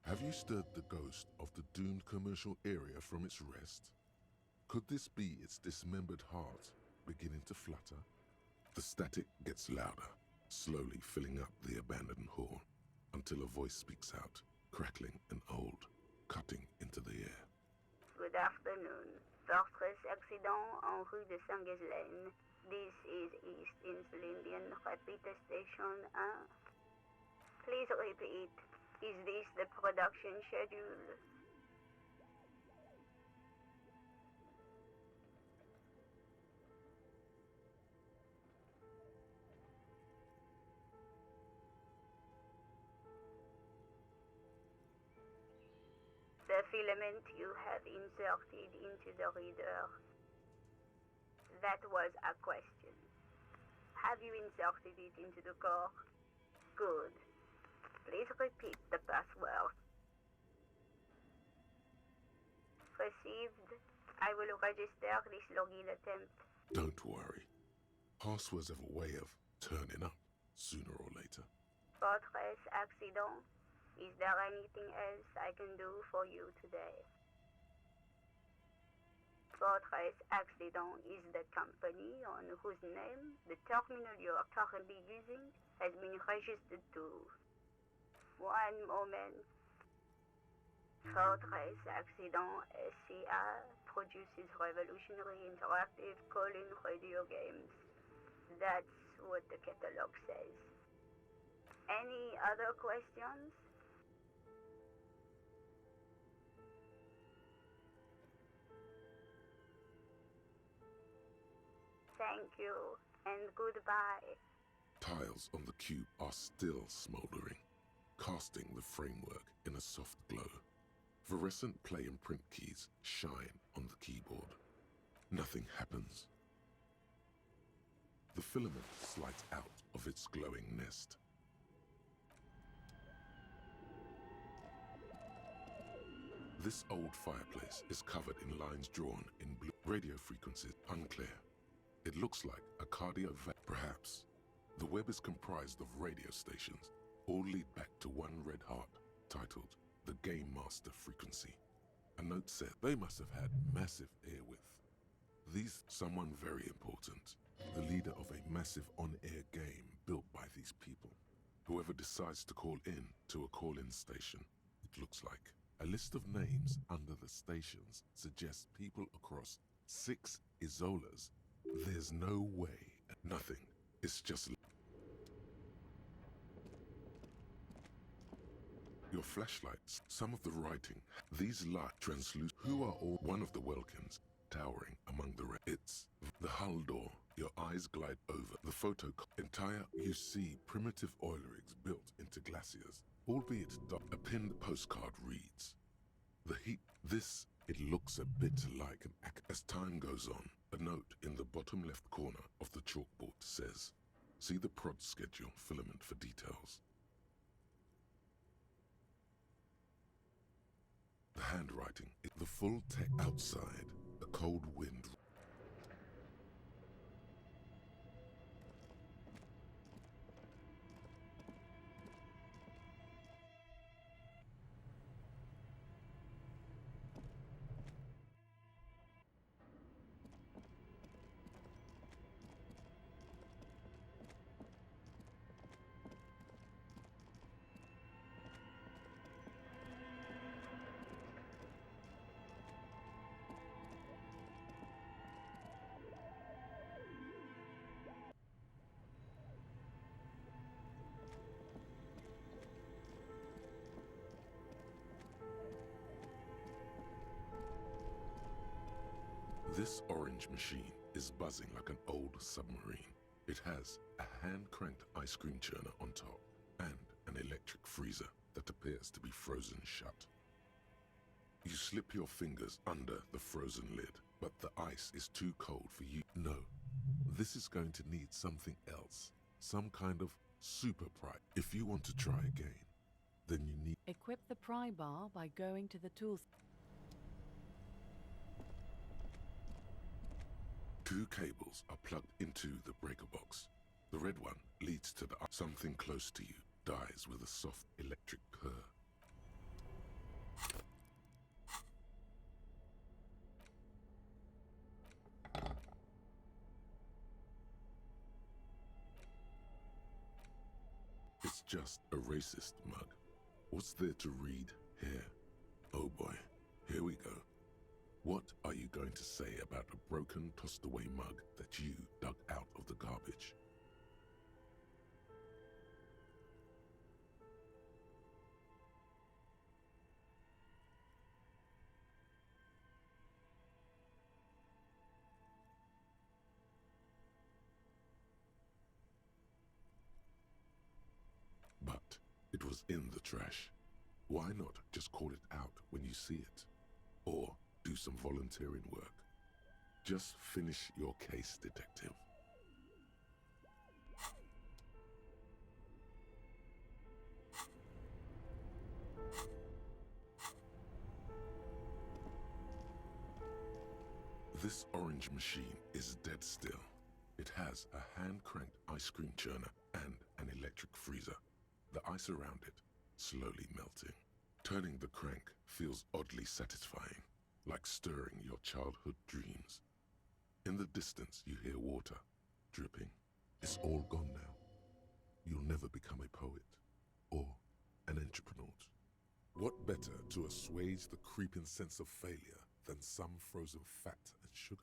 Have you stirred the ghost of the doomed commercial area from its rest? Could this be its dismembered heart beginning to flutter? The static gets louder, slowly filling up the abandoned hall, until a voice speaks out, crackling and old, cutting into the air. Good afternoon. Fortress accident en rue de Saint-Ghislaine. This is East Insulindian Repeater Station 1. Please repeat. Is this the production schedule? The filament you have inserted into the reader. That was a question. Have you inserted it into the core? Good. Please repeat the password. Received. I will register this login attempt. Don't worry. Passwords have a way of turning up sooner or later. Fortress accident. Is there anything else I can do for you today? Fortress Accident is the company on whose name the terminal you are currently using has been registered to. One moment. Fortress Accident SCA produces revolutionary interactive call-in radio games. That's what the catalog says. Any other questions? Thank you, and goodbye. Tiles on the cube are still smoldering, casting the framework in a soft glow. Fluorescent play and print keys shine on the keyboard. Nothing happens. The filament slides out of its glowing nest. This old fireplace is covered in lines drawn in blue. Radio frequencies unclear. It looks like a cardio perhaps. The web is comprised of radio stations, all lead back to one red heart, titled the Game Master Frequency. A note said they must have had massive airwidth. These someone very important, the leader of a massive on-air game built by these people. Whoever decides to call in to a call-in station, it looks like. A list of names under the stations suggests people across 6 Isolas. There's no way. Nothing. It's just your flashlights. Some of the writing. These light translucent. Who are all? One of the Welkins, towering among the rest. It's the hull door. Your eyes glide over the photo. Entire. You see primitive oil rigs built into glaciers, albeit a pinned postcard reads, "The heat." This. It looks a bit like an act. As time goes on, a note in the bottom left corner of the chalkboard says, "See the prod schedule filament for details." The handwriting is the full text. Outside, a cold wind. This orange machine is buzzing like an old submarine. It has a hand-cranked ice cream churner on top and an electric freezer that appears to be frozen shut. You slip your fingers under the frozen lid, but the ice is too cold for you. No, this is going to need something else. Some kind of super pry. If you want to try again, then you need... Equip the pry bar by going to the tools. 2 cables are plugged into the breaker box. The red one leads to the... Something close to you dies with a soft electric purr. It's just a racist mug. What's there to read here? Oh boy, here we go. What are you going to say about a broken, tossed-away mug that you dug out of the garbage? But it was in the trash. Why not just call it out when you see it? Or do some volunteering work. Just finish your case, detective. This orange machine is dead still. It has a hand-cranked ice cream churner and an electric freezer. The ice around it slowly melting. Turning the crank feels oddly satisfying, like stirring your childhood dreams. In the distance, you hear water dripping. It's all gone now. You'll never become a poet or an entrepreneur. What better to assuage the creeping sense of failure than some frozen fat and sugar?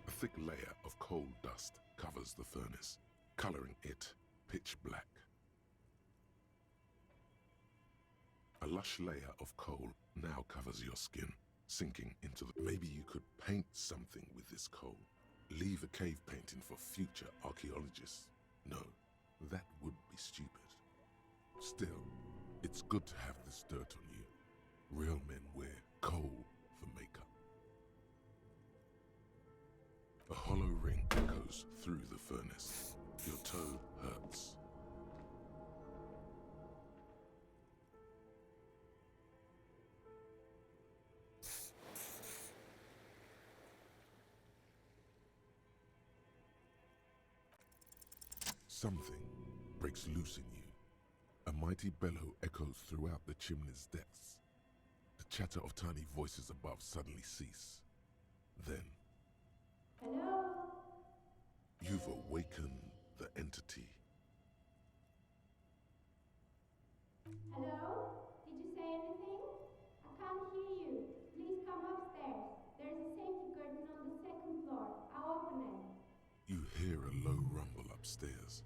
A thick layer of coal dust covers the furnace, coloring it pitch black. A lush layer of coal now covers your skin, sinking into the... Maybe you could paint something with this coal. Leave a cave painting for future archaeologists. No, that would be stupid. Still, it's good to have this dirt on you. Real men wear coal for makeup. A hollow ring echoes through the furnace. Your toe hurts. Something breaks loose in you. A mighty bellow echoes throughout the chimney's depths. The chatter of tiny voices above suddenly cease. Then, Hello? you've awakened the entity. Hello? Did you say anything? I can't hear you. Please come upstairs. There's a safety curtain on the second floor. I'll open it. You hear a low rumble upstairs,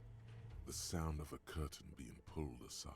the sound of a curtain being pulled aside.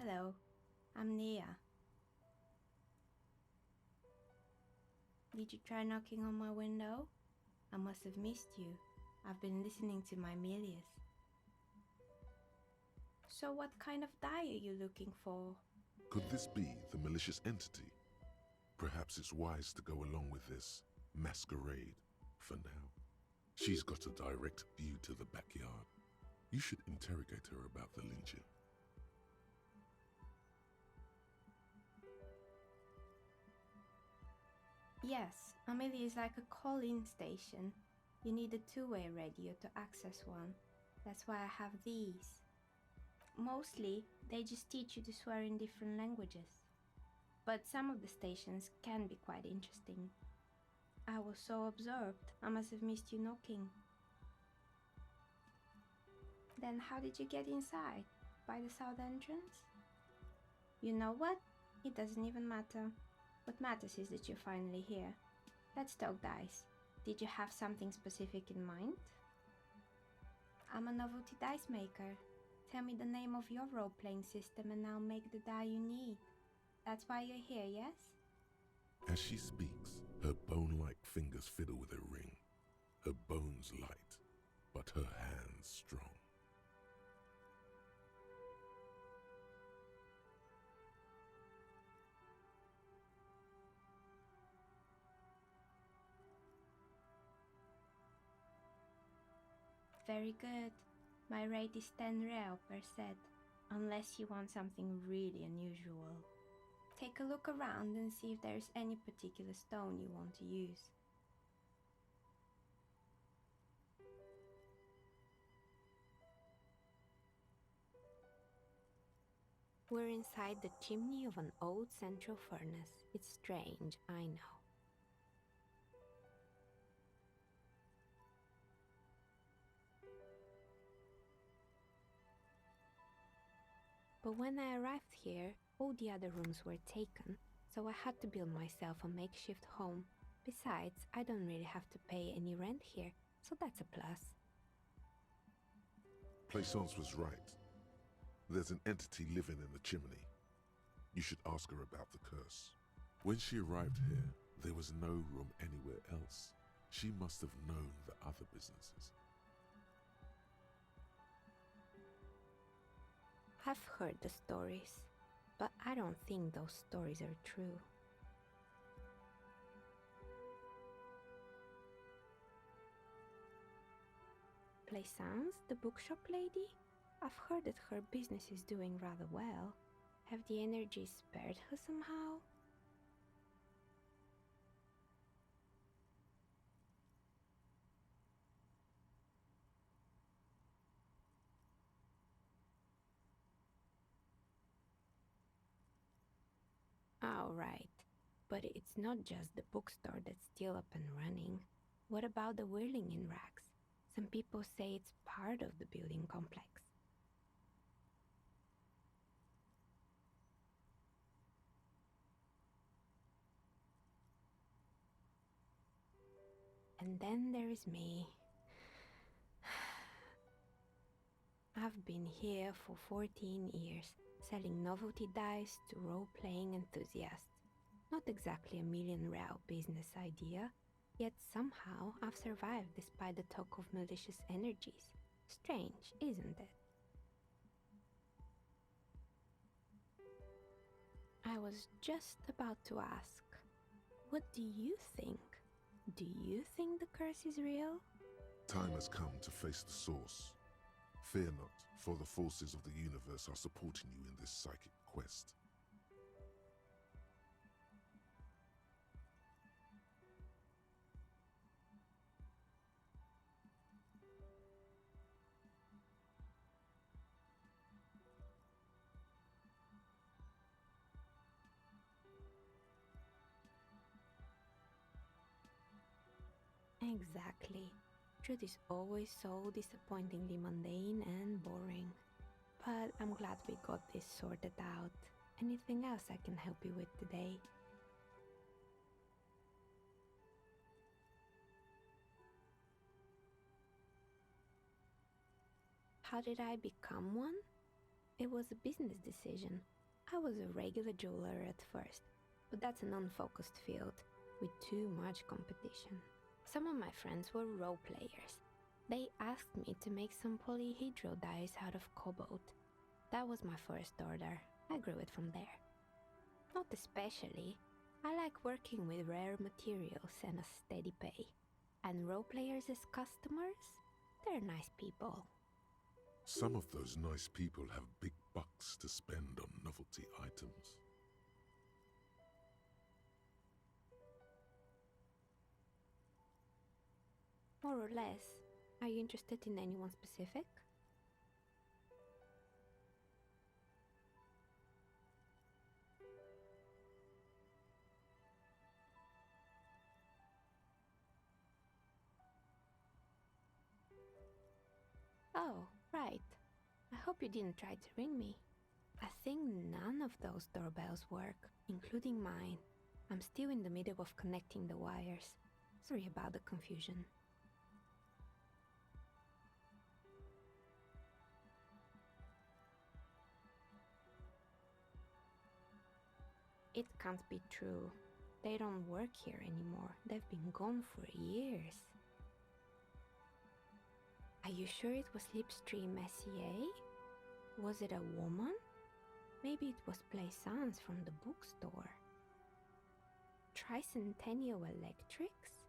Hello, I'm Nia. Did you try knocking on my window? I must have missed you. I've been listening to my Milius. So what kind of die are you looking for? Could this be the malicious entity? Perhaps it's wise to go along with this masquerade for now. She's got a direct view to the backyard. You should interrogate her about the lynching. Yes, Amelia is like a call-in station. You need a two-way radio to access one. That's why I have these. Mostly, they just teach you to swear in different languages. But some of the stations can be quite interesting. I was so absorbed, I must have missed you knocking. Then how did you get inside? By the south entrance? You know what? It doesn't even matter. What matters is that you're finally here. Let's talk dice. Did you have something specific in mind? I'm a novelty dice maker. Tell me the name of your role-playing system and I'll make the die you need. That's why you're here, yes? As she speaks, her bone-like fingers fiddle with a ring. Her bones light, but her hands strong. Very good. My rate is 10 real per set, unless you want something really unusual. Take a look around and see if there's any particular stone you want to use. We're inside the chimney of an old central furnace. It's strange, I know. But when I arrived here, all the other rooms were taken, so I had to build myself a makeshift home. Besides, I don't really have to pay any rent here, so that's a plus. Plaisance was right. There's an entity living in the chimney. You should ask her about the curse. When she arrived here, there was no room anywhere else. She must have known the other businesses. I've heard the stories, but I don't think those stories are true. Plaisance, the bookshop lady? I've heard that her business is doing rather well. Have the energies spared her somehow? Oh, right. But it's not just the bookstore that's still up and running. What about the whirling in rags? Some people say it's part of the building complex. And then there is me. I've been here for 14 years, selling novelty dice to role-playing enthusiasts. Not exactly a million real business idea, yet somehow I've survived despite the talk of malicious energies. Strange, isn't it? I was just about to ask, what do you think? Do you think the curse is real? Time has come to face the source. Fear not, for the forces of the universe are supporting you in this psychic quest. Exactly. Truth is always so disappointingly mundane and boring. But I'm glad we got this sorted out. Anything else I can help you with today? How did I become one? It was a business decision. I was a regular jeweler at first, but that's an unfocused field. with too much competition. Some of my friends were role players. They asked me to make some polyhedral dice out of cobalt. That was my first order. I grew it from there. Not especially. I like working with rare materials and a steady pay. And role players as customers? They're nice people. Some of those nice people have big bucks to spend on novelty items. More or less. Are you interested in anyone specific? Oh, right. I hope you didn't try to ring me. I think none of those doorbells work, including mine. I'm still in the middle of connecting the wires. Sorry about the confusion. It can't be true. They don't work here anymore. They've been gone for years. Are you sure it was Slipstream SEA? Was it a woman? Maybe it was Plaisance from the bookstore. Tricentennial Electrics?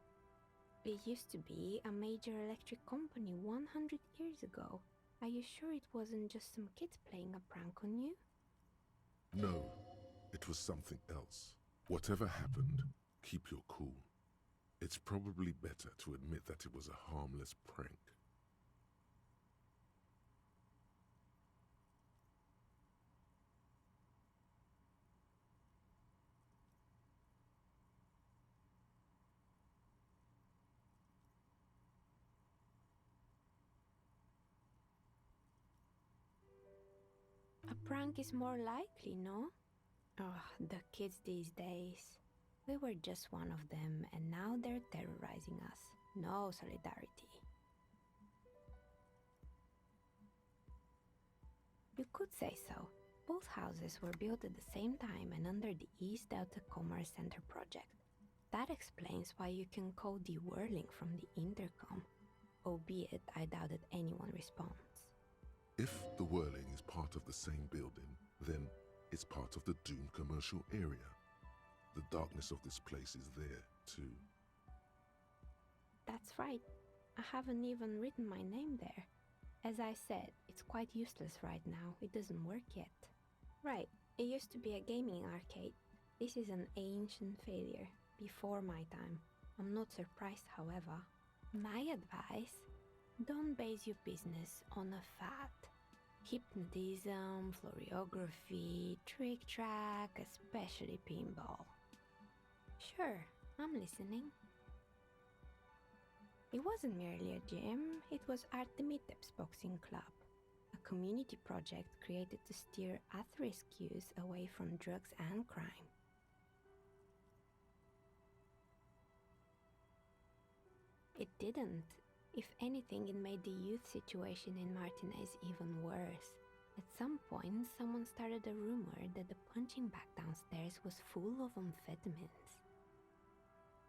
It used to be a major electric company 100 years ago. Are you sure it wasn't just some kids playing a prank on you? No, it was something else. Whatever happened, keep your cool. It's probably better to admit that it was a harmless prank. A prank is more likely, no? Oh, the kids these days. We were just one of them, and now they're terrorizing us. No solidarity. You could say so. Both houses were built at the same time and under the East Delta Commerce Center project. That explains why you can call the whirling from the intercom, albeit I doubt that anyone responds. If the whirling is part of the same building, then it's part of the doomed commercial area. The darkness of this place is there, too. That's right. I haven't even written my name there. As I said, it's quite useless right now. It doesn't work yet. Right, it used to be a gaming arcade. This is an ancient failure, before my time. I'm not surprised, however. My advice? Don't base your business on a fad. Hypnotism, floriography, trick-track, especially pinball. Sure, I'm listening. It wasn't merely a gym, it was Artemitep's Boxing Club, a community project created to steer at-risk youth away from drugs and crime. It didn't. If anything, it made the youth situation in Martinez even worse. At some point, someone started a rumor that the punching bag downstairs was full of amphetamines.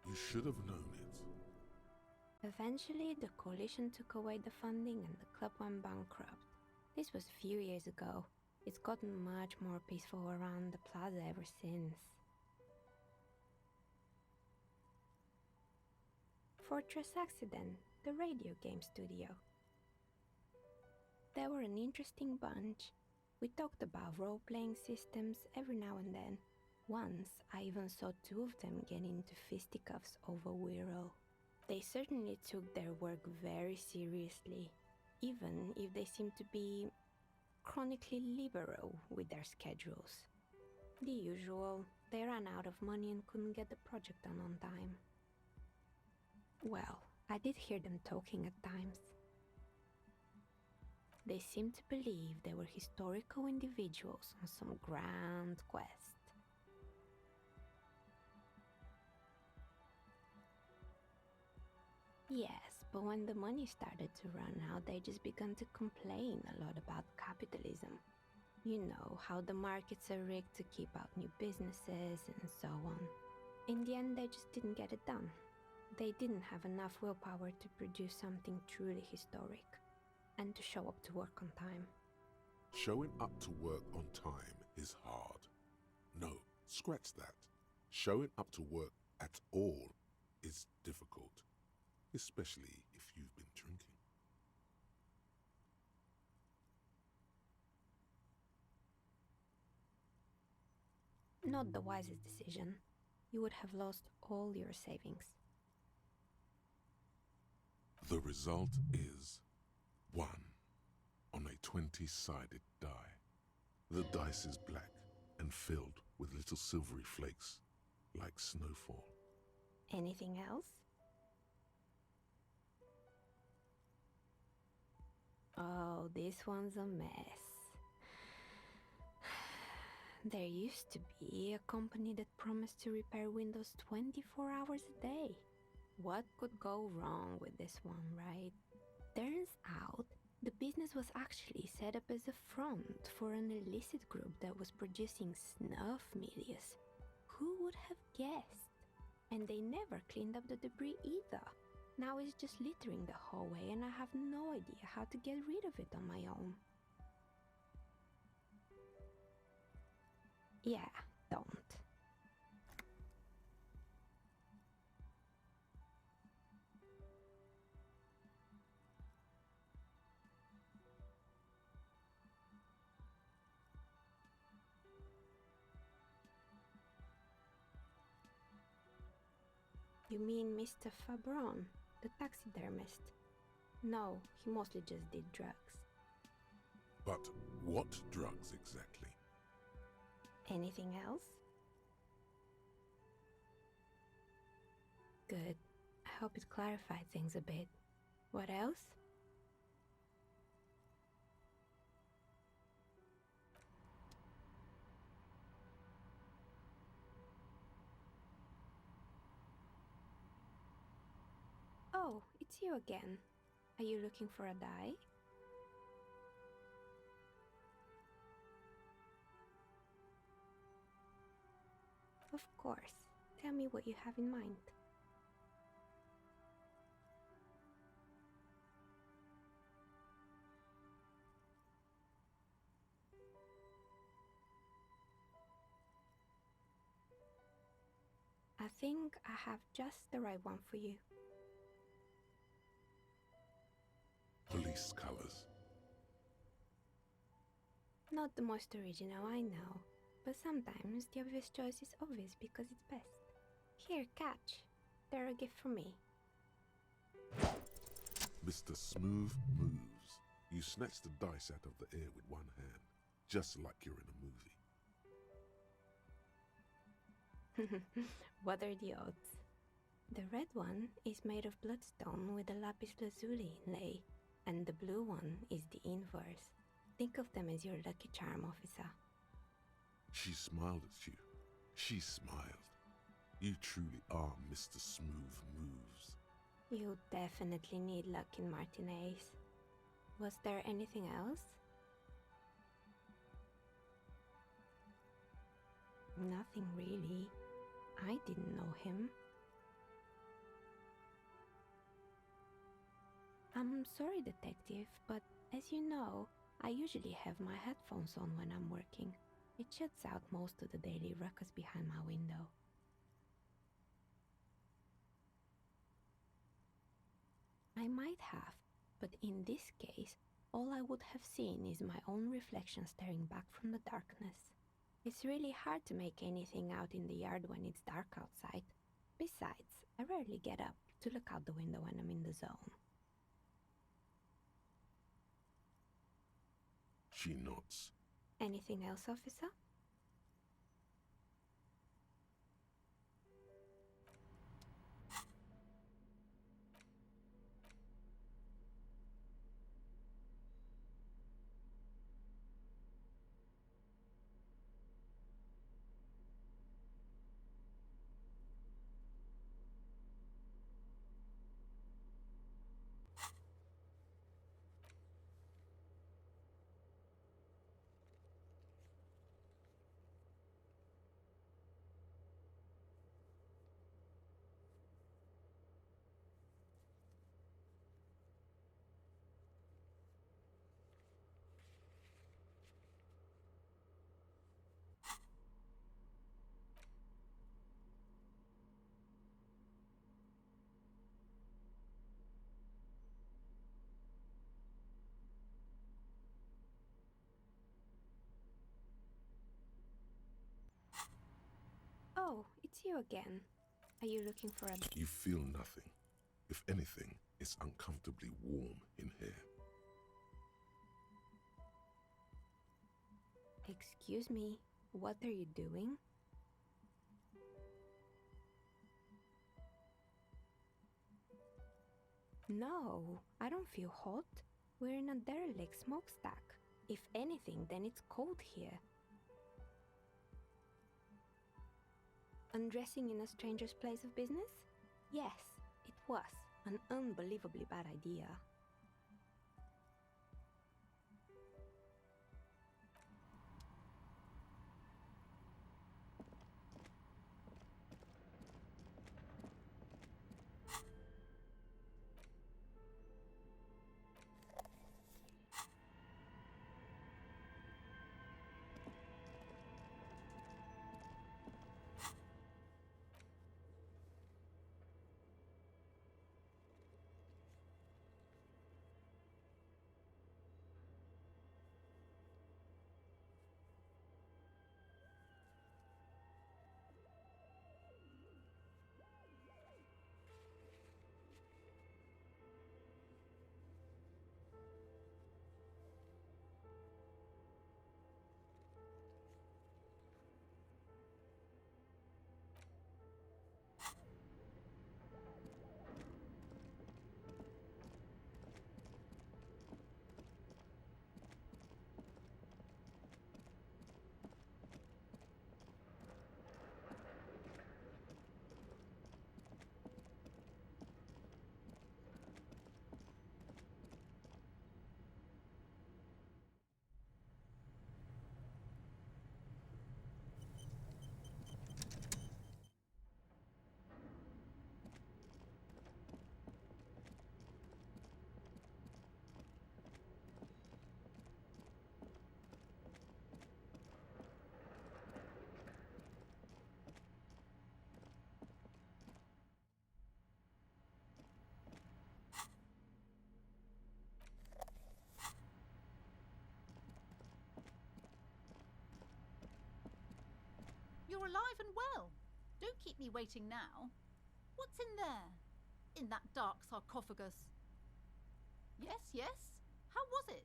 You should have known it. Eventually, the coalition took away the funding and the club went bankrupt. This was a few years ago. It's gotten much more peaceful around the plaza ever since. Fortress Accident, the radio game studio. They were an interesting bunch. We talked about role-playing systems every now and then. Once, I even saw two of them get into fisticuffs over Wirral. They certainly took their work very seriously, even if they seemed to be chronically liberal with their schedules. The usual, they ran out of money and couldn't get the project done on time. Well, I did hear them talking at times. They seemed to believe they were historical individuals on some grand quest. Yes, but when the money started to run out, they just began to complain a lot about capitalism. You know, how the markets are rigged to keep out new businesses and so on. In the end, they just didn't get it done. They didn't have enough willpower to produce something truly historic, and to show up to work on time. Showing up to work on time is hard. No, scratch that. Showing up to work at all is difficult, especially if you've been drinking. Not the wisest decision. You would have lost all your savings. The result is 1 on a 20-sided die. The dice is black and filled with little silvery flakes, like snowfall. Anything else? Oh, this one's a mess. There used to be a company that promised to repair windows 24 hours a day. What could go wrong with this one, right? Turns out, the business was actually set up as a front for an illicit group that was producing snuff milias. Who would have guessed? And they never cleaned up the debris either. Now it's just littering the hallway and I have no idea how to get rid of it on my own. Yeah, don't. You mean Mr. Fabron, the taxidermist? No, he mostly just did drugs. But what drugs exactly? Anything else? Good. I hope it clarified things a bit. What else? Oh, it's you again. Are you looking for a die? Of course. Tell me what you have in mind. I think I have just the right one for you. Police colors. Not the most original, I know, but sometimes the obvious choice is obvious because it's best. Here, catch. They're a gift from me. Mr. Smooth Moves. You snatch the dice out of the air with one hand, just like you're in a movie. What are the odds? The red one is made of bloodstone with a lapis lazuli inlay, and the blue one is the inverse. Think of them as your lucky charm, officer. She smiled at you. She smiled. You truly are Mr. Smooth Moves. You definitely need luck in Martinez. Was there anything else? Nothing really. I didn't know him. I'm sorry, detective, but as you know, I usually have my headphones on when I'm working. It shuts out most of the daily ruckus behind my window. I might have, but in this case, all I would have seen is my own reflection staring back from the darkness. It's really hard to make anything out in the yard when it's dark outside. Besides, I rarely get up to look out the window when I'm in the zone. She nods. Anything else, officer? It's you again. Are you looking for a... You feel nothing. If anything, it's uncomfortably warm in here. Excuse me, what are you doing? No, I don't feel hot. We're in a derelict smokestack. If anything, then it's cold here. Undressing in a stranger's place of business? Yes, it was an unbelievably bad idea. You're alive and well. Don't keep me waiting now. What's in there? In that dark sarcophagus? Yes, yes. How was it?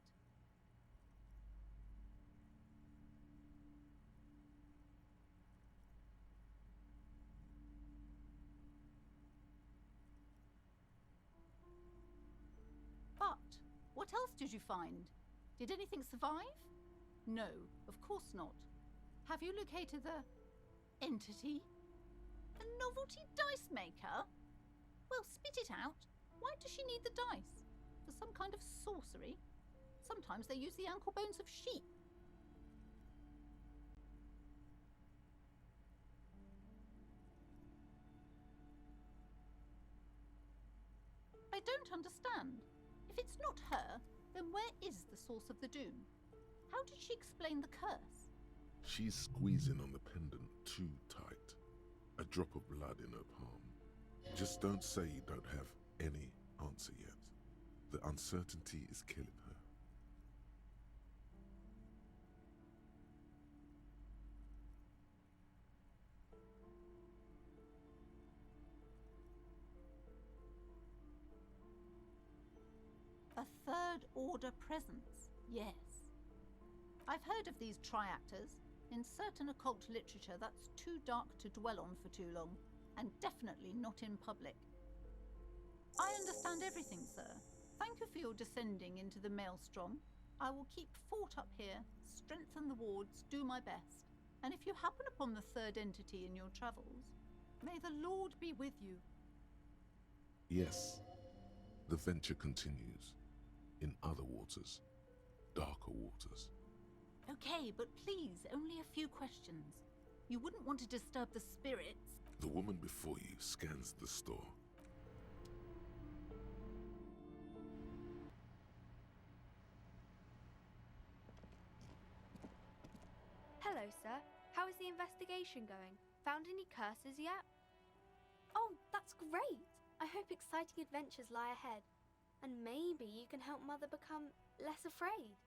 But what else did you find? Did anything survive? No, of course not. Have you located the entity? A novelty dice maker? Well, spit it out. Why does she need the dice? For some kind of sorcery? Sometimes they use the ankle bones of sheep. I don't understand. If it's not her, then where is the source of the doom? How did she explain the curse? She's squeezing on the pendant too tight. A drop of blood in her palm. Just don't say you don't have any answer yet. The uncertainty is killing her. A third order presence, yes. I've heard of these triactors. In certain occult literature, that's too dark to dwell on for too long, and definitely not in public. I understand everything, sir. Thank you for your descending into the maelstrom. I will keep fort up here, strengthen the wards, do my best. And if you happen upon the third entity in your travels, may the Lord be with you. Yes, the venture continues. In other waters, darker waters. Okay, but please, only a few questions. You wouldn't want to disturb the spirits. The woman before you scans the store. Hello, sir. How is the investigation going? Found any curses yet? Oh, that's great! I hope exciting adventures lie ahead. And maybe you can help Mother become less afraid.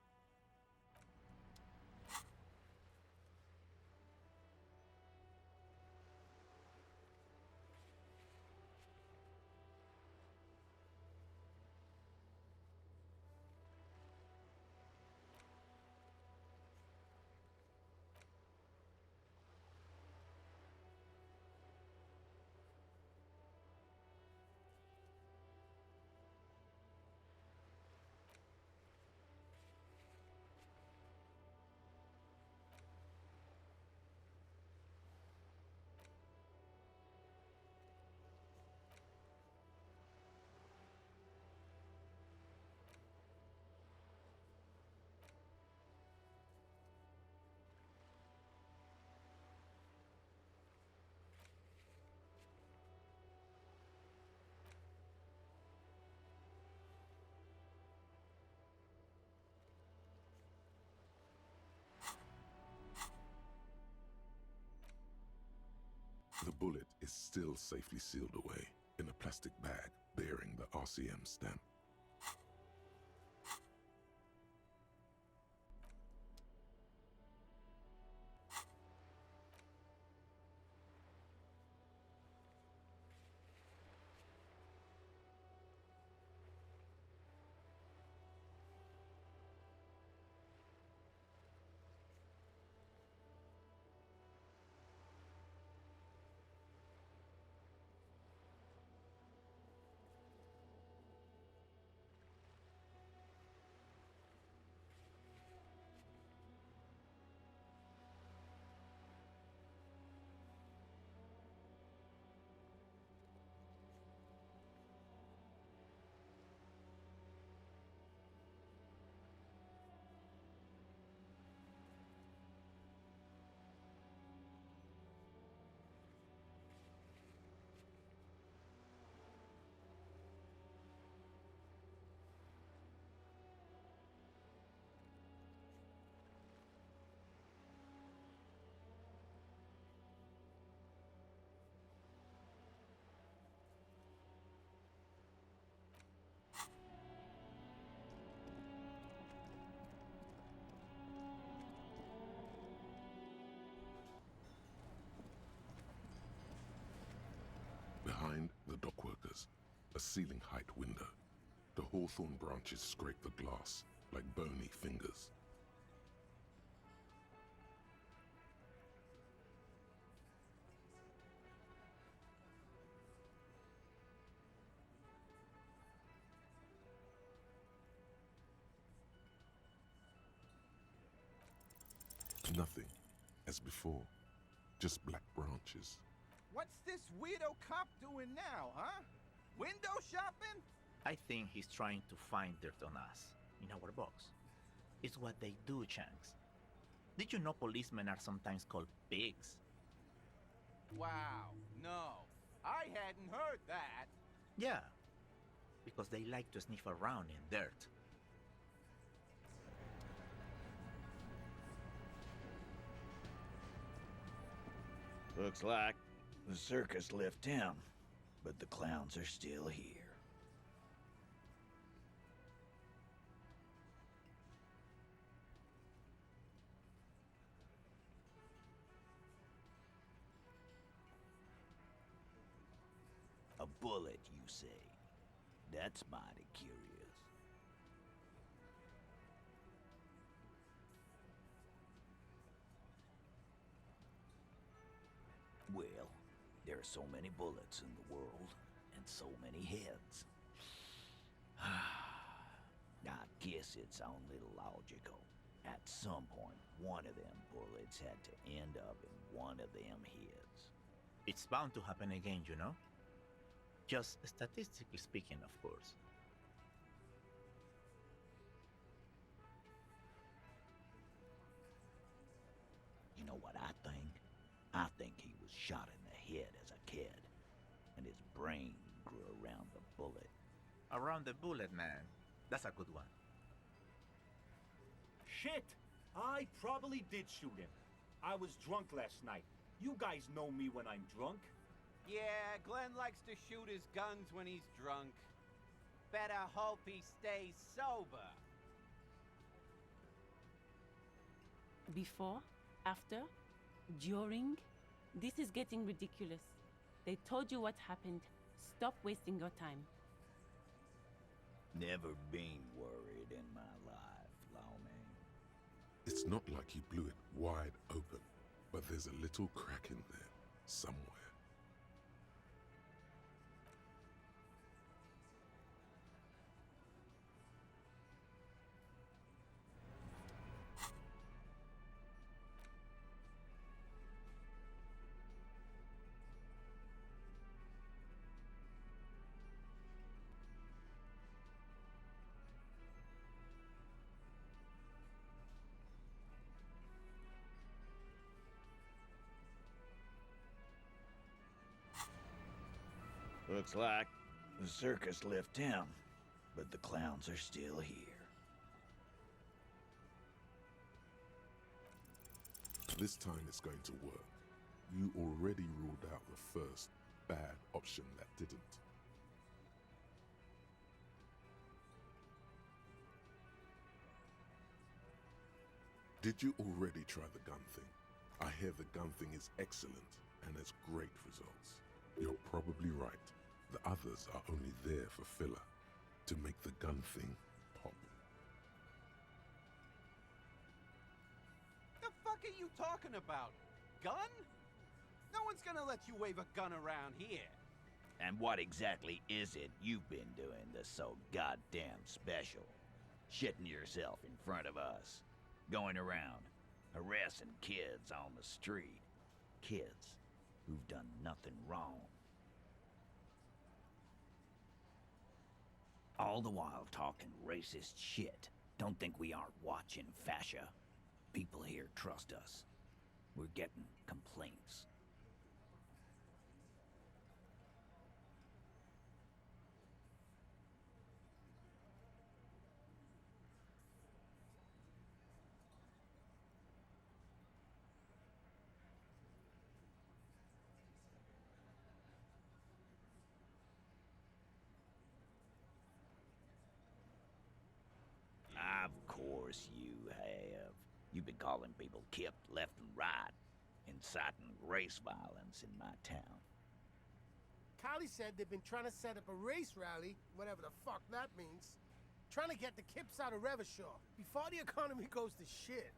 The bullet is still safely sealed away in a plastic bag bearing the RCM stamp. Behind the dockworkers, a ceiling height window. The hawthorn branches scrape the glass like bony fingers. Nothing, as before, just black branches. What's this weirdo cop doing now, huh? Window shopping? I think he's trying to find dirt on us, in our box. It's what they do, Shanks. Did you know policemen are sometimes called pigs? Wow, no. I hadn't heard that. Yeah, because they like to sniff around in dirt. Looks like the circus left town, but the clowns are still here. A bullet, you say? That's mighty curious. Well, there are so many bullets in the world, and so many heads. I guess it's only logical. At some point, one of them bullets had to end up in one of them heads. It's bound to happen again, you know? Just statistically speaking, of course. You know what I think? I think he was shot in the head as a kid, and his brain grew around the bullet. Around the bullet, man. That's a good one. Shit! I probably did shoot him. I was drunk last night. You guys know me when I'm drunk. Yeah, Glenn likes to shoot his guns when he's drunk. Better hope he stays sober. Before? After? During? This is getting ridiculous. They told you what happened. Stop wasting your time. Never been worried in my life, Lawman. It's not like he blew it wide open, but there's a little crack in there, somewhere. Looks like the circus left town, but the clowns are still here. This time it's going to work. You you already ruled out the first bad option that didn't. Did you already try the gun thing? I hear the gun thing is excellent and has great results. You're probably right. The others are only there for filler, to make the gun thing pop. The fuck are you talking about? Gun? No one's gonna let you wave a gun around here. And what exactly is it you've been doing that's so goddamn special? Shitting yourself in front of us. Going around, harassing kids on the street. Kids who've done nothing wrong. All the while talking racist shit. Don't think we aren't watching, fascia. People here trust us. We're getting complaints. Of course you have. You've been calling people kipped left and right, inciting race violence in my town. Kylie said they've been trying to set up a race rally, whatever the fuck that means. Trying to get the kips out of Revachol before the economy goes to shit.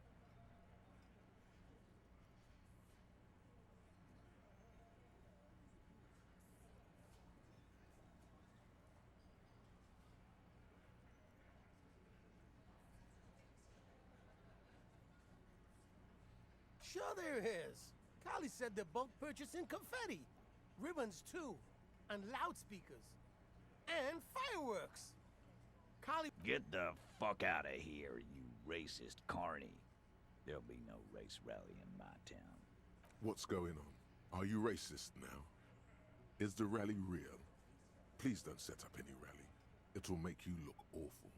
Sure there is. Kylie said they're bulk purchasing confetti, ribbons too, and loudspeakers, and fireworks. Kylie... Get the fuck out of here, you racist carny. There'll be no race rally in my town. What's going on? Are you racist now? Is the rally real? Please don't set up any rally. It will make you look awful.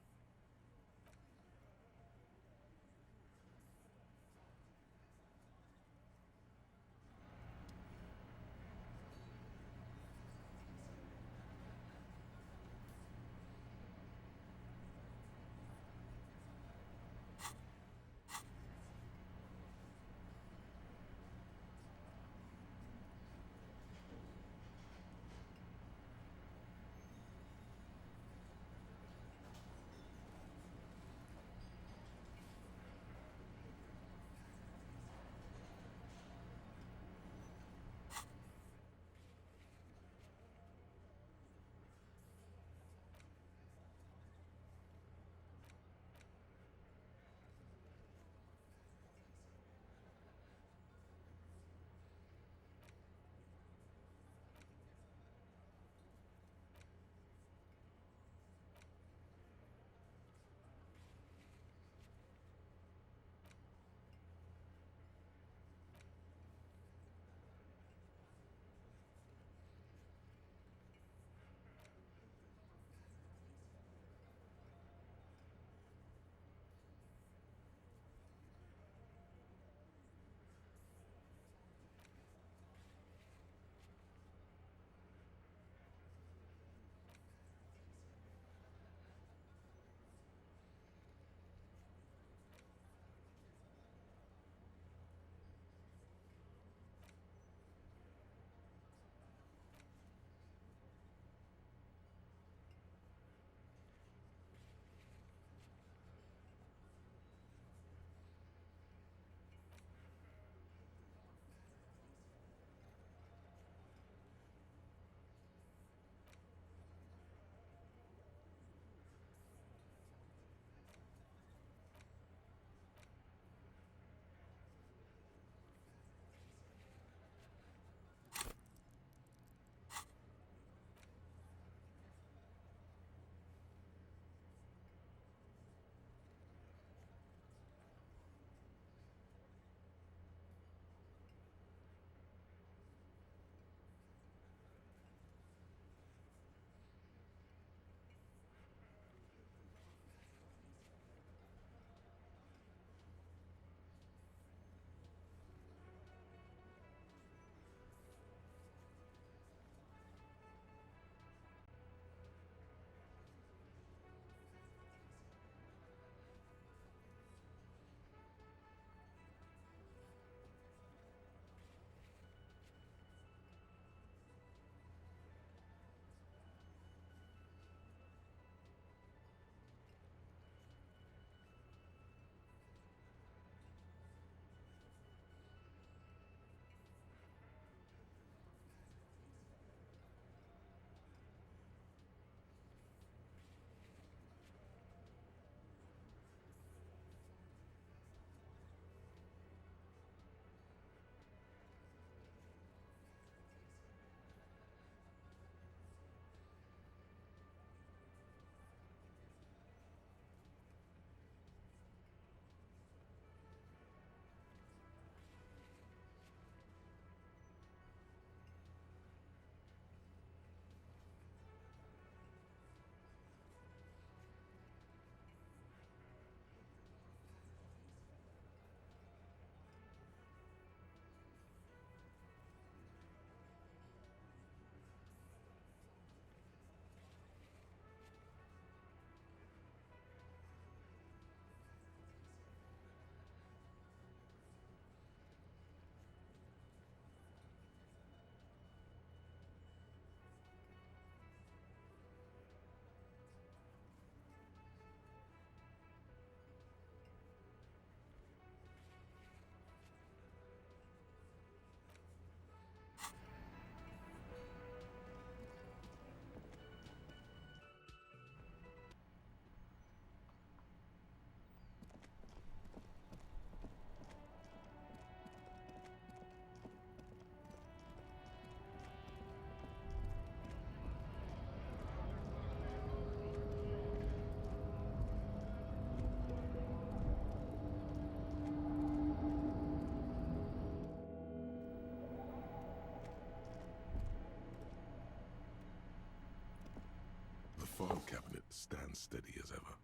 file cabinet stands steady as ever.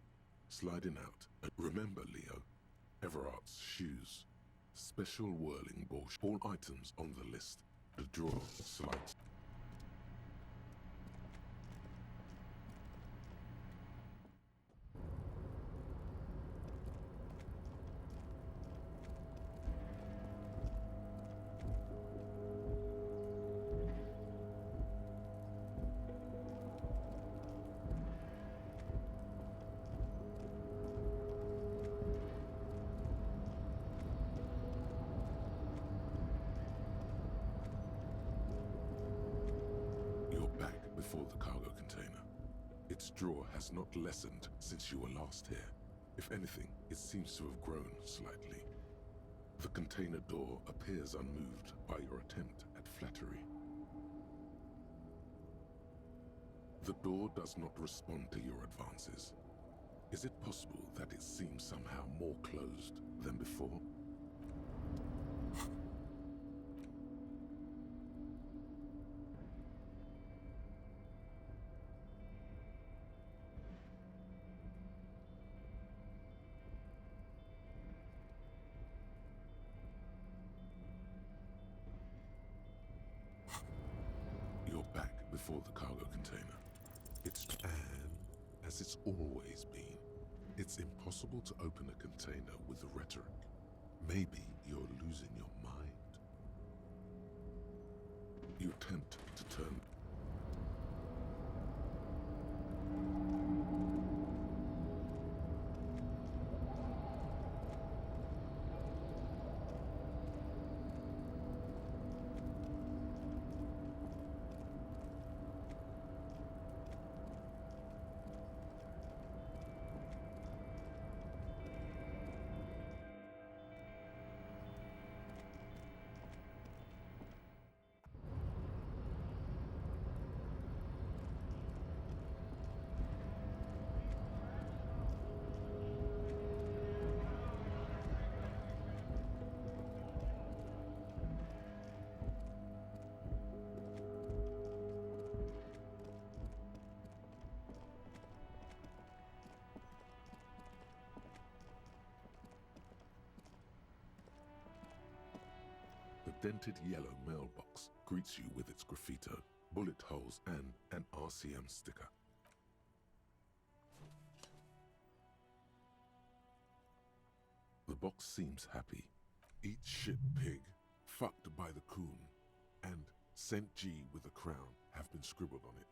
Sliding out. Remember, Leo, Everart's shoes. Special whirling bullshit. All items on the list. The drawer slides. Before the cargo container. Its drawer has not lessened since you were last here. If anything, it seems to have grown slightly. The container door appears unmoved by your attempt at flattery. The door does not respond to your advances. Is it possible that it seems somehow more closed than before? Before the cargo container. As it's always been, it's impossible to open a container with rhetoric. Maybe you're losing your mind. You attempt to turn. The dented yellow mailbox greets you with its graffito, bullet holes, and an RCM sticker. The box seems happy. Eat shit pig, fucked by the coon, and St. G with a crown have been scribbled on it.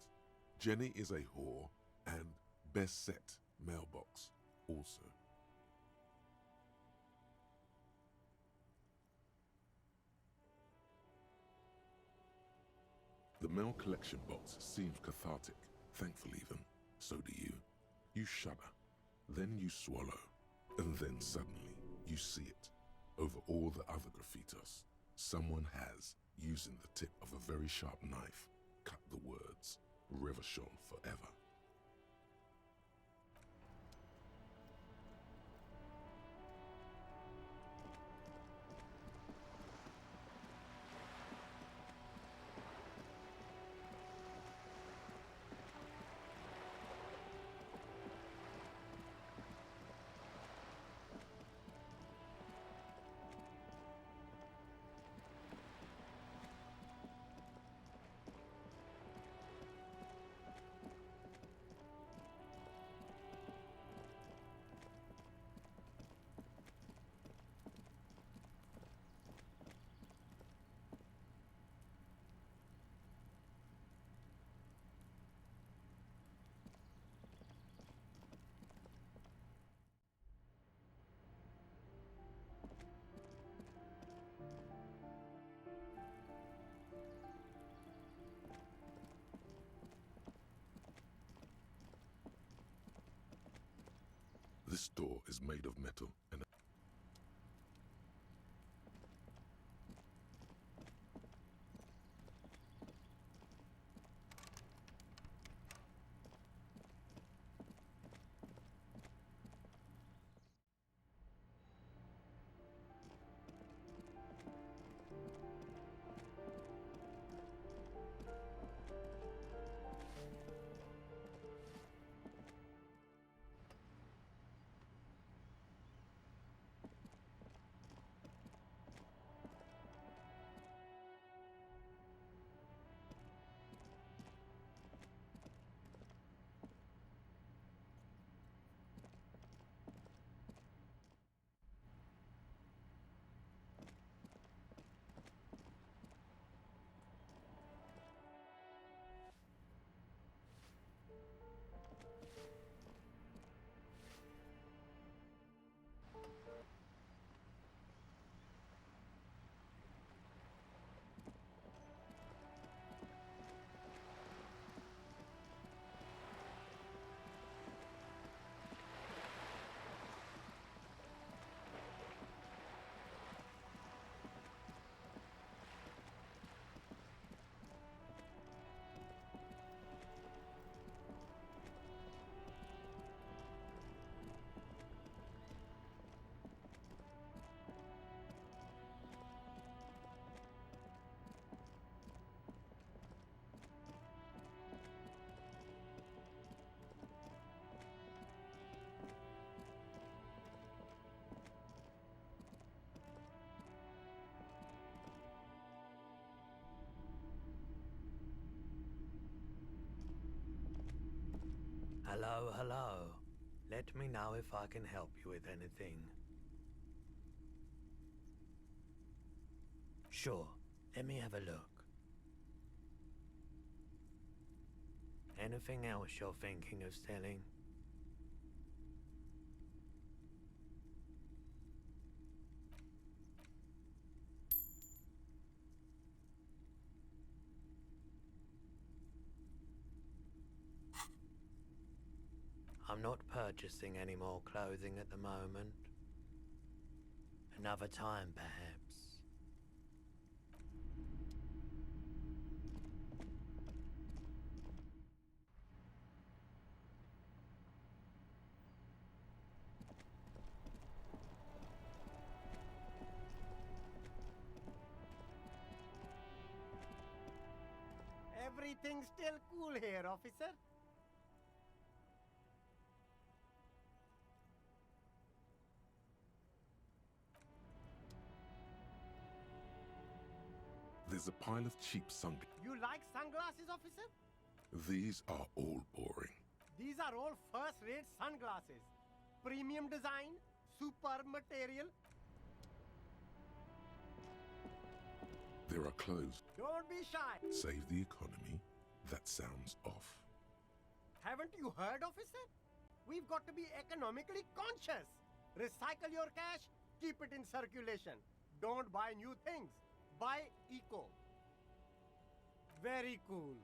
Jenny is a whore, and best set mailbox also. The mail collection box seems cathartic, thankful even. So do you. You shudder, then you swallow, and then suddenly you see it. Over all the other graffitos, someone has, using the tip of a very sharp knife, cut the words, Revachol forever. This door is made of metal and Hello, hello. Let me know if I can help you with anything. Sure, let me have a look. Anything else you're thinking of selling? I'm not purchasing any more clothing at the moment. Another time, perhaps. Everything's still cool here, officer. There's a pile of cheap sunglasses. You like sunglasses, officer? These are all boring. These are all first-rate sunglasses. Premium design, superb material. There are clothes. Don't be shy. Save the economy. That sounds off. Haven't you heard, officer? We've got to be economically conscious. Recycle your cash, keep it in circulation. Don't buy new things. Buy eco. Very cool.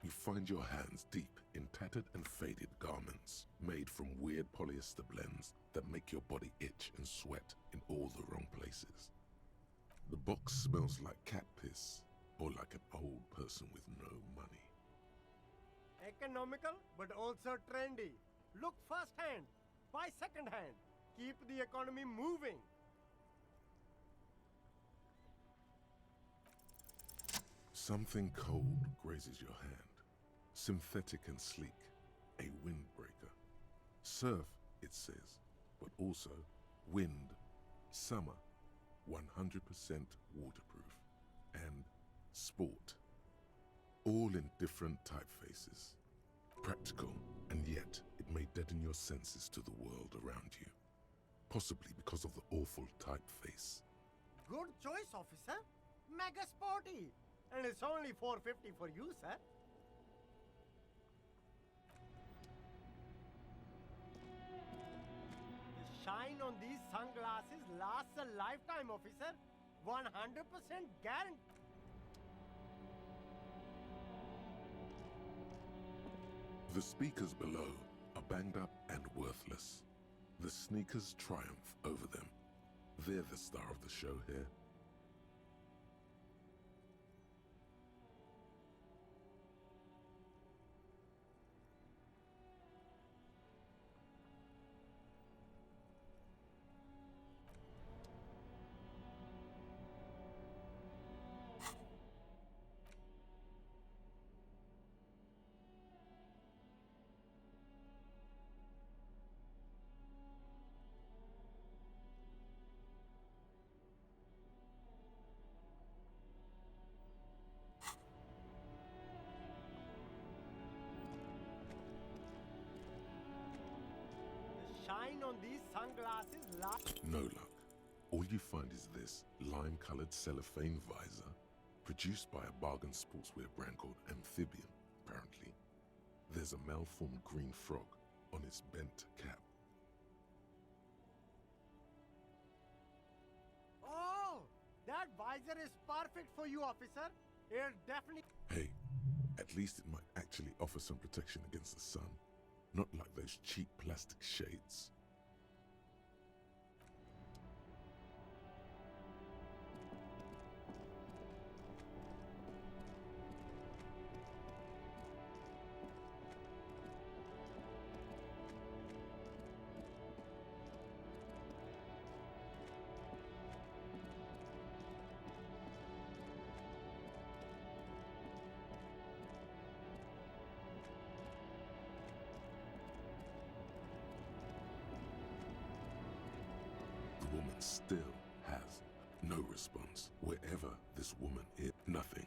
You find your hands deep in tattered and faded garments made from weird polyester blends that make your body itch and sweat in all the wrong places. The box smells like cat piss or like an old person with no money. Economical, but also trendy. Look first-hand, buy second-hand. Keep the economy moving. Something cold grazes your hand. Synthetic and sleek, a windbreaker. Surf, it says, but also wind, summer, 100% waterproof, and sport. All in different typefaces. Practical, and yet it may deaden your senses to the world around you. Possibly because of the awful typeface. Good choice, officer. Mega sporty. And it's only $4.50 for you, sir. The shine on these sunglasses lasts a lifetime, officer. 100% guaranteed. The speakers below are banged up and worthless. The sneakers triumph over them. They're the star of the show here. Shine on these sunglasses lasts. No luck. All you find is this lime-colored cellophane visor, produced by a bargain sportswear brand called Amphibian, apparently. There's a malformed green frog on its bent cap. Oh, that visor is perfect for you, officer. It'll definitely... Hey, at least it might actually offer some protection against the sun. Not like those cheap plastic shades. The woman still has no response. Wherever this woman is, nothing.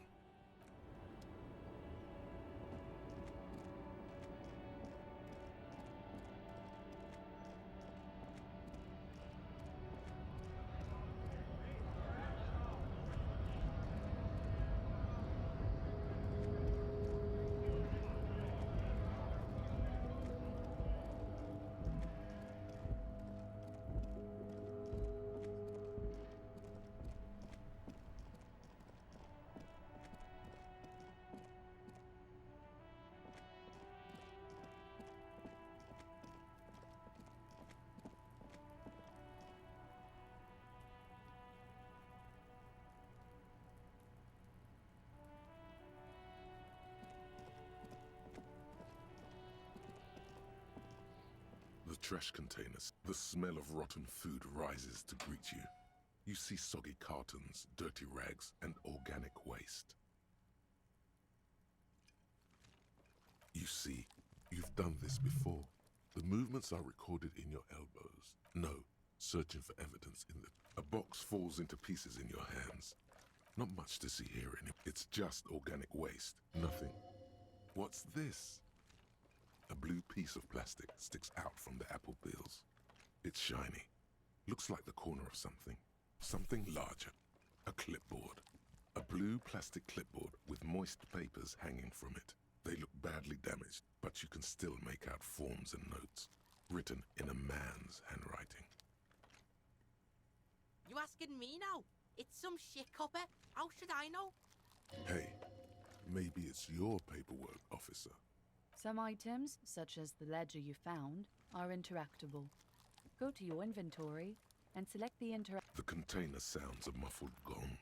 trash containers, the smell of rotten food rises to greet you. You see soggy cartons, dirty rags, and organic waste. You see, you've done this before. The movements are recorded in your elbows. No, searching for evidence in the... A box falls into pieces in your hands. Not much to see here anymore. It's just organic waste. Nothing. What's this? A blue piece of plastic sticks out from the apple peels. It's shiny. Looks like the corner of something. Something larger. A clipboard. A blue plastic clipboard with moist papers hanging from it. They look badly damaged, but you can still make out forms and notes, written in a man's handwriting. You asking me now? It's some shit copper. How should I know? Hey, maybe it's your paperwork, officer. Some items, such as the ledger you found, are interactable. Go to your inventory and select the The container sounds a muffled gong.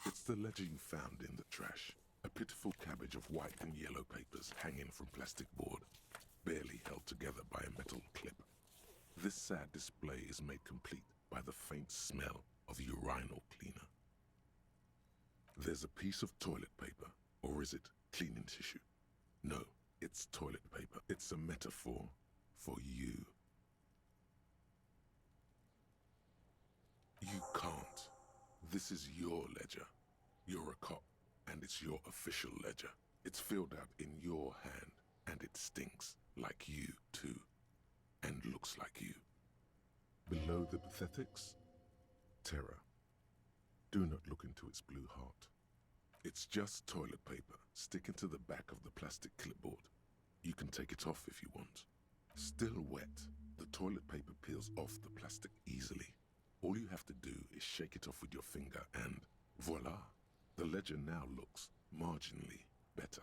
It's the ledger you found in the trash. A pitiful cabbage of white and yellow papers hanging from plastic board, barely held together by a metal clip. This sad display is made complete by the faint smell of urinal cleaner. There's a piece of toilet paper, or is it cleaning tissue? No, it's toilet paper. It's a metaphor for you. You can't. This is your ledger. You're a cop, and it's your official ledger. It's filled out in your hand, and it stinks like you too, and looks like you. Below the pathetics, terror. Do not look into its blue heart. It's just toilet paper sticking to the back of the plastic clipboard. You can take it off if you want. Still wet, the toilet paper peels off the plastic easily. All you have to do is shake it off with your finger and voila! The ledger now looks marginally better.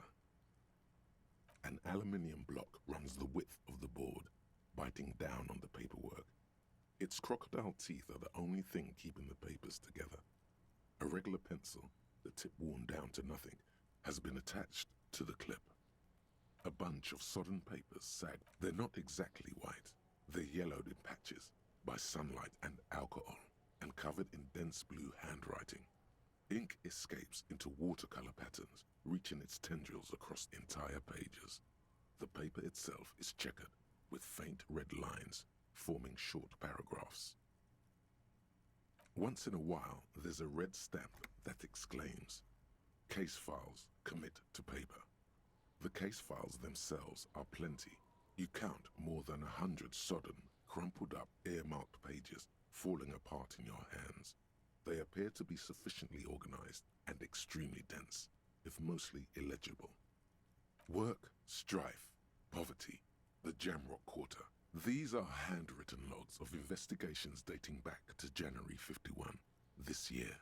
An aluminium block runs the width of the board, biting down on the paperwork. Its crocodile teeth are the only thing keeping the papers together. A regular pencil, the tip worn down to nothing, has been attached to the clip. A bunch of sodden papers sag. They're not exactly white. They're yellowed in patches by sunlight and alcohol, and covered in dense blue handwriting. Ink escapes into watercolor patterns, reaching its tendrils across entire pages. The paper itself is checkered, with faint red lines, forming short paragraphs. Once in a while, there's a red stamp that exclaims, "Case files commit to paper." The case files themselves are plenty. You count more than 100 sodden, crumpled up, earmarked pages falling apart in your hands. They appear to be sufficiently organized and extremely dense, if mostly illegible. Work, strife, poverty, the Jamrock Quarter. These are handwritten logs of investigations dating back to January 51, this year.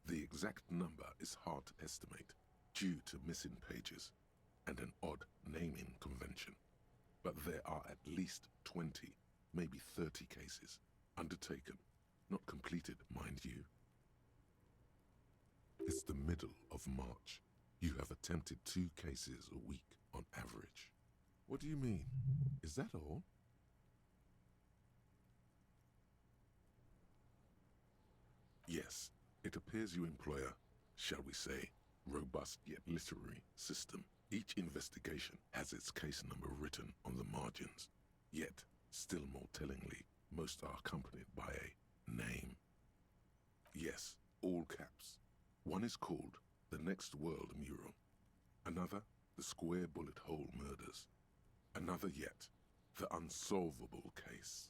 The exact number is hard to estimate due to missing pages and an odd naming convention. But there are at least 20, maybe 30 cases undertaken, not completed, mind you. It's the middle of March. You have attempted 2 cases a week on average. What do you mean? Is that all? Yes, it appears you employ a, shall we say, robust yet literary system. Each investigation has its case number written on the margins. Yet, still more tellingly, most are accompanied by a name. Yes, all caps. One is called The Next World Mural. Another, The Square Bullet Hole Murders. Another yet, The Unsolvable Case.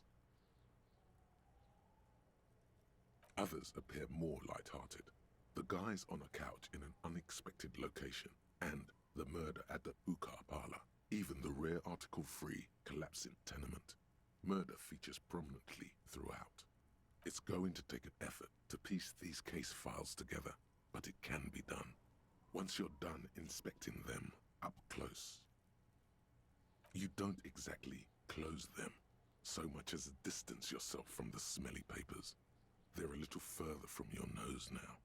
Others appear more light-hearted. The guys on a couch in an unexpected location, and the murder at the hookah parlor. Even the rare article-free collapsing tenement. Murder features prominently throughout. It's going to take an effort to piece these case files together, but it can be done. Once you're done inspecting them up close. You don't exactly close them, so much as distance yourself from the smelly papers. They're a little further from your nose now.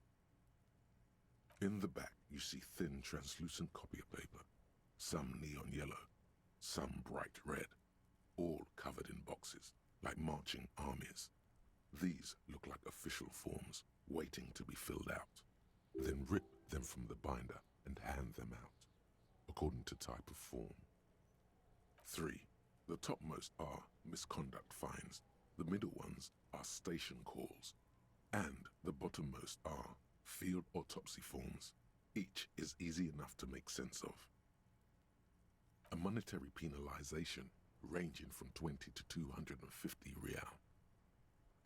In the back, you see thin, translucent copy paper, some neon yellow, some bright red, all covered in boxes, like marching armies. These look like official forms, waiting to be filled out. Then rip them from the binder and hand them out, according to type of form. 3. The topmost are misconduct fines, the middle ones are station calls, and the bottommost are field autopsy forms. Each is easy enough to make sense of. A monetary penalization ranging from 20 to 250 real.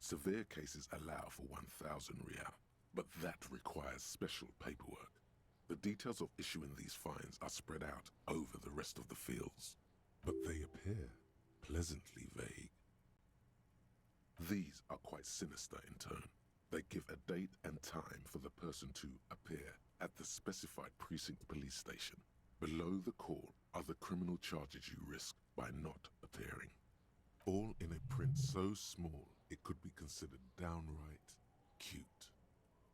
Severe cases allow for 1,000 real, but that requires special paperwork. The details of issuing these fines are spread out over the rest of the fields, but they appear pleasantly vague. These are quite sinister in tone. They give a date and time for the person to appear at the specified precinct police station. Below the call are the criminal charges you risk by not appearing. All in a print so small it could be considered downright cute.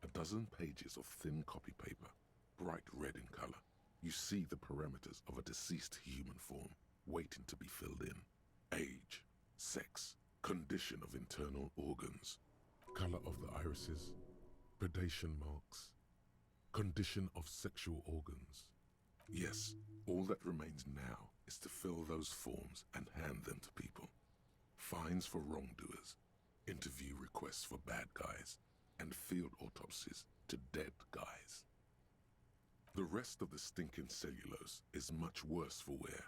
A dozen pages of thin copy paper, bright red in color. You see the parameters of a deceased human form waiting to be filled in. Age, sex, condition of internal organs, color of the irises, predation marks, condition of sexual organs. Yes, all that remains now is to fill those forms and hand them to people. Fines for wrongdoers, interview requests for bad guys, and field autopsies to dead guys. The rest of the stinking cellulose is much worse for wear.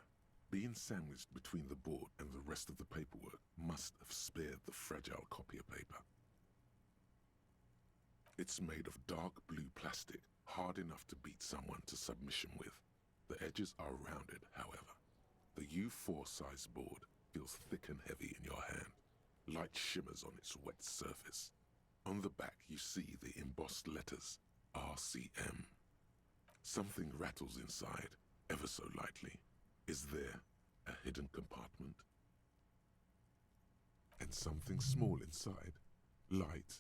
Being sandwiched between the board and the rest of the paperwork must have spared the fragile copier paper. It's made of dark blue plastic, hard enough to beat someone to submission with. The edges are rounded, however. The U4 size board feels thick and heavy in your hand. Light shimmers on its wet surface. On the back you see the embossed letters, RCM. Something rattles inside, ever so lightly. Is there a hidden compartment? And something small inside, light,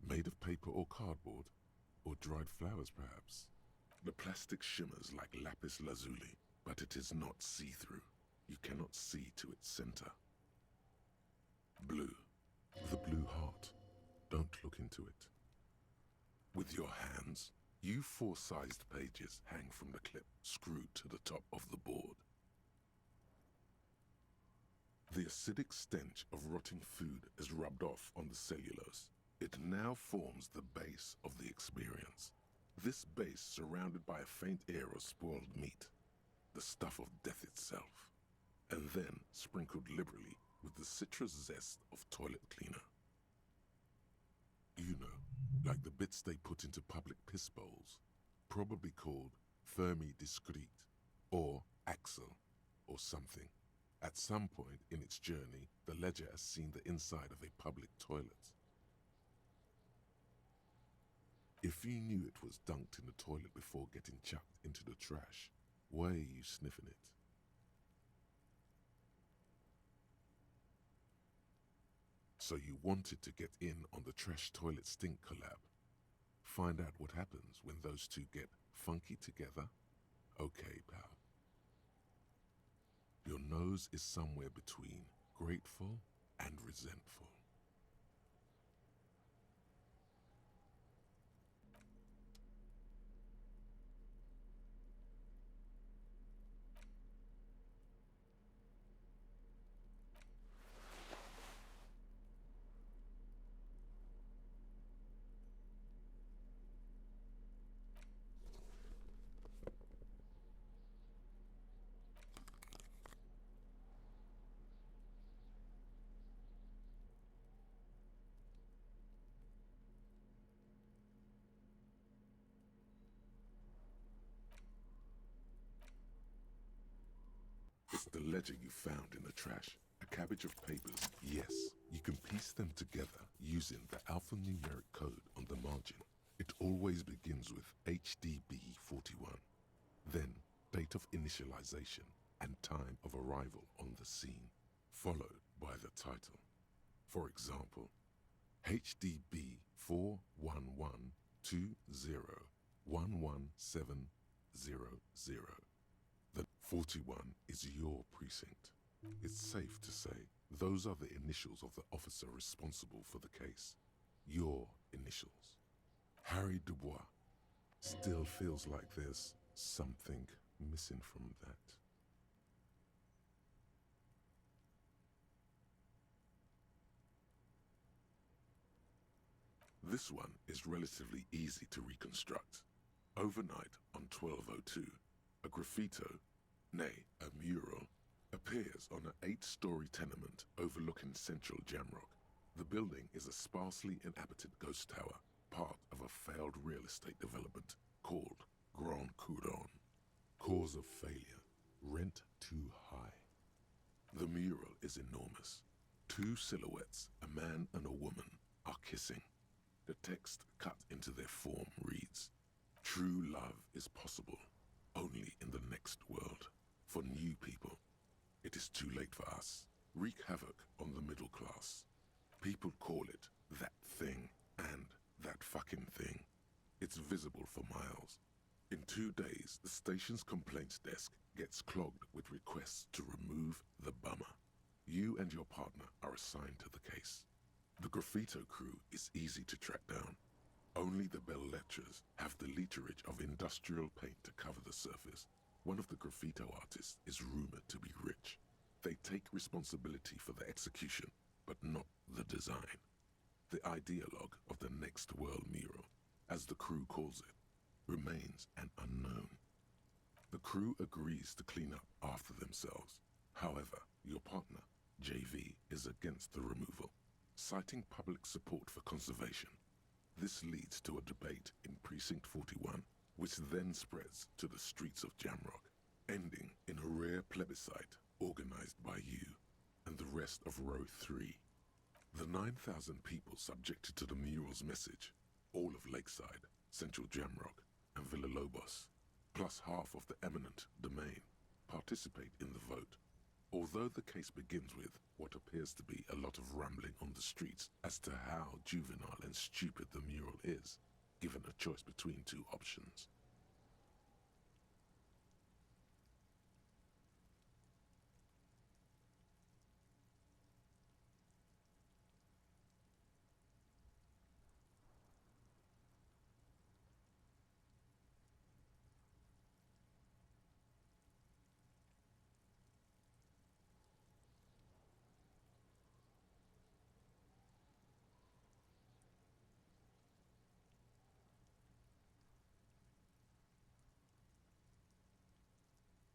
made of paper or cardboard, or dried flowers perhaps. The plastic shimmers like lapis lazuli, but it is not see-through. You cannot see to its center. Blue, the blue heart. Don't look into it. With your hands, U4 sized pages hang from the clip screwed to the top of the board. The acidic stench of rotting food is rubbed off on the cellulose. It now forms the base of the experience. This base surrounded by a faint air of spoiled meat, the stuff of death itself, and then sprinkled liberally with the citrus zest of toilet cleaner. You know, like the bits they put into public piss bowls, probably called Fermi Discrete, or Axel, or something. At some point in its journey, the ledger has seen the inside of a public toilet. If you knew it was dunked in the toilet before getting chucked into the trash, why are you sniffing it? So you wanted to get in on the trash toilet stink collab. Find out what happens when those two get funky together? Okay, pal. Your nose is somewhere between grateful and resentful. It's the ledger you found in the trash. A cabbage of papers. Yes, you can piece them together using the alphanumeric code on the margin. It always begins with HDB41. Then, date of initialization and time of arrival on the scene, followed by the title. For example, HDB 41120111700. The 41 is your precinct. It's safe to say those are the initials of the officer responsible for the case. Your initials. Harry Dubois. Still feels like there's something missing from that. This one is relatively easy to reconstruct. Overnight on 1202, a graffito, nay, a mural, appears on an 8-story tenement overlooking central Jamrock. The building is a sparsely inhabited ghost tower, part of a failed real estate development called Grand Couronne. Cause of failure, rent too high. The mural is enormous. 2 silhouettes, a man and a woman, are kissing. The text cut into their form reads, "True love is possible only in the next world. For new people, it is too late for us. Wreak havoc on the middle class. People call it that thing and that fucking thing. It's visible for miles. In 2 days, the station's complaints desk gets clogged with requests to remove the bummer. You and your partner are assigned to the case. The graffito crew is easy to track down. Only the bell lectures have the literage of industrial paint to cover the surface. One of the graffito artists is rumored to be rich. They take responsibility for the execution, but not the design. The ideologue of the next world mural, as the crew calls it, remains an unknown. The crew agrees to clean up after themselves. However, your partner, JV, is against the removal, citing public support for conservation. This leads to a debate in Precinct 41, which then spreads to the streets of Jamrock, ending in a rare plebiscite organized by you and the rest of Row 3. The 9,000 people subjected to the mural's message, all of Lakeside, Central Jamrock, and Villalobos, plus half of the eminent domain, participate in the vote. Although the case begins with what appears to be a lot of rambling on the streets as to how juvenile and stupid the mural is, given a choice between 2 options.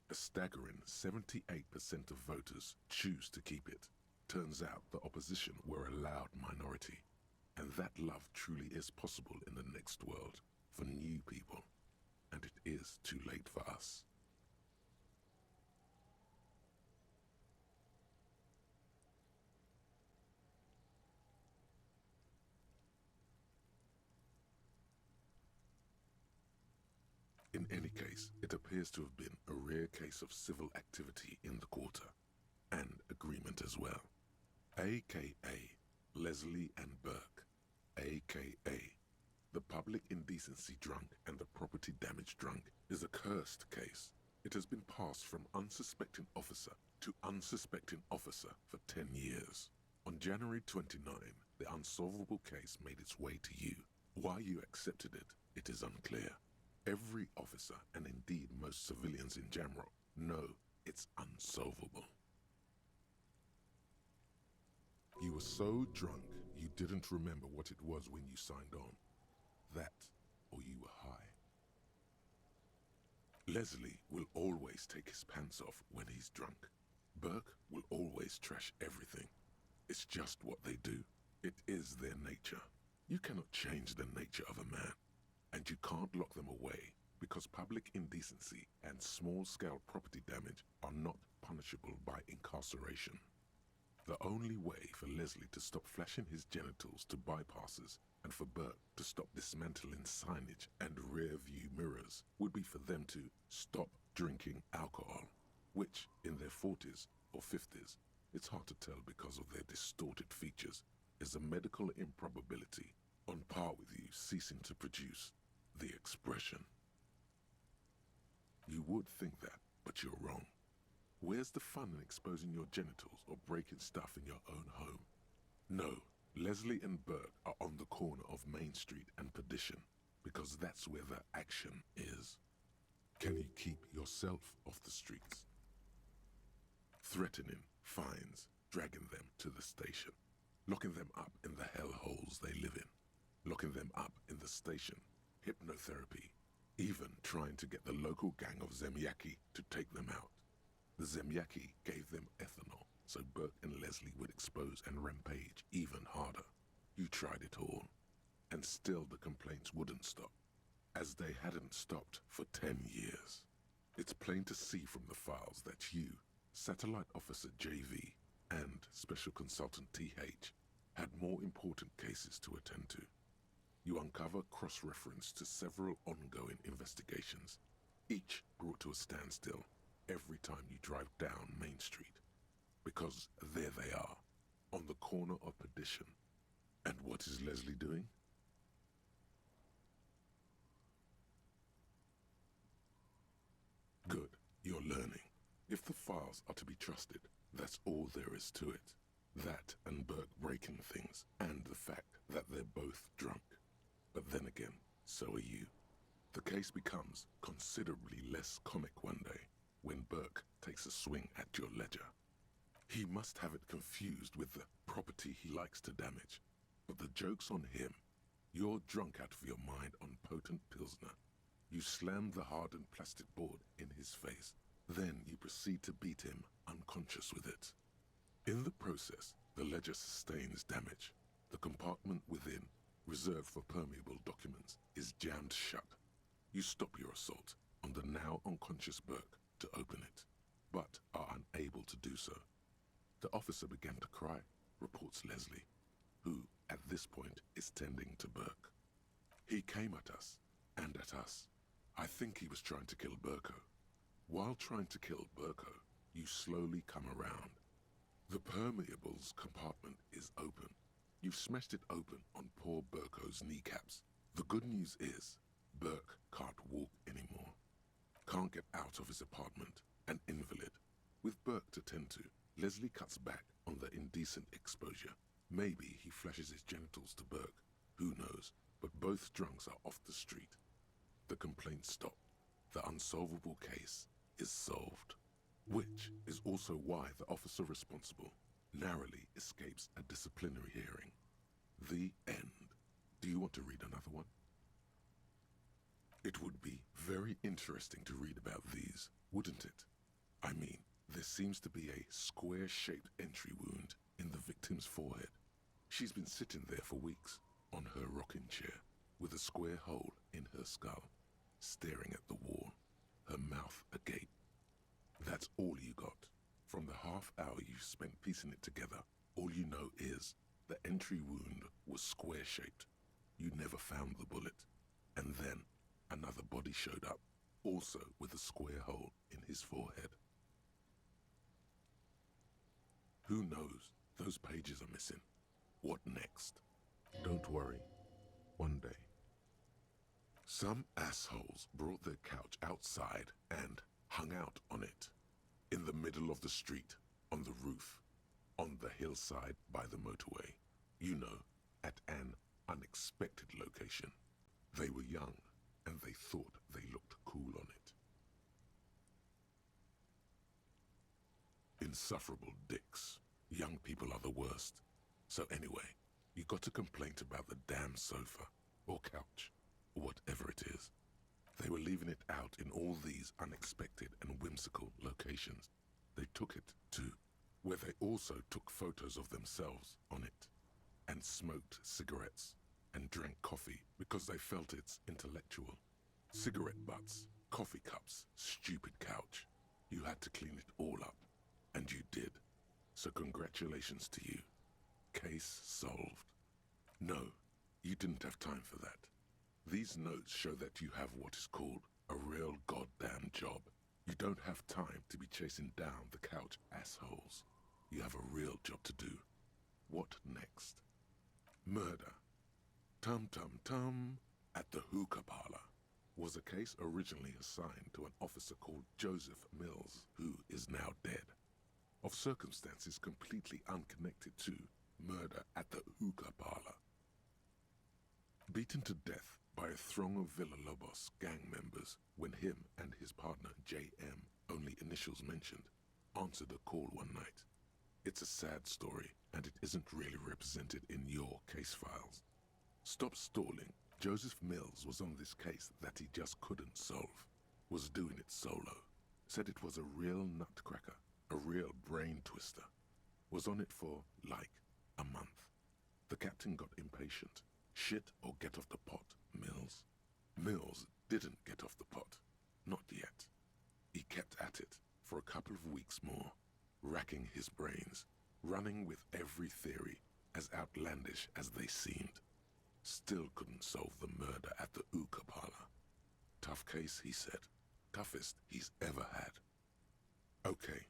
A staggering 78% of voters choose to keep it. Turns out the opposition were a loud minority, and that love truly is possible in the next world for new people, and it is too late for us. In any case, it appears to have been a rare case of civil activity in the quarter, and agreement as well. AKA Leslie and Burke, AKA the public indecency drunk and the property damage drunk, is a cursed case. It has been passed from unsuspecting officer to unsuspecting officer for 10 years. On January 29, the unsolvable case made its way to you. Why you accepted it, it is unclear. Every officer, and indeed most civilians in Jamrock, know it's unsolvable. You were so drunk you didn't remember what it was when you signed on. That, or you were high. Leslie will always take his pants off when he's drunk. Burke will always trash everything. It's just what they do. It is their nature. You cannot change the nature of a man. And you can't lock them away because public indecency and small-scale property damage are not punishable by incarceration. The only way for Leslie to stop flashing his genitals to bypassers and for Burke to stop dismantling signage and rear-view mirrors would be for them to stop drinking alcohol, which, in their 40s or 50s, it's hard to tell because of their distorted features, is a medical improbability on par with you ceasing to produce the expression. You would think that, but you're wrong. Where's the fun in exposing your genitals or breaking stuff in your own home? No, Leslie and Burke are on the corner of Main Street and Perdition, because that's where the action is. Can you keep yourself off the streets? Threatening, fines, dragging them to the station, locking them up in the hellholes they live in, locking them up in the station, hypnotherapy, even trying to get the local gang of Zemyaki to take them out. The Zemyaki gave them ethanol, so Burke and Leslie would expose and rampage even harder. You tried it all, and still the complaints wouldn't stop, as they hadn't stopped for 10 years. It's plain to see from the files that you, Satellite Officer JV, and Special Consultant TH had more important cases to attend to. You uncover cross-reference to several ongoing investigations, each brought to a standstill every time you drive down Main Street. Because there they are, on the corner of Perdition. And what is Leslie doing? Good, you're learning. If the files are to be trusted, that's all there is to it. That and Burke breaking things, and the fact that they're both drunk. But then again, so are you. The case becomes considerably less comic one day when Burke takes a swing at your ledger. He must have it confused with the property he likes to damage. But the joke's on him. You're drunk out of your mind on potent Pilsner. You slam the hardened plastic board in his face. Then you proceed to beat him unconscious with it. In the process, the ledger sustains damage. The compartment within, reserved for permeable documents, is jammed shut. You stop your assault on the now unconscious Burke to open it, but are unable to do so. The officer began to cry, reports Leslie, who, at this point, is tending to Burke. He came at us, and at us. I think he was trying to kill Burko. While trying to kill Burko, you slowly come around. The permeables compartment is open. You've smashed it open on poor Burko's kneecaps. The good news is, Burke can't walk anymore. Can't get out of his apartment, an invalid. With Burke to tend to, Leslie cuts back on the indecent exposure. Maybe he flashes his genitals to Burke. Who knows? But both drunks are off the street. The complaints stop. The unsolvable case is solved. Which is also why the officer responsible narrowly escapes a disciplinary hearing. The end. Do you want to read another one? It would be very interesting to read about these, wouldn't it? I mean, there seems to be a square-shaped entry wound in the victim's forehead. She's been sitting there for weeks, on her rocking chair, with a square hole in her skull, staring at the wall, her mouth agape. That's all you got. From the half hour you spent piecing it together, all you know is the entry wound was square-shaped. You never found the bullet. And then another body showed up, also with a square hole in his forehead. Who knows? Those pages are missing. What next? Don't worry. One day. Some assholes brought their couch outside and hung out on it. In the middle of the street, on the roof, on the hillside by the motorway. You know, at an unexpected location. They were young, and they thought they looked cool on it. Insufferable dicks. Young people are the worst. So anyway, you got a complaint about the damn sofa, or couch, or whatever it is. They were leaving it out in all these unexpected and whimsical locations. They took it to where they also took photos of themselves on it, and smoked cigarettes, and drank coffee because they felt it's intellectual. Cigarette butts, coffee cups, stupid couch. You had to clean it all up, and you did. So congratulations to you. Case solved. No, you didn't have time for that. These notes show that you have what is called a real goddamn job. You don't have time to be chasing down the couch assholes. You have a real job to do. What next? Murder. Tum Tum Tum at the hookah parlor was a case originally assigned to an officer called Joseph Mills, who is now dead, of circumstances completely unconnected to murder at the hookah parlor. Beaten to death by a throng of Villalobos gang members when him and his partner J.M., only initials mentioned, answered a call one night. It's a sad story, and it isn't really represented in your case files. Stop stalling. Joseph Mills was on this case that he just couldn't solve, was doing it solo, said it was a real nutcracker, a real brain twister, was on it for, like, a month. The captain got impatient. Shit or get off the pot, Mills. Mills didn't get off the pot. Not yet. He kept at it for a couple of weeks more, racking his brains, running with every theory, as outlandish as they seemed. Still couldn't solve the murder at the hookah parlor. Tough case, he said. Toughest he's ever had. Okay,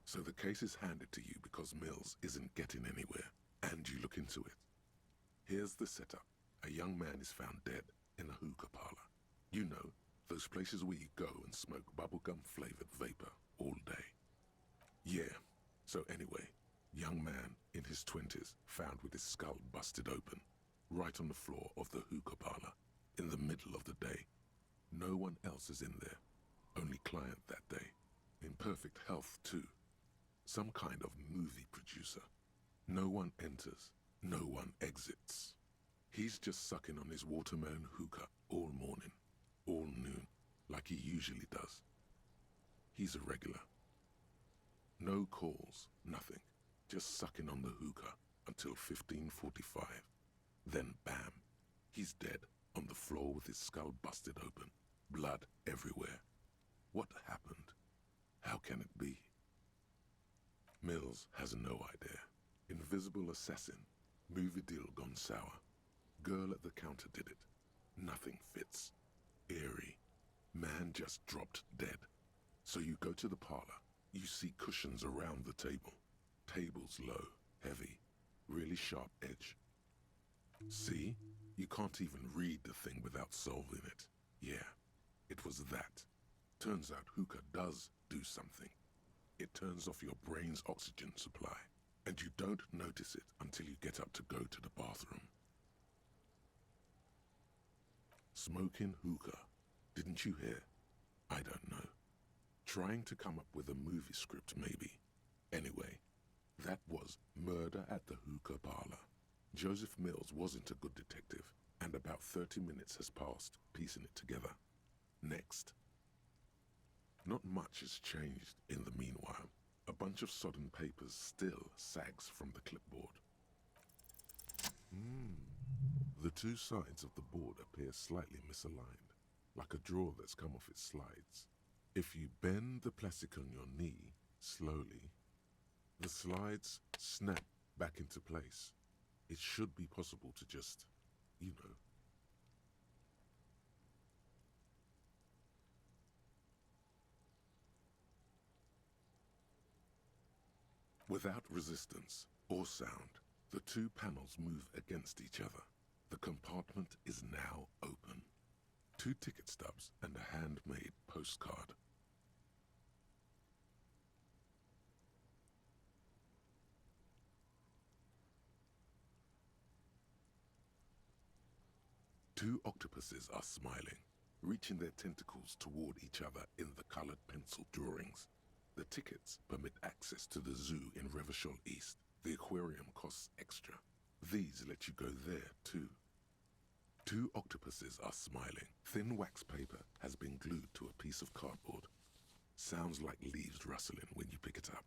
so the case is handed to you because Mills isn't getting anywhere, and you look into it. Here's the setup. A young man is found dead in a hookah parlor. You know, those places where you go and smoke bubblegum-flavored vapor all day. Yeah, so anyway, young man in his 20s found with his skull busted open, right on the floor of the hookah parlor, in the middle of the day. No one else is in there, only client that day. In perfect health, too. Some kind of movie producer. No one enters, no one exits. He's just sucking on his watermelon hookah all morning, all noon, like he usually does. He's a regular. No calls, nothing, just sucking on the hookah until 15:45. Then bam, he's dead on the floor with his skull busted open, blood everywhere. What happened? How can it be? Mills has no idea. Invisible assassin, movie deal gone sour. Girl at the counter did it. Nothing fits. Eerie. Man just dropped dead. So you go to the parlor. You see cushions around the table. Tables low, heavy, really sharp edge. See? You can't even read the thing without solving it. Yeah, it was that. Turns out hookah does do something. It turns off your brain's oxygen supply, and you don't notice it until you get up to go to the bathroom. Smoking hookah. Didn't you hear? I don't know. Trying to come up with a movie script, maybe. Anyway, that was murder at the hookah parlor. Joseph Mills wasn't a good detective, and about 30 minutes has passed, piecing it together. Next. Not much has changed in the meanwhile. A bunch of sodden papers still sags from the clipboard. The two sides of the board appear slightly misaligned, like a drawer that's come off its slides. If you bend the plastic on your knee slowly, the slides snap back into place. It should be possible to just, you know. Without resistance or sound, the two panels move against each other. The compartment is now open. 2 ticket stubs and a handmade postcard. Two octopuses are smiling, reaching their tentacles toward each other in the colored pencil drawings. The tickets permit access to the zoo in Revachol East. The aquarium costs extra. These let you go there, too. 2 octopuses are smiling. Thin wax paper has been glued to a piece of cardboard. Sounds like leaves rustling when you pick it up.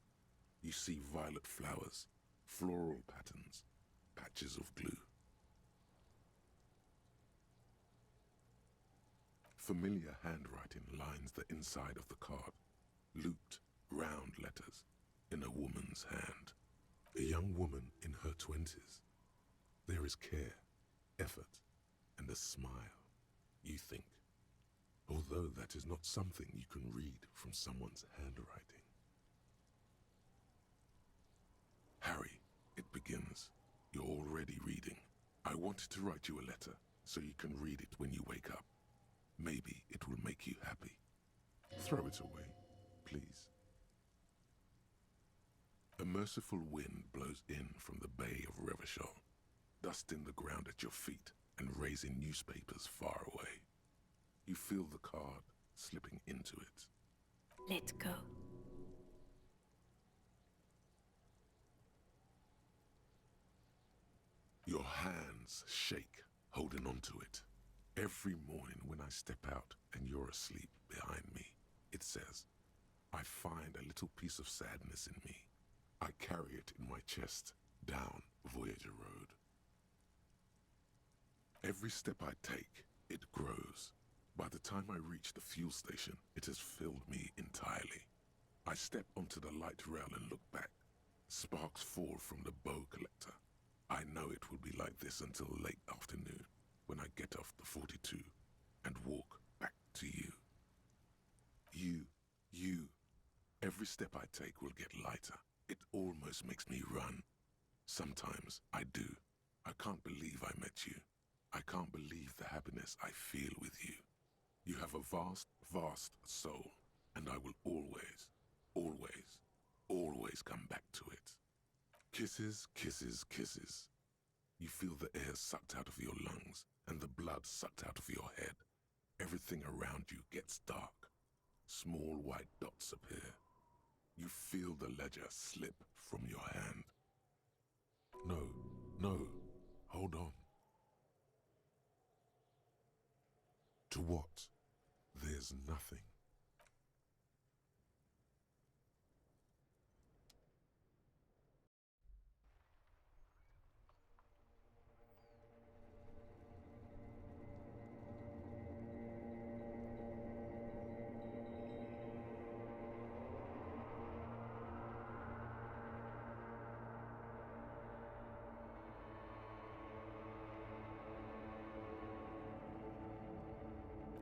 You see violet flowers, floral patterns, patches of glue. Familiar handwriting lines the inside of the card. Looped, round letters in a woman's hand. A young woman in her 20s. There is care, effort, and a smile, you think. Although that is not something you can read from someone's handwriting. Harry, it begins. You're already reading. I wanted to write you a letter so you can read it when you wake up. Maybe it will make you happy. Throw it away, please. A merciful wind blows in from the bay of Revachol, dusting the ground at your feet and raising newspapers far away. You feel the card slipping into it. Let's go. Your hands shake, holding onto it. Every morning when I step out and you're asleep behind me, it says, I find a little piece of sadness in me. I carry it in my chest down Voyager Road. Every step I take, it grows. By the time I reach the fuel station, it has filled me entirely. I step onto the light rail and look back. Sparks fall from the bow collector. I know it will be like this until late afternoon, when I get off the 42 and walk back to you. You. Every step I take will get lighter. It almost makes me run. Sometimes I do. I can't believe I met you. I can't believe the happiness I feel with you. You have a vast, vast soul, and I will always, always, always come back to it. Kisses, kisses, kisses. You feel the air sucked out of your lungs and the blood sucked out of your head. Everything around you gets dark. Small white dots appear. You feel the ledger slip from your hand. No, hold on. To what? There's nothing.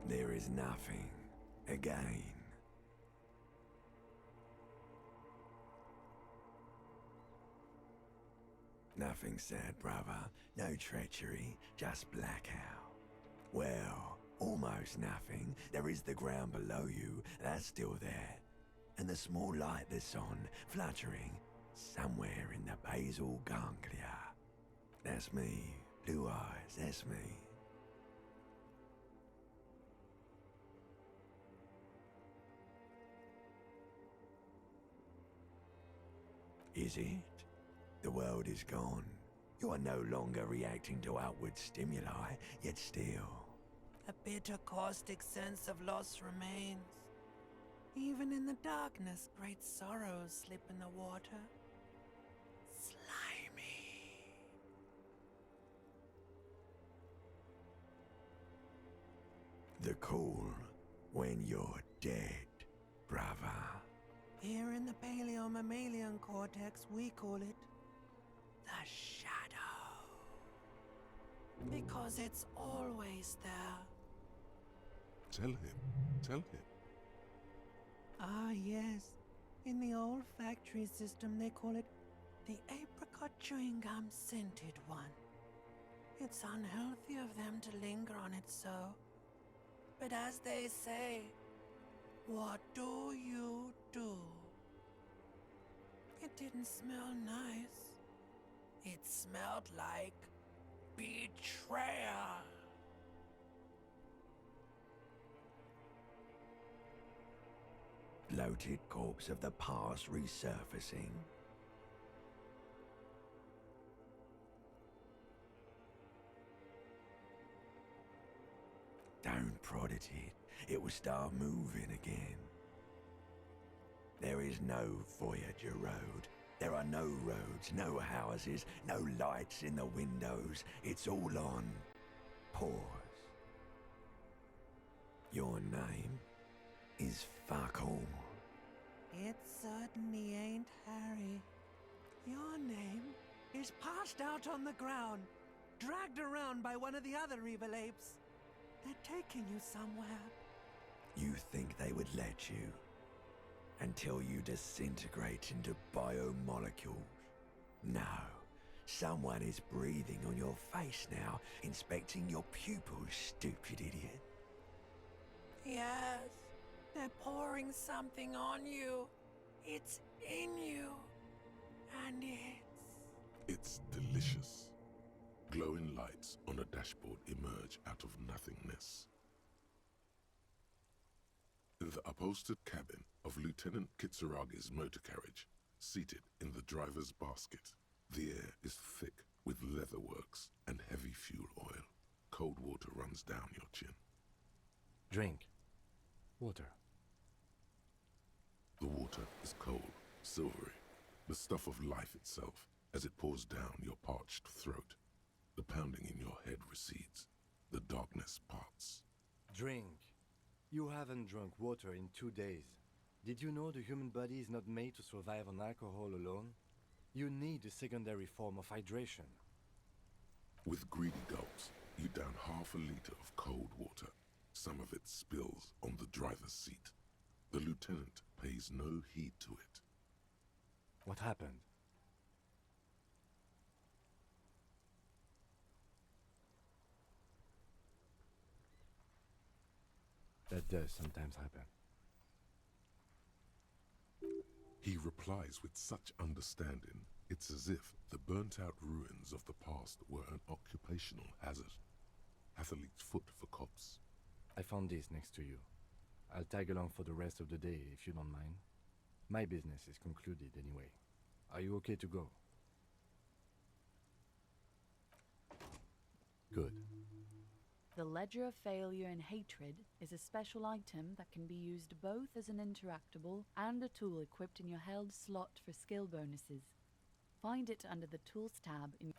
There is nothing again. Nothing sad, brother. No treachery, just blackout. Well, almost nothing. There is the ground below you, that's still there. And the small light that's on, fluttering, somewhere in the basal ganglia. That's me. Blue eyes, that's me. Is it? The world is gone. You are no longer reacting to outward stimuli, yet still. A bitter caustic sense of loss remains. Even in the darkness, great sorrows slip in the water. Slimy. The cool when you're dead, brother. Here in the paleo-mammalian cortex, we call it the shadow. Because it's always there. Tell him. Ah, yes. In the olfactory system, they call it the apricot chewing gum scented one. It's unhealthy of them to linger on it so. But as they say, what do you do? It didn't smell nice. It smelled like betrayal. Bloated corpse of the past resurfacing. Don't prod at it. It will start moving again. There is no Voyager Road. There are no roads, no houses, no lights in the windows. It's all on pause. Your name is fuck all. It certainly ain't Harry. Your name is passed out on the ground, dragged around by one of the other evil apes. They're taking you somewhere. You think they would let you? Until you disintegrate into biomolecules. No, Someone is breathing on your face now, inspecting your pupils, stupid idiot. Yes, they're pouring something on you. It's in you. And It's delicious. Glowing lights on a dashboard emerge out of nothingness. In the upholstered cabin of Lieutenant Kitsuragi's motor carriage, seated in the driver's basket, the air is thick with leatherworks and heavy fuel oil. Cold water runs down your chin. Drink. Water. The water is cold, silvery, the stuff of life itself as it pours down your parched throat. The pounding in your head recedes. The darkness parts. Drink. You haven't drunk water in 2 days. Did you know the human body is not made to survive on alcohol alone? You need a secondary form of hydration. With greedy gulps, you down half a liter of cold water. Some of it spills on the driver's seat. The lieutenant pays no heed to it. What happened? That does sometimes happen. He replies with such understanding, it's as if the burnt-out ruins of the past were an occupational hazard. Athlete's foot for cops. I found this next to you. I'll tag along for the rest of the day if you don't mind. My business is concluded anyway. Are you okay to go? Good. The Ledger of Failure and Hatred is a special item that can be used both as an interactable and a tool equipped in your held slot for skill bonuses. Find it under the Tools tab in